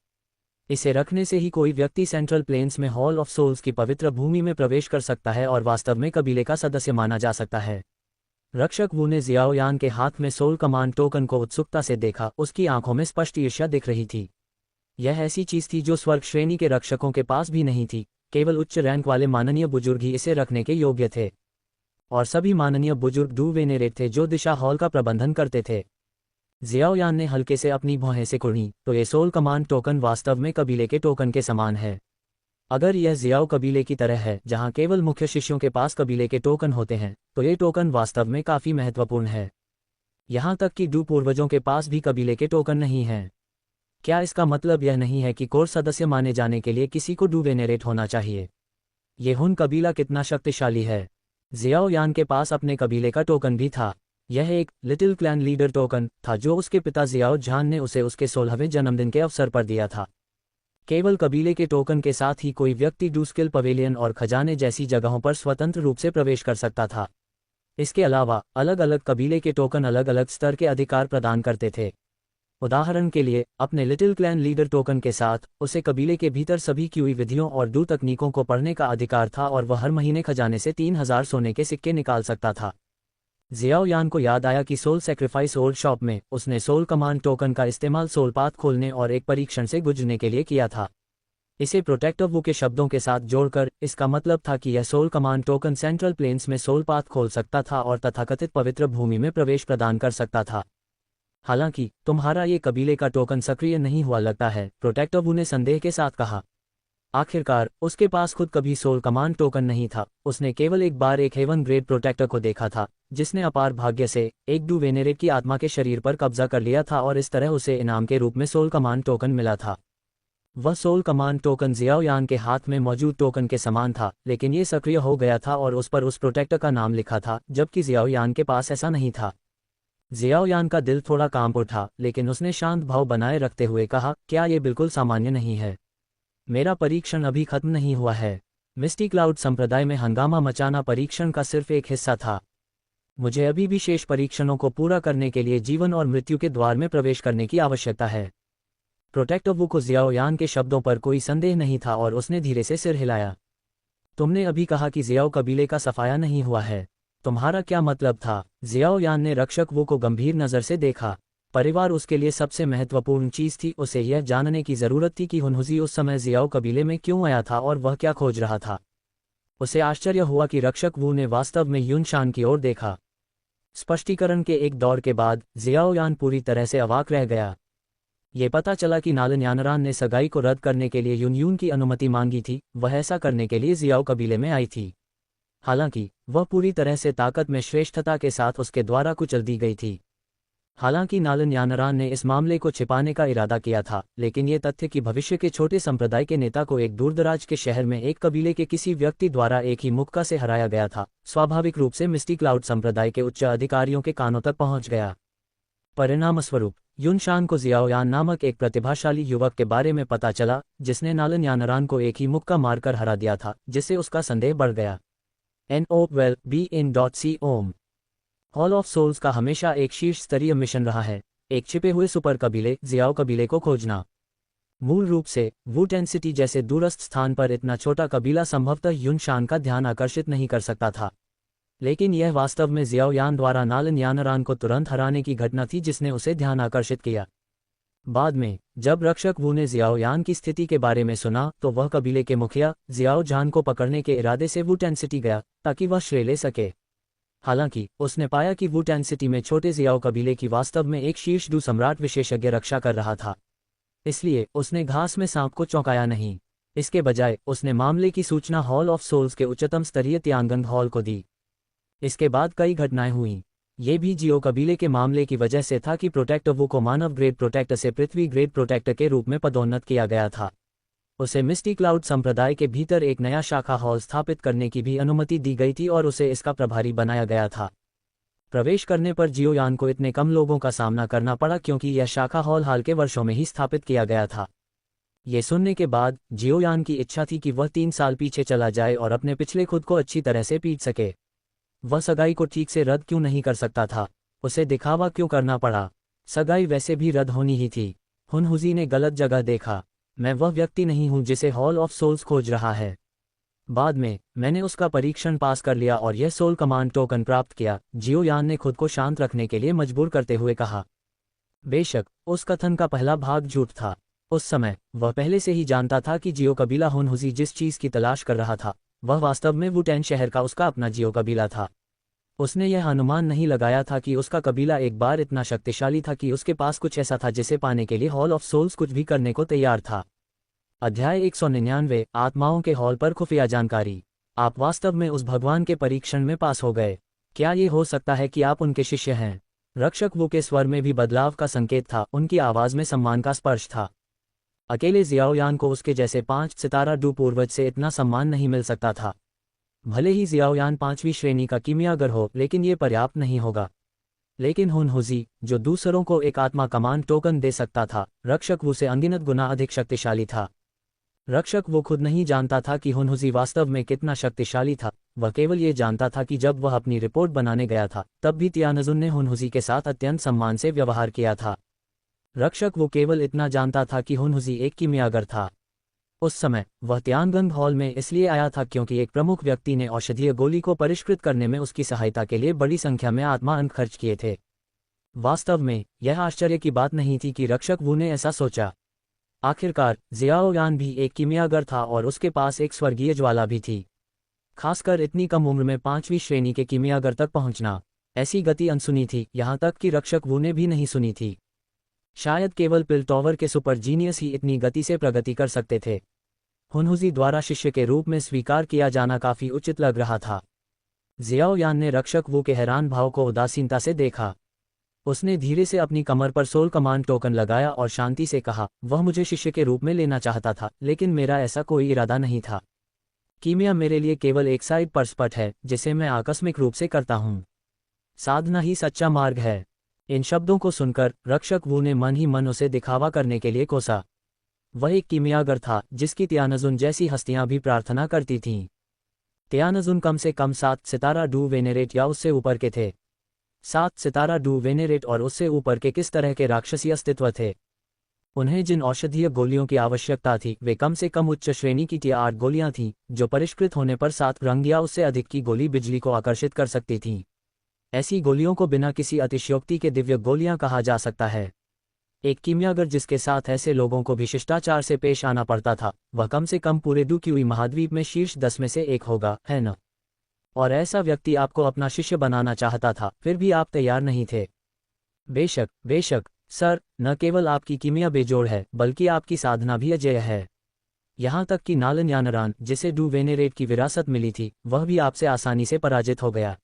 इसे रखने से ही कोई व्यक्ति सेंट्रल प्लेन्स में हॉल ऑफ सोल्स की पवित्र भूमि में प्रवेश कर सकता है और वास्तव में कबीले का सदस्य माना जा सकता है। रक्षक वू ने जियाओयान के हाथ में सोल कमांड टोकन को उत्सुकता से देखा। उसकी आंखों में स्पष्ट ईर्ष्या दिख रही थी। यह ऐसी चीज़ थी जो स्वर्ग श्रेणी के रक्षकों के पास भी नहीं थी। केवल उच्च रैंक वाले माननीय बुजुर्ग ही इसे रखने के योग्य थे, और सभी माननीय बुजुर्ग डू वेनेरेट थे जो दिशा हॉल का प्रबंधन करते थे। जियाओयान ने हल्के से अपनी भौहें से कुढ़ी, तो ये सोल कमांड टोकन वास्तव में कबीले के टोकन के समान है। अगर यह जियाओ कबीले की तरह है जहां केवल मुख्य शिष्यों के पास कबीले के टोकन होते हैं, तो ये टोकन वास्तव में काफ़ी महत्वपूर्ण है। यहाँ तक कि डू पूर्वजों के पास भी कबीले के टोकन नहीं हैं। क्या इसका मतलब यह नहीं है कि कोर सदस्य माने जाने के लिए किसी को डू वेनेरेट होना चाहिए? ये हुन कबीला कितना शक्तिशाली है। जियाओयान के पास अपने कबीले का टोकन भी था। यह एक लिटिल क्लैन लीडर टोकन था जो उसके पिता जियाओ जान ने उसे उसके 16वें जन्मदिन के अवसर पर दिया था। केवल कबीले के टोकन के साथ ही कोई व्यक्ति डू स्किल पवेलियन और खजाने जैसी जगहों पर स्वतंत्र रूप से प्रवेश कर सकता था। इसके अलावा अलग अलग कबीले के टोकन अलग अलग स्तर के अधिकार प्रदान करते थे। उदाहरण के लिए, अपने लिटिल क्लैन लीडर टोकन के साथ उसे कबीले के भीतर सभी क्यूई विधियों और डू तकनीकों को पढ़ने का अधिकार था और वह हर महीने खजाने से 3000 सोने के सिक्के निकाल सकता था। जियाओयान को याद आया कि सोल सैक्रिफाइस ओल्ड शॉप में उसने सोल कमांड टोकन का इस्तेमाल सोल पाथ खोलने और एक परीक्षण से गुजरने के लिए किया था। इसे प्रोटेक्टर वू के शब्दों के साथ जोड़कर इसका मतलब था कि यह soul command token central plains में सोल पाथ खोल सकता था और तथाकथित पवित्र भूमि में प्रवेश प्रदान कर सकता था। हालांकि तुम्हारा ये कबीले का टोकन सक्रिय नहीं हुआ लगता है, प्रोटेक्टर वू ने संदेह के साथ कहा। आखिरकार उसके पास खुद कभी सोल कमांड टोकन नहीं था। उसने केवल एक बार एक हेवन ग्रेड प्रोटेक्टर को देखा था जिसने अपार भाग्य से एक डू वेनेरेट की आत्मा के शरीर पर कब्जा कर लिया था और इस तरह उसे इनाम के रूप में सोल कमांड टोकन मिला था। वह सोल कमांड टोकन जियाओयान के हाथ में मौजूद टोकन के समान था, लेकिन ये सक्रिय हो गया था और उस पर उस प्रोटेक्टर का नाम लिखा था, जबकि जियाओयान के पास ऐसा नहीं था। जियाओयान का दिल थोड़ा कांप उठा, लेकिन उसने शांत भाव बनाए रखते हुए कहा, क्या ये बिल्कुल सामान्य नहीं है? मेरा परीक्षण अभी खत्म नहीं हुआ है। मिस्टी क्लाउड संप्रदाय में हंगामा मचाना परीक्षण का सिर्फ एक हिस्सा था। मुझे अभी भी शेष परीक्षणों को पूरा करने के लिए जीवन और मृत्यु के द्वार में प्रवेश करने की आवश्यकता है। प्रोटेक्टर वू को जियाओयान के शब्दों पर कोई संदेह नहीं था और उसने धीरे से सिर हिलाया। तुमने अभी कहा कि जियाओ कबीले का सफाया नहीं हुआ है। तुम्हारा क्या मतलब था? जियाओयान ने रक्षक वू को गंभीर नज़र से देखा। परिवार उसके लिए सबसे महत्वपूर्ण चीज़ थी। उसे यह जानने की ज़रूरत थी कि हुनहुजी उस समय जियाओ कबीले में क्यों आया था और वह क्या खोज रहा था। उसे आश्चर्य हुआ कि रक्षक वू ने वास्तव में युनशान की ओर देखा। स्पष्टीकरण के एक दौर के बाद जियाओयान पूरी तरह से अवाक रह गया। ये पता चला कि नालन यानरान ने सगाई को रद्द करने के लिए युनयून की अनुमति मांगी थी। वह ऐसा करने के लिए जियाओ कबीले में आई थी। हालांकि वह पूरी तरह से ताकत में श्रेष्ठता के साथ उसके द्वारा कुचल दी गई थी। हालांकि नालन यानरान ने इस मामले को छिपाने का इरादा किया था, लेकिन ये तथ्य कि भविष्य के छोटे संप्रदाय के नेता को एक दूरदराज के शहर में एक कबीले के किसी व्यक्ति द्वारा एक ही मुक्का से हराया गया था, स्वाभाविक रूप से मिस्टी क्लाउड संप्रदाय के उच्च अधिकारियों के कानों तक पहुंच गया। परिणामस्वरूप युनशान को जियाओयान नामक एक प्रतिभाशाली युवक के बारे में पता चला जिसने नालन यानरान को एक ही मुक्का मारकर हरा दिया था, जिससे उसका संदेह बढ़ गया। NOWELL-BE-IN.C हॉल ऑफ सोल्स का हमेशा एक शीर्ष स्तरीय मिशन रहा है, एक छिपे हुए सुपर कबीले जियाओ कबीले को खोजना। मूल रूप से वुटेन सिटी जैसे दूरस्थ स्थान पर इतना छोटा कबीला संभवतः युनशान का ध्यान आकर्षित नहीं कर सकता था, लेकिन यह वास्तव में जियाओयान द्वारा नालन यानरान को तुरंत हराने की घटना थी जिसने उसे ध्यान आकर्षित किया। बाद में जब रक्षक वू ने जियाओयान की स्थिति के बारे में सुना तो वह कबीले के मुखिया जियाओ जान को पकड़ने के इरादे से वुटेन सिटी गया ताकि वह श्रेय ले सके। हालांकि उसने पाया कि वुटेन सिटी में छोटे जियाओ कबीले की वास्तव में एक शीर्ष डू सम्राट विशेषज्ञ रक्षा कर रहा था, इसलिए उसने घास में सांप को चौंकाया नहीं। इसके बजाय उसने मामले की सूचना हॉल ऑफ सोल्स के उच्चतम स्तरीय तियांगन हॉल को दी। इसके बाद कई घटनाएं हुईं। ये भी जियो कबीले के मामले की वजह से था कि प्रोटेक्टर वू को मानव ग्रेड प्रोटेक्टर से पृथ्वी ग्रेड प्रोटेक्टर के रूप में पदोन्नत किया गया था। उसे मिस्टी क्लाउड संप्रदाय के भीतर एक नया शाखा हॉल स्थापित करने की भी अनुमति दी गई थी और उसे इसका प्रभारी बनाया गया था। प्रवेश करने पर जियोयान को इतने कम लोगों का सामना करना पड़ा क्योंकि यह शाखा हॉल हाल के वर्षों में ही स्थापित किया गया था। ये सुनने के बाद जियोयान की इच्छा थी कि वह 3 साल पीछे चला जाए और अपने पिछले खुद को अच्छी तरह से पीट सके। वह सगाई को ठीक से रद्द क्यों नहीं कर सकता था? उसे दिखावा क्यों करना पड़ा? सगाई वैसे भी रद्द होनी ही थी। हुनहुजी ने गलत जगह देखा। मैं वह व्यक्ति नहीं हूं जिसे हॉल ऑफ सोल्स खोज रहा है। बाद में मैंने उसका परीक्षण पास कर लिया और यह सोल कमांड टोकन प्राप्त किया, जियोयान ने खुद को शांत रखने के लिए मजबूर करते हुए कहा। बेशक उस कथन का पहला भाग झूठ था। उस समय वह पहले से ही जानता था कि जियो कबीला हुनहुजी जिस चीज की तलाश कर रहा था वह वास्तव में वुटेन शहर का उसका अपना जियो कबीला था। उसने यह अनुमान नहीं लगाया था कि उसका कबीला एक बार इतना शक्तिशाली था कि उसके पास कुछ ऐसा था जिसे पाने के लिए हॉल ऑफ सोल्स कुछ भी करने को तैयार था। अध्याय 199 आत्माओं के हॉल पर खुफिया जानकारी। आप वास्तव में उस भगवान के परीक्षण में पास हो गए। क्या ये हो सकता है कि आप उनके शिष्य हैं? रक्षक वू के स्वर में भी बदलाव का संकेत था, उनकी आवाज में सम्मान का स्पर्श था। अकेले जियाओयान को उसके जैसे 5 सितारा डू पूर्वज से इतना सम्मान नहीं मिल सकता था। भले ही जियाओयान 5वीं श्रेणी का कीमियागर हो, लेकिन ये पर्याप्त नहीं होगा। लेकिन हुनहुजी, जो दूसरों को एक आत्मा कमांड टोकन दे सकता था, रक्षक वू से अनगिनत गुना अधिक शक्तिशाली था। रक्षक वो खुद नहीं जानता था कि हुनहुजी वास्तव में कितना शक्तिशाली था। वह केवल ये जानता था कि जब वह अपनी रिपोर्ट बनाने गया था तब भी तियानजुन ने हुनहुजी के साथ अत्यंत सम्मान से व्यवहार किया था। रक्षक वो केवल इतना जानता था कि हुनहुजी एक कीमियागर था। उस समय वह तियानगंग हॉल में इसलिए आया था क्योंकि एक प्रमुख व्यक्ति ने औषधीय गोली को परिष्कृत करने में उसकी सहायता के लिए बड़ी संख्या में आत्मा अंक खर्च किए थे। वास्तव में यह आश्चर्य की बात नहीं थी कि रक्षक वू ने ऐसा सोचा। आखिरकार जियाओयान भी एक कीमियागर था और उसके पास एक स्वर्गीय ज्वाला भी थी। खासकर इतनी कम उम्र में 5वीं श्रेणी के कीमियागर तक पहुंचना, ऐसी गति अनसुनी थी, यहां तक कि रक्षक वू ने भी नहीं सुनी थी। शायद केवल पिलटॉवर के सुपर जीनियस ही इतनी गति से प्रगति कर सकते थे। हुनहुजी द्वारा शिष्य के रूप में स्वीकार किया जाना काफी उचित लग रहा था। जियाओयान ने रक्षक वू के हैरान भाव को उदासीनता से देखा। उसने धीरे से अपनी कमर पर सोल कमांड टोकन लगाया और शांति से कहा, वह मुझे शिष्य के रूप में लेना चाहता था, लेकिन मेरा ऐसा कोई इरादा नहीं था। कीमिया मेरे लिए केवल एक साइड परस्पट है जिसे मैं आकस्मिक रूप से करता हूँ। साधना ही सच्चा मार्ग है। इन शब्दों को सुनकर रक्षक वू ने मन ही मन उसे दिखावा करने के लिए कोसा। वह एक कीमियागर था जिसकी तियानजुन जैसी हस्तियां भी प्रार्थना करती थीं। तियानजुन कम से कम 7 सितारा डू वेनेरेट या उससे ऊपर के थे। 7 सितारा डू वेनेरेट और उससे ऊपर के किस तरह के राक्षसी अस्तित्व थे? उन्हें जिन औषधीय गोलियों की आवश्यकता थी वे कम से कम उच्च श्रेणी की T8 गोलियां थीं, जो परिष्कृत होने पर 7 रंग या उससे अधिक की गोली बिजली को आकर्षित कर सकती थीं। ऐसी गोलियों को बिना किसी अतिशयोक्ति के दिव्य गोलियां कहा जा सकता है। एक कीमियागर जिसके साथ ऐसे लोगों को भी शिष्टाचार से पेश आना पड़ता था, वह कम से कम पूरे डूक्यूई महाद्वीप में शीर्ष 10 में से एक होगा, है न? और ऐसा व्यक्ति आपको अपना शिष्य बनाना चाहता था, फिर भी आप तैयार नहीं थे। बेशक बेशक सर, न केवल आपकी कीमिया बेजोड़ है बल्कि आपकी साधना भी अजेय है। यहाँ तक कि नालन यानरान, जिसे डू वेनेरेट की विरासत मिली थी, वह भी आपसे आसानी से पराजित हो गया।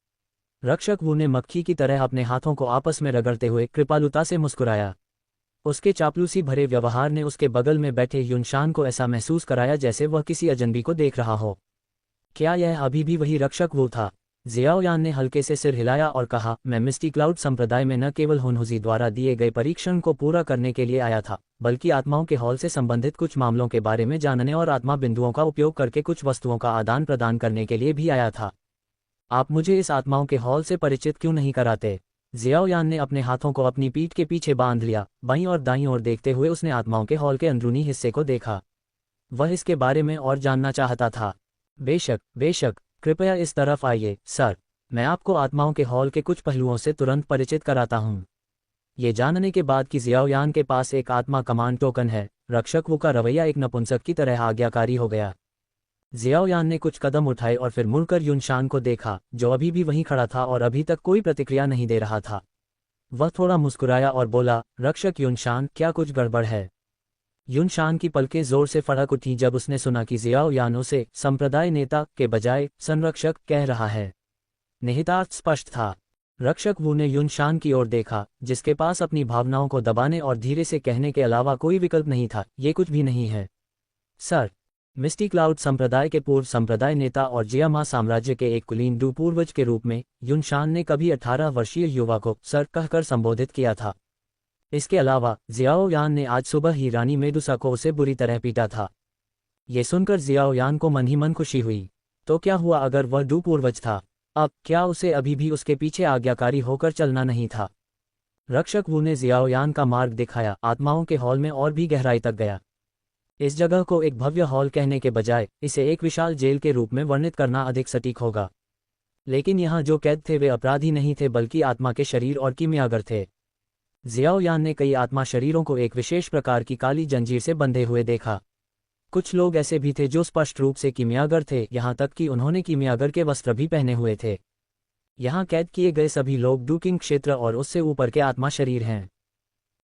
रक्षक वू ने मक्खी की तरह अपने हाथों को आपस में रगड़ते हुए कृपालुता से मुस्कुराया। उसके चापलूसी भरे व्यवहार ने उसके बगल में बैठे युनशान को ऐसा महसूस कराया जैसे वह किसी अजनबी को देख रहा हो। क्या यह अभी भी वही रक्षक वू था? जियाओयान ने हल्के से सिर हिलाया और कहा, मैं मिस्टी क्लाउड संप्रदाय में न केवल हुनहुजी द्वारा दिए गए परीक्षण को पूरा करने के लिए आया था, बल्कि आत्माओं के हॉल से संबंधित कुछ मामलों के बारे में जानने और आत्मा बिंदुओं का उपयोग करके कुछ वस्तुओं का आदान प्रदान करने के लिए भी आया था। आप मुझे इस आत्माओं के हॉल से परिचित क्यों नहीं कराते? जियाओयान ने अपने हाथों को अपनी पीठ के पीछे बांध लिया। बाईं और दाईं ओर देखते हुए उसने आत्माओं के हॉल के अंदरूनी हिस्से को देखा। वह इसके बारे में और जानना चाहता था। बेशक बेशक, कृपया इस तरफ आइए सर, मैं आपको आत्माओं के हॉल के कुछ पहलुओं से तुरंत परिचित कराता हूँ। ये जानने के बाद कि जियाओयान के पास एक आत्मा कमांड टोकन है, रक्षक वू का रवैया एक नपुंसक की तरह आज्ञाकारी हो गया। जियाओयान ने कुछ कदम उठाए और फिर मुड़कर युनशान को देखा, जो अभी भी वहीं खड़ा था और अभी तक कोई प्रतिक्रिया नहीं दे रहा था। वह थोड़ा मुस्कुराया और बोला, रक्षक युनशान, क्या कुछ गड़बड़ है? युनशान की पलकें जोर से फड़क उठी जब उसने सुना कि जियाओयान उसे संप्रदाय नेता के बजाय संरक्षक कह रहा है। निहितार्थ स्पष्ट था। रक्षक वू ने युनशान की ओर देखा, जिसके पास अपनी भावनाओं को दबाने और धीरे से कहने के अलावा कोई विकल्प नहीं था, ये कुछ भी नहीं है। सर, मिस्टी क्लाउड संप्रदाय के पूर्व संप्रदाय नेता और जियामा साम्राज्य के एक कुलीन डू पूर्वज के रूप में युनशान ने कभी 18 वर्षीय युवा को सर कहकर संबोधित किया था। इसके अलावा जियाओयान ने आज सुबह ही रानी मेडुसा को उसे बुरी तरह पीटा था। ये सुनकर जियाओयान को मन ही मन खुशी हुई। तो क्या हुआ अगर वह डू पूर्वज था? अब क्या उसे अभी भी उसके पीछे आज्ञाकारी होकर चलना नहीं था? रक्षक वू ने जियाओयान का मार्ग दिखाया, आत्माओं के हॉल में और भी गहराई तक गया। इस जगह को एक भव्य हॉल कहने के बजाय इसे एक विशाल जेल के रूप में वर्णित करना अधिक सटीक होगा। लेकिन यहाँ जो कैद थे वे अपराधी नहीं थे बल्कि आत्मा के शरीर और कीमियागर थे। जियाओयान ने कई आत्मा शरीरों को एक विशेष प्रकार की काली जंजीर से बंधे हुए देखा। कुछ लोग ऐसे भी थे जो स्पष्ट रूप से कीमियागर थे, यहाँ तक कि उन्होंने कीमियागर के वस्त्र भी पहने हुए थे। यहाँ कैद किए गए सभी लोग डूकिंग क्षेत्र और उससे ऊपर के आत्मा शरीर हैं।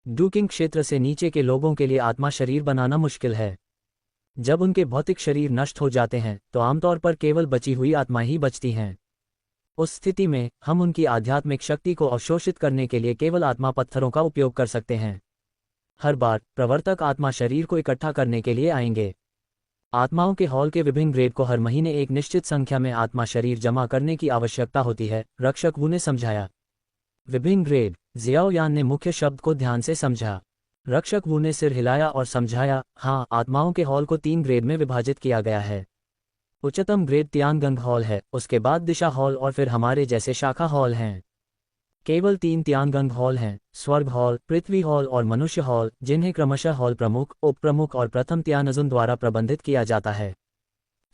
डूकिंग क्षेत्र से नीचे के लोगों के लिए आत्मा शरीर बनाना मुश्किल है। जब उनके भौतिक शरीर नष्ट हो जाते हैं तो आमतौर पर केवल बची हुई आत्मा ही बचती हैं। उस स्थिति में हम उनकी आध्यात्मिक शक्ति को अवशोषित करने के लिए केवल आत्मा पत्थरों का उपयोग कर सकते हैं। हर बार प्रवर्तक आत्मा शरीर को इकट्ठा करने के लिए आएंगे। आत्माओं के हॉल के विभिन्न ग्रेड को हर महीने एक निश्चित संख्या में आत्मा शरीर जमा करने की आवश्यकता होती है, रक्षक वू ने समझाया। विभिन्न ग्रेड, जियाओयान ने मुख्य शब्द को ध्यान से समझा। रक्षक वू ने सिर हिलाया और समझाया, हाँ, आत्माओं के हॉल को 3 ग्रेड में विभाजित किया गया है। उच्चतम ग्रेड तियानगंग हॉल है, उसके बाद दिशा हॉल और फिर हमारे जैसे शाखा हॉल हैं। केवल 3 तियानगंग हॉल हैं, स्वर्ग हॉल, पृथ्वी हॉल और मनुष्य हॉल, जिन्हें क्रमशः हॉल प्रमुख, उप प्रमुख और प्रथम तियानजुन द्वारा प्रबंधित किया जाता है।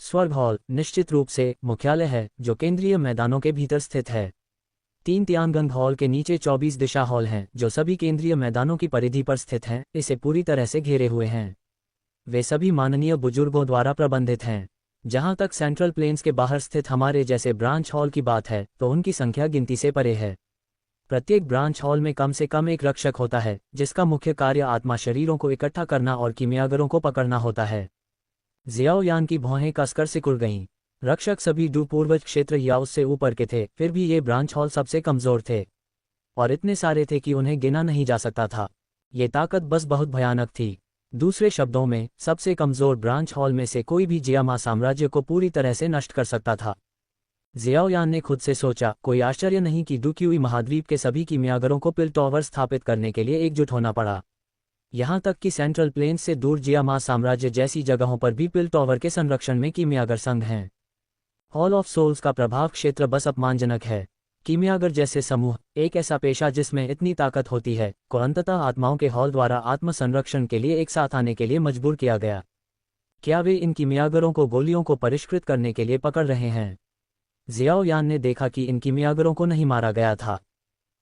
स्वर्ग हॉल निश्चित रूप से मुख्यालय है जो केंद्रीय मैदानों के भीतर स्थित है। 3 तियानगंग हॉल के नीचे 24 दिशा हॉल हैं जो सभी केंद्रीय मैदानों की परिधि पर स्थित हैं, इसे पूरी तरह से घेरे हुए हैं। वे सभी माननीय बुजुर्गों द्वारा प्रबंधित हैं। जहां तक सेंट्रल प्लेन्स के बाहर स्थित हमारे जैसे ब्रांच हॉल की बात है तो उनकी संख्या गिनती से परे है। प्रत्येक ब्रांच हॉल में कम से कम एक रक्षक होता है जिसका मुख्य कार्य आत्मा शरीरों को इकट्ठा करना और कीमियागरों को पकड़ना होता है। जियाओयान की भौहें कसकर सिकुड़ गईं। रक्षक सभी डू पूर्वज क्षेत्र या उससे ऊपर के थे, फिर भी ये ब्रांच हॉल सबसे कमजोर थे और इतने सारे थे कि उन्हें गिना नहीं जा सकता था। ये ताकत बस बहुत भयानक थी। दूसरे शब्दों में, सबसे कमजोर ब्रांच हॉल में से कोई भी जियामा साम्राज्य को पूरी तरह से नष्ट कर सकता था। जियाओयान ने खुद से सोचा, कोई आश्चर्य नहीं कि डुक्यूई महाद्वीप के सभी कीमियागरों को पिल टॉवर स्थापित करने के लिए एकजुट होना पड़ा। यहाँ तक कि सेंट्रल प्लेन्स से दूर जियामा साम्राज्य जैसी जगहों पर भी पिल टॉवर के संरक्षण में कीमियागर संघ हैं। हॉल ऑफ सोल्स का प्रभाव क्षेत्र बस अपमानजनक है। कीमियागर जैसे समूह, एक ऐसा पेशा जिसमें इतनी ताकत होती है, को अंततः आत्माओं के हॉल द्वारा आत्म संरक्षण के लिए एक साथ आने के लिए मजबूर किया गया। क्या वे इन कीमियागरों को गोलियों को परिष्कृत करने के लिए पकड़ रहे हैं? जियाओयान ने देखा कि इन कीमियागरों को नहीं मारा गया था।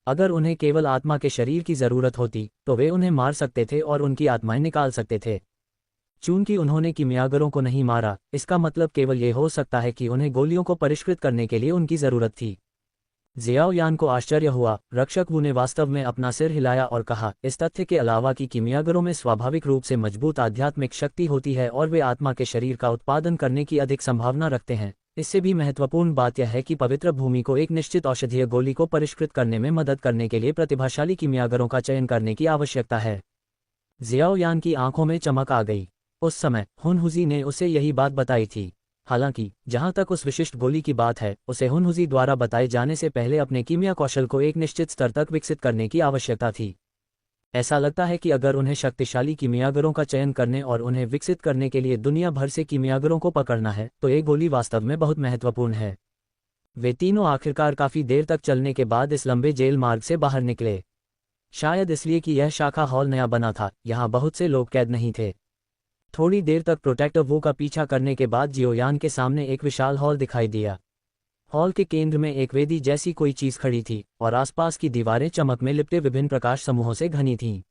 अगर उन्हें केवल आत्मा के शरीर की जरूरत होती तो वे उन्हें मार सकते थे और उनकी आत्माएं निकाल सकते थे। चूंकि उन्होंने कीमियागरों को नहीं मारा, इसका मतलब केवल ये हो सकता है कि उन्हें गोलियों को परिष्कृत करने के लिए उनकी जरूरत थी। जियाओयान को आश्चर्य हुआ। रक्षक वू ने वास्तव में अपना सिर हिलाया और कहा, इस तथ्य के अलावा कि कीमियागरों में स्वाभाविक रूप से मजबूत आध्यात्मिक शक्ति होती है और वे आत्मा के शरीर का उत्पादन करने की अधिक संभावना रखते हैं, इससे भी महत्वपूर्ण बात यह है कि पवित्र भूमि को एक निश्चित औषधीय गोली को परिष्कृत करने में मदद करने के लिए प्रतिभाशाली कीमियागरों का चयन करने की आवश्यकता है। जियाओयान की आंखों में चमक आ गई। उस समय हुनहुजी ने उसे यही बात बताई थी। हालांकि जहां तक उस विशिष्ट गोली की बात है, उसे हुनहुजी द्वारा बताए जाने से पहले अपने कीमिया कौशल को एक निश्चित स्तर तक विकसित करने की आवश्यकता थी। ऐसा लगता है कि अगर उन्हें शक्तिशाली कीमियागरों का चयन करने और उन्हें विकसित करने के लिए दुनिया भर से कीमियागरों को पकड़ना है तो ये गोली वास्तव में बहुत महत्वपूर्ण है। वे तीनों आखिरकार काफी देर तक चलने के बाद इस लंबे जेल मार्ग से बाहर निकले। शायद इसलिए कि यह शाखा हॉल नया बना था, यहाँ बहुत से लोग कैद नहीं थे। थोड़ी देर तक प्रोटेक्टर वो का पीछा करने के बाद जियोयान के सामने एक विशाल हॉल दिखाई दिया। हॉल के केंद्र में एक वेदी जैसी कोई चीज खड़ी थी और आसपास की दीवारें चमक में लिपटे विभिन्न प्रकाश समूहों से घनी थीं।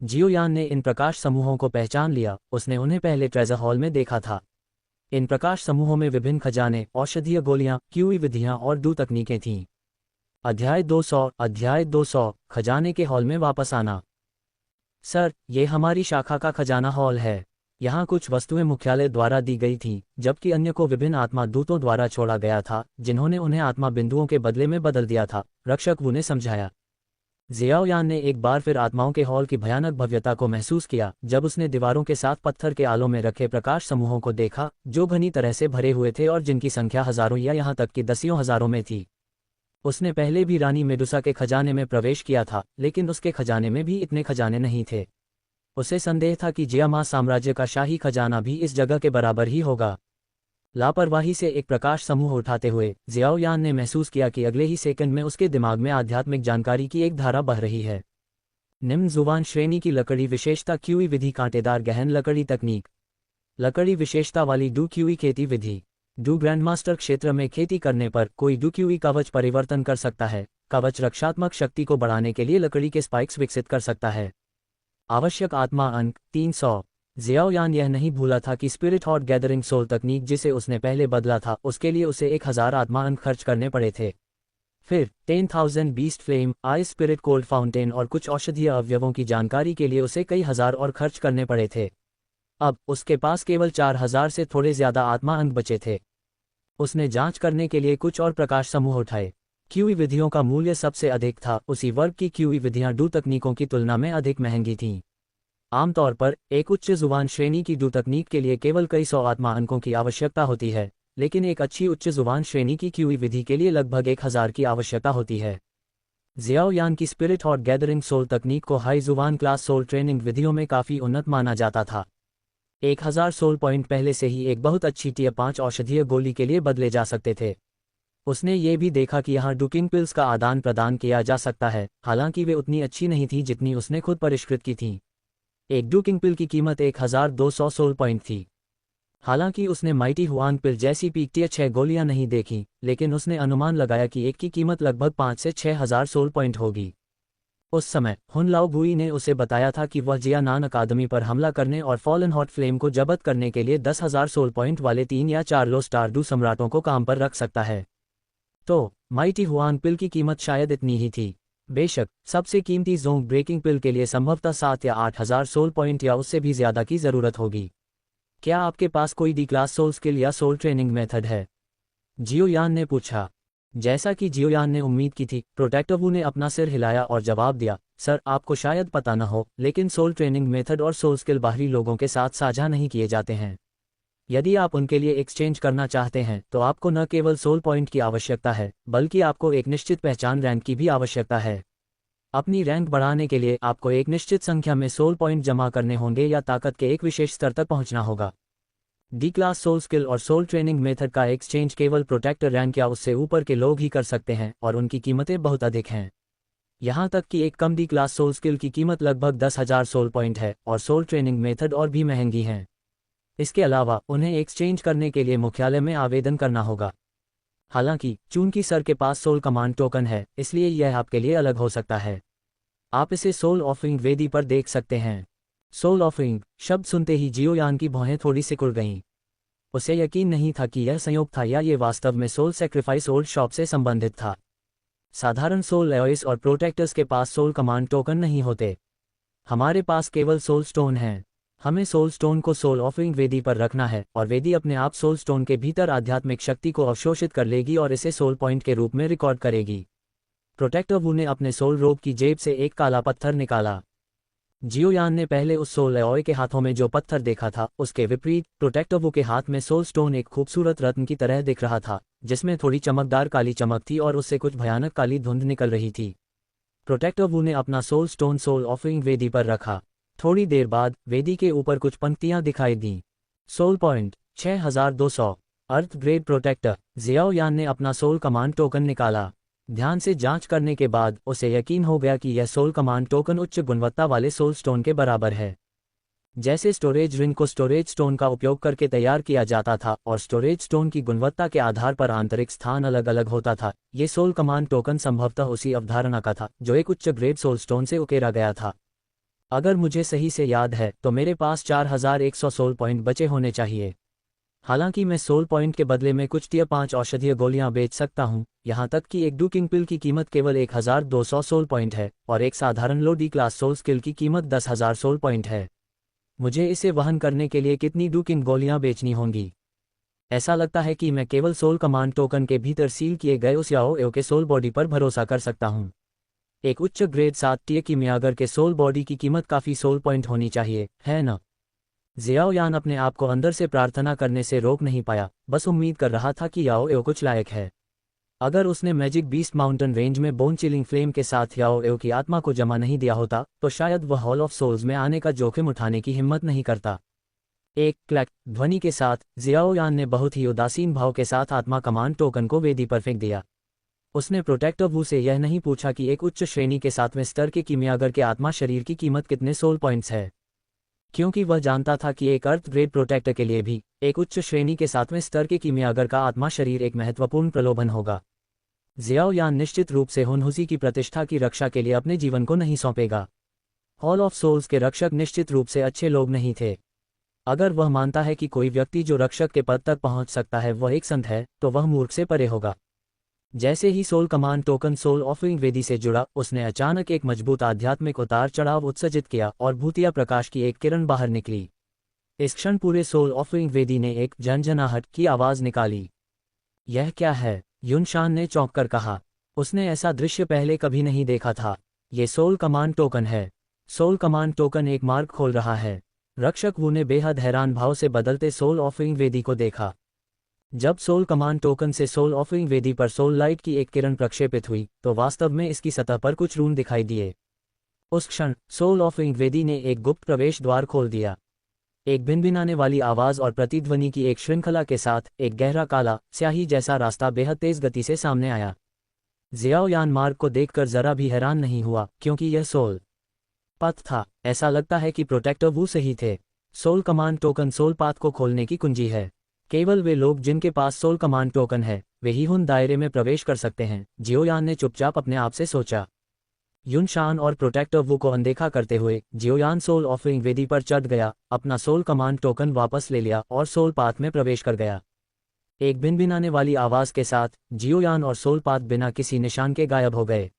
जियोयान ने इन प्रकाश समूहों को पहचान लिया, उसने उन्हें पहले ट्रेजर हॉल में देखा था। इन प्रकाश समूहों में विभिन्न खजाने, औषधीय गोलियां, क्यूई विधियां और डू तकनीकें थीं। अध्याय 200 खजाने के हॉल में वापस आना। सर, ये हमारी शाखा का खजाना हॉल है। यहाँ कुछ वस्तुएं मुख्यालय द्वारा दी गई थीं, जबकि अन्य को विभिन्न आत्मा दूतों द्वारा छोड़ा गया था, जिन्होंने उन्हें आत्मा बिंदुओं के बदले में बदल दिया था, रक्षक वू ने समझाया। जियाओ यान ने एक बार फिर आत्माओं के हॉल की भयानक भव्यता को महसूस किया जब उसने दीवारों के साथ पत्थर के आलों में रखे प्रकाश समूहों को देखा जो घनी तरह से भरे हुए थे और जिनकी संख्या हजारों या यहाँ तक कि दसियों हजारों में थी। उसने पहले भी रानी मेडुसा के खजाने में प्रवेश किया था, लेकिन उसके खजाने में भी इतने खजाने नहीं थे। उसे संदेह था कि जियामा साम्राज्य का शाही खजाना भी इस जगह के बराबर ही होगा। लापरवाही से एक प्रकाश समूह उठाते हुए जियाओ यान ने महसूस किया कि अगले ही सेकंड में उसके दिमाग में आध्यात्मिक जानकारी की एक धारा बह रही है। निम्न जुबान श्रेणी की लकड़ी विशेषता क्यूई विधि कांटेदार गहन लकड़ी तकनीक। लकड़ी विशेषता वाली डू क्यूई खेती विधि। डू ग्रैंडमास्टर क्षेत्र में खेती करने पर कोई डू क्यूई कवच परिवर्तन कर सकता है। कवच रक्षात्मक शक्ति को बढ़ाने के लिए लकड़ी के स्पाइक्स विकसित कर सकता है। आवश्यक आत्मा अंक 300। जियाओ यान यह नहीं भूला था कि स्पिरिट हॉट गैदरिंग सोल तकनीक जिसे उसने पहले बदला था उसके लिए उसे 1000 आत्मा अंक खर्च करने पड़े थे। फिर 10,000 beast flame, ice spirit cold fountain और कुछ औषधीय अवयवों की जानकारी के लिए उसे कई हजार और खर्च करने पड़े थे। अब उसके पास केवल 4000 से थोड़े ज्यादा आत्मा अंक बचे थे। उसने जांच करने के लिए कुछ और प्रकाश समूह उठाए। क्यूई विधियों का मूल्य सबसे अधिक था। उसी वर्ग की क्यूई विधियां डू तकनीकों की तुलना में अधिक महंगी थीं। आमतौर पर एक उच्च जुबान श्रेणी की डू तकनीक के लिए केवल कई सौ आत्मा अंकों की आवश्यकता होती है, लेकिन एक अच्छी उच्च जुबान श्रेणी की क्यूई विधि के लिए लगभग 1000 की आवश्यकता होती है। जियाओ यान की स्पिरिट हॉट गैदरिंग सोल तकनीक को हाई जुबान क्लास सोल ट्रेनिंग विधियों में काफ़ी उन्नत माना जाता था। 1000 सोल पॉइंट पहले से ही एक बहुत अच्छी टियर 5 औषधीय गोली के लिए बदले जा सकते थे। उसने ये भी देखा कि यहाँ डुकिंग पिल्स का आदान प्रदान किया जा सकता है, हालांकि वे उतनी अच्छी नहीं थी जितनी उसने खुद परिष्कृत की थीं। एक डुकिंग पिल की कीमत 1200 सोल पॉइंट थी। हालांकि उसने माइटी हुआंग पिल जैसी पीक टियर 6 गोलियां नहीं देखीं, लेकिन उसने अनुमान लगाया कि एक की कीमत लगभग 5 से 6000 सोल पॉइंट होगी। उस समय हुन लाओ गुई ने उसे बताया था कि वह जियानान अकादमी पर हमला करने और फॉलन हॉट फ्लेम को जब्त करने के लिए 10,000 सोल पॉइंट वाले 3 या 4 लो स्टार डू सम्राटों को काम पर रख सकता है। तो माइटी हुआंग पिल की कीमत शायद इतनी ही थी। बेशक सबसे कीमती जोंग ब्रेकिंग पिल के लिए संभवतः 7 या 8000 सोल पॉइंट या उससे भी ज्यादा की जरूरत होगी। क्या आपके पास कोई डी क्लास सोल स्किल या सोल ट्रेनिंग मेथड है? जियो यान ने पूछा। जैसा कि जियो यान ने उम्मीद की थी, प्रोटेक्टर वू ने अपना सिर हिलाया और जवाब दिया, सर आपको शायद पता न हो, लेकिन सोल ट्रेनिंग मेथड और सोल स्किल बाहरी लोगों के साथ साझा नहीं किए जाते हैं। यदि आप उनके लिए एक्सचेंज करना चाहते हैं तो आपको न केवल सोल पॉइंट की आवश्यकता है, बल्कि आपको एक निश्चित पहचान रैंक की भी आवश्यकता है। अपनी रैंक बढ़ाने के लिए आपको एक निश्चित संख्या में सोल पॉइंट जमा करने होंगे या ताकत के एक विशेष स्तर तक पहुंचना होगा। डी क्लास सोल स्किल और सोल ट्रेनिंग मेथड का एक्सचेंज केवल प्रोटेक्टर रैंक या उससे ऊपर के लोग ही कर सकते हैं और उनकी कीमतें बहुत अधिक हैं। यहाँ तक कि एक कम डी क्लास सोल स्किल की कीमत लगभग 10,000 सोल पॉइंट है और सोल ट्रेनिंग मेथड और भी महंगी हैं। इसके अलावा उन्हें एक्सचेंज करने के लिए मुख्यालय में आवेदन करना होगा। हालांकि चूंकि सर के पास सोल कमांड टोकन है, इसलिए यह आपके लिए अलग हो सकता है। आप इसे सोल ऑफरिंग वेदी पर देख सकते हैं। सोल ऑफरिंग शब्द सुनते ही जियो यान की भौहें थोड़ी सिकुड़ गईं। उसे यकीन नहीं था कि यह संयोग था या ये वास्तव में सोल सैक्रिफाइस ओल्ड शॉप से संबंधित था। साधारण सोल एओइस और प्रोटेक्टर्स के पास सोल कमांड टोकन नहीं होते। हमारे पास केवल सोल स्टोन हैं। हमें सोल स्टोन को सोल ऑफरिंग वेदी पर रखना है और वेदी अपने आप सोल स्टोन के भीतर आध्यात्मिक शक्ति को अवशोषित कर लेगी और इसे सोल पॉइंट के रूप में रिकॉर्ड करेगी। प्रोटेक्टर वू ने अपने सोल रोब की जेब से एक काला पत्थर निकाला। जियो यान ने पहले उस सोल एओय के हाथों में जो पत्थर देखा था, उसके विपरीत प्रोटेक्टर वू के हाथ में सोल स्टोन एक खूबसूरत रत्न की तरह दिख रहा था, जिसमें थोड़ी चमकदार काली चमक थी और उससे कुछ भयानक काली धुंध निकल रही थी। प्रोटेक्टर वू ने अपना सोल स्टोन सोल ऑफरिंग वेदी पर रखा। थोड़ी देर बाद वेदी के ऊपर कुछ पंक्तियां दिखाई दीं। सोल पॉइंट 6200 अर्थ ग्रेड प्रोटेक्टर। जियाओ यान ने अपना सोल कमांड टोकन निकाला। ध्यान से जांच करने के बाद उसे यकीन हो गया कि यह सोल कमांड टोकन उच्च गुणवत्ता वाले सोल स्टोन के बराबर है। जैसे स्टोरेज रिंग को स्टोरेज स्टोन का उपयोग करके तैयार किया जाता था और स्टोरेज स्टोन की गुणवत्ता के आधार पर आंतरिक स्थान अलग अलग होता था, ये सोल कमांड टोकन संभवतः उसी अवधारणा का था जो एक उच्च ग्रेड सोल स्टोन से उकेरा गया था। अगर मुझे सही से याद है तो मेरे पास 4100 सोल पॉइंट बचे होने चाहिए। हालांकि मैं सोल पॉइंट के बदले में कुछ टियर 5 औषधीय गोलियां बेच सकता हूं, यहां तक कि एक डुकिंग पिल की कीमत केवल 1200 सोल पॉइंट है और एक साधारण लो डी क्लास सोल स्किल की कीमत 10,000 सोल पॉइंट है। मुझे इसे वहन करने के लिए कितनी डुकिंग गोलियां बेचनी होंगी? ऐसा लगता है कि मैं केवल सोल कमांड टोकन के भीतर सील किए गए उस याओ एओ के सोल बॉडी पर भरोसा कर सकता हूं। एक उच्च ग्रेड 7 टीए कीमियागर के सोल बॉडी की कीमत काफ़ी सोल पॉइंट होनी चाहिए, है न? जियाओ यान अपने आप को अंदर से प्रार्थना करने से रोक नहीं पाया, बस उम्मीद कर रहा था कि याओ एओ कुछ लायक है। अगर उसने मैजिक बीस्ट माउंटेन रेंज में बोन चिलिंग फ्लेम के साथ याओ एओ की आत्मा को जमा नहीं दिया होता तो शायद वह हॉल ऑफ सोल्स में आने का जोखिम उठाने की हिम्मत नहीं करता। एक क्लैक ध्वनि के साथ जियाओ यान ने बहुत ही उदासीन भाव के साथ आत्मा कमांड टोकन को वेदी पर फेंक दिया। उसने प्रोटेक्टर वू से यह नहीं पूछा कि एक उच्च श्रेणी के 7वें स्तर के कीमियागर के आत्मा शरीर की कीमत कितने सोल पॉइंट्स है, क्योंकि वह जानता था कि एक अर्थ ग्रेड प्रोटेक्टर के लिए भी एक उच्च श्रेणी के 7वें स्तर के कीमियागर का आत्मा शरीर एक महत्वपूर्ण प्रलोभन होगा। जियाओ यान निश्चित रूप से हुनहुजी की प्रतिष्ठा की रक्षा के लिए अपने जीवन को नहीं सौंपेगा। हॉल ऑफ सोल्स के रक्षक निश्चित रूप से अच्छे लोग नहीं थे। अगर वह मानता है कि कोई व्यक्ति जो रक्षक के पद तक पहुंच सकता है वह एक संत है, तो वह मूर्ख से परे होगा। जैसे ही soul command token soul offering वेदी से जुड़ा, उसने अचानक एक मजबूत आध्यात्मिक उतार चढ़ाव उत्सर्जित किया और भूतिया प्रकाश की एक किरण बाहर निकली। इस क्षण पूरे सोल ऑफरिंग वेदी ने एक झनझनाहट की आवाज निकाली। यह क्या है? युनशान ने चौंक कर कहा। उसने ऐसा दृश्य पहले कभी नहीं देखा था। ये सोल कमांड टोकन है। सोल कमांड टोकन एक मार्ग खोल रहा है। रक्षक वू ने बेहद हैरान भाव से बदलते सोल ऑफरिंग वेदी को देखा। जब सोल कमांड टोकन से सोल ऑफरिंग वेदी पर सोल लाइट की एक किरण प्रक्षेपित हुई तो वास्तव में इसकी सतह पर कुछ रून दिखाई दिए। उस क्षण सोल ऑफरिंग वेदी ने एक गुप्त प्रवेश द्वार खोल दिया। एक भिनभिनाने वाली आवाज और प्रतिध्वनि की एक श्रृंखला के साथ एक गहरा काला स्याही जैसा रास्ता बेहद तेज गति से सामने आया। जियाओ यान मार्ग को देखकर जरा भी हैरान नहीं हुआ, क्योंकि यह सोल पथ था। ऐसा लगता है कि प्रोटेक्टर वू सही थे। Soul command token soul path को खोलने की कुंजी है। केवल वे लोग जिनके पास सोल कमांड टोकन है वे ही हुन दायरे में प्रवेश कर सकते हैं, जियोयान ने चुपचाप अपने आप से सोचा। युनशान और प्रोटेक्टर वू को अनदेखा करते हुए जियोयान सोल ऑफरिंग वेदी पर चढ़ गया, अपना सोल कमांड टोकन वापस ले लिया और सोल पाथ में प्रवेश कर गया। एक भिनभिनाने वाली आवाज के साथ जियोयान और सोल पाथ बिना किसी निशान के गायब हो गए।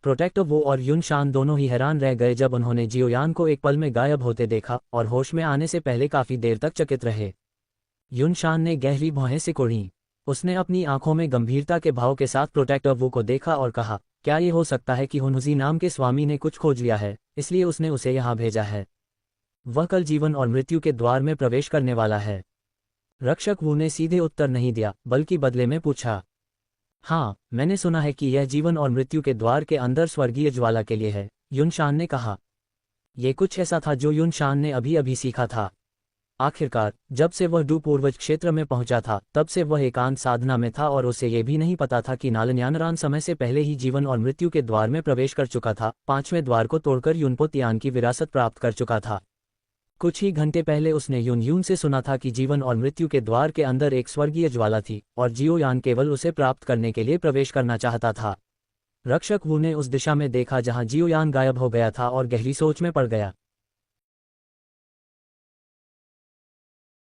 प्रोटेक्टर वू और युनशान दोनों ही हैरान रह गए जब उन्होंने जियोयान को एक पल में गायब होते देखा, और होश में आने से पहले काफी देर तक चकित रहे। युनशान ने गहरी भौहें सिकोड़ी। उसने अपनी आंखों में गंभीरता के भाव के साथ प्रोटेक्टर वू को देखा और कहा, क्या ये हो सकता है कि हुनहुजी नाम के स्वामी ने कुछ खोज लिया है, इसलिए उसने उसे यहाँ भेजा है। वह कल जीवन और मृत्यु के द्वार में प्रवेश करने वाला है। रक्षक वू ने सीधे उत्तर नहीं दिया, बल्कि बदले में पूछा, हाँ, मैंने सुना है कि यह जीवन और मृत्यु के द्वार के अंदर स्वर्गीय ज्वाला के लिए है, युनशान ने कहा। यह कुछ ऐसा था जो युनशान ने अभी अभी सीखा था। आखिरकार जब से वह डू पूर्वज क्षेत्र में पहुंचा था तब से वह एकांत साधना में था और उसे यह भी नहीं पता था कि नालन्यानरान समय से पहले ही जीवन और मृत्यु के द्वार में प्रवेश कर चुका था, 5वें द्वार को तोड़कर युनपो तियान की विरासत प्राप्त कर चुका था। कुछ ही घंटे पहले उसने यून से सुना था कि जीवन और मृत्यु के द्वार के अंदर एक स्वर्गीय ज्वाला थी और जियोयान केवल उसे प्राप्त करने के लिए प्रवेश करना चाहता था। रक्षक वू ने उस दिशा में देखा जहां जियोयान गायब हो गया था और गहरी सोच में पड़ गया।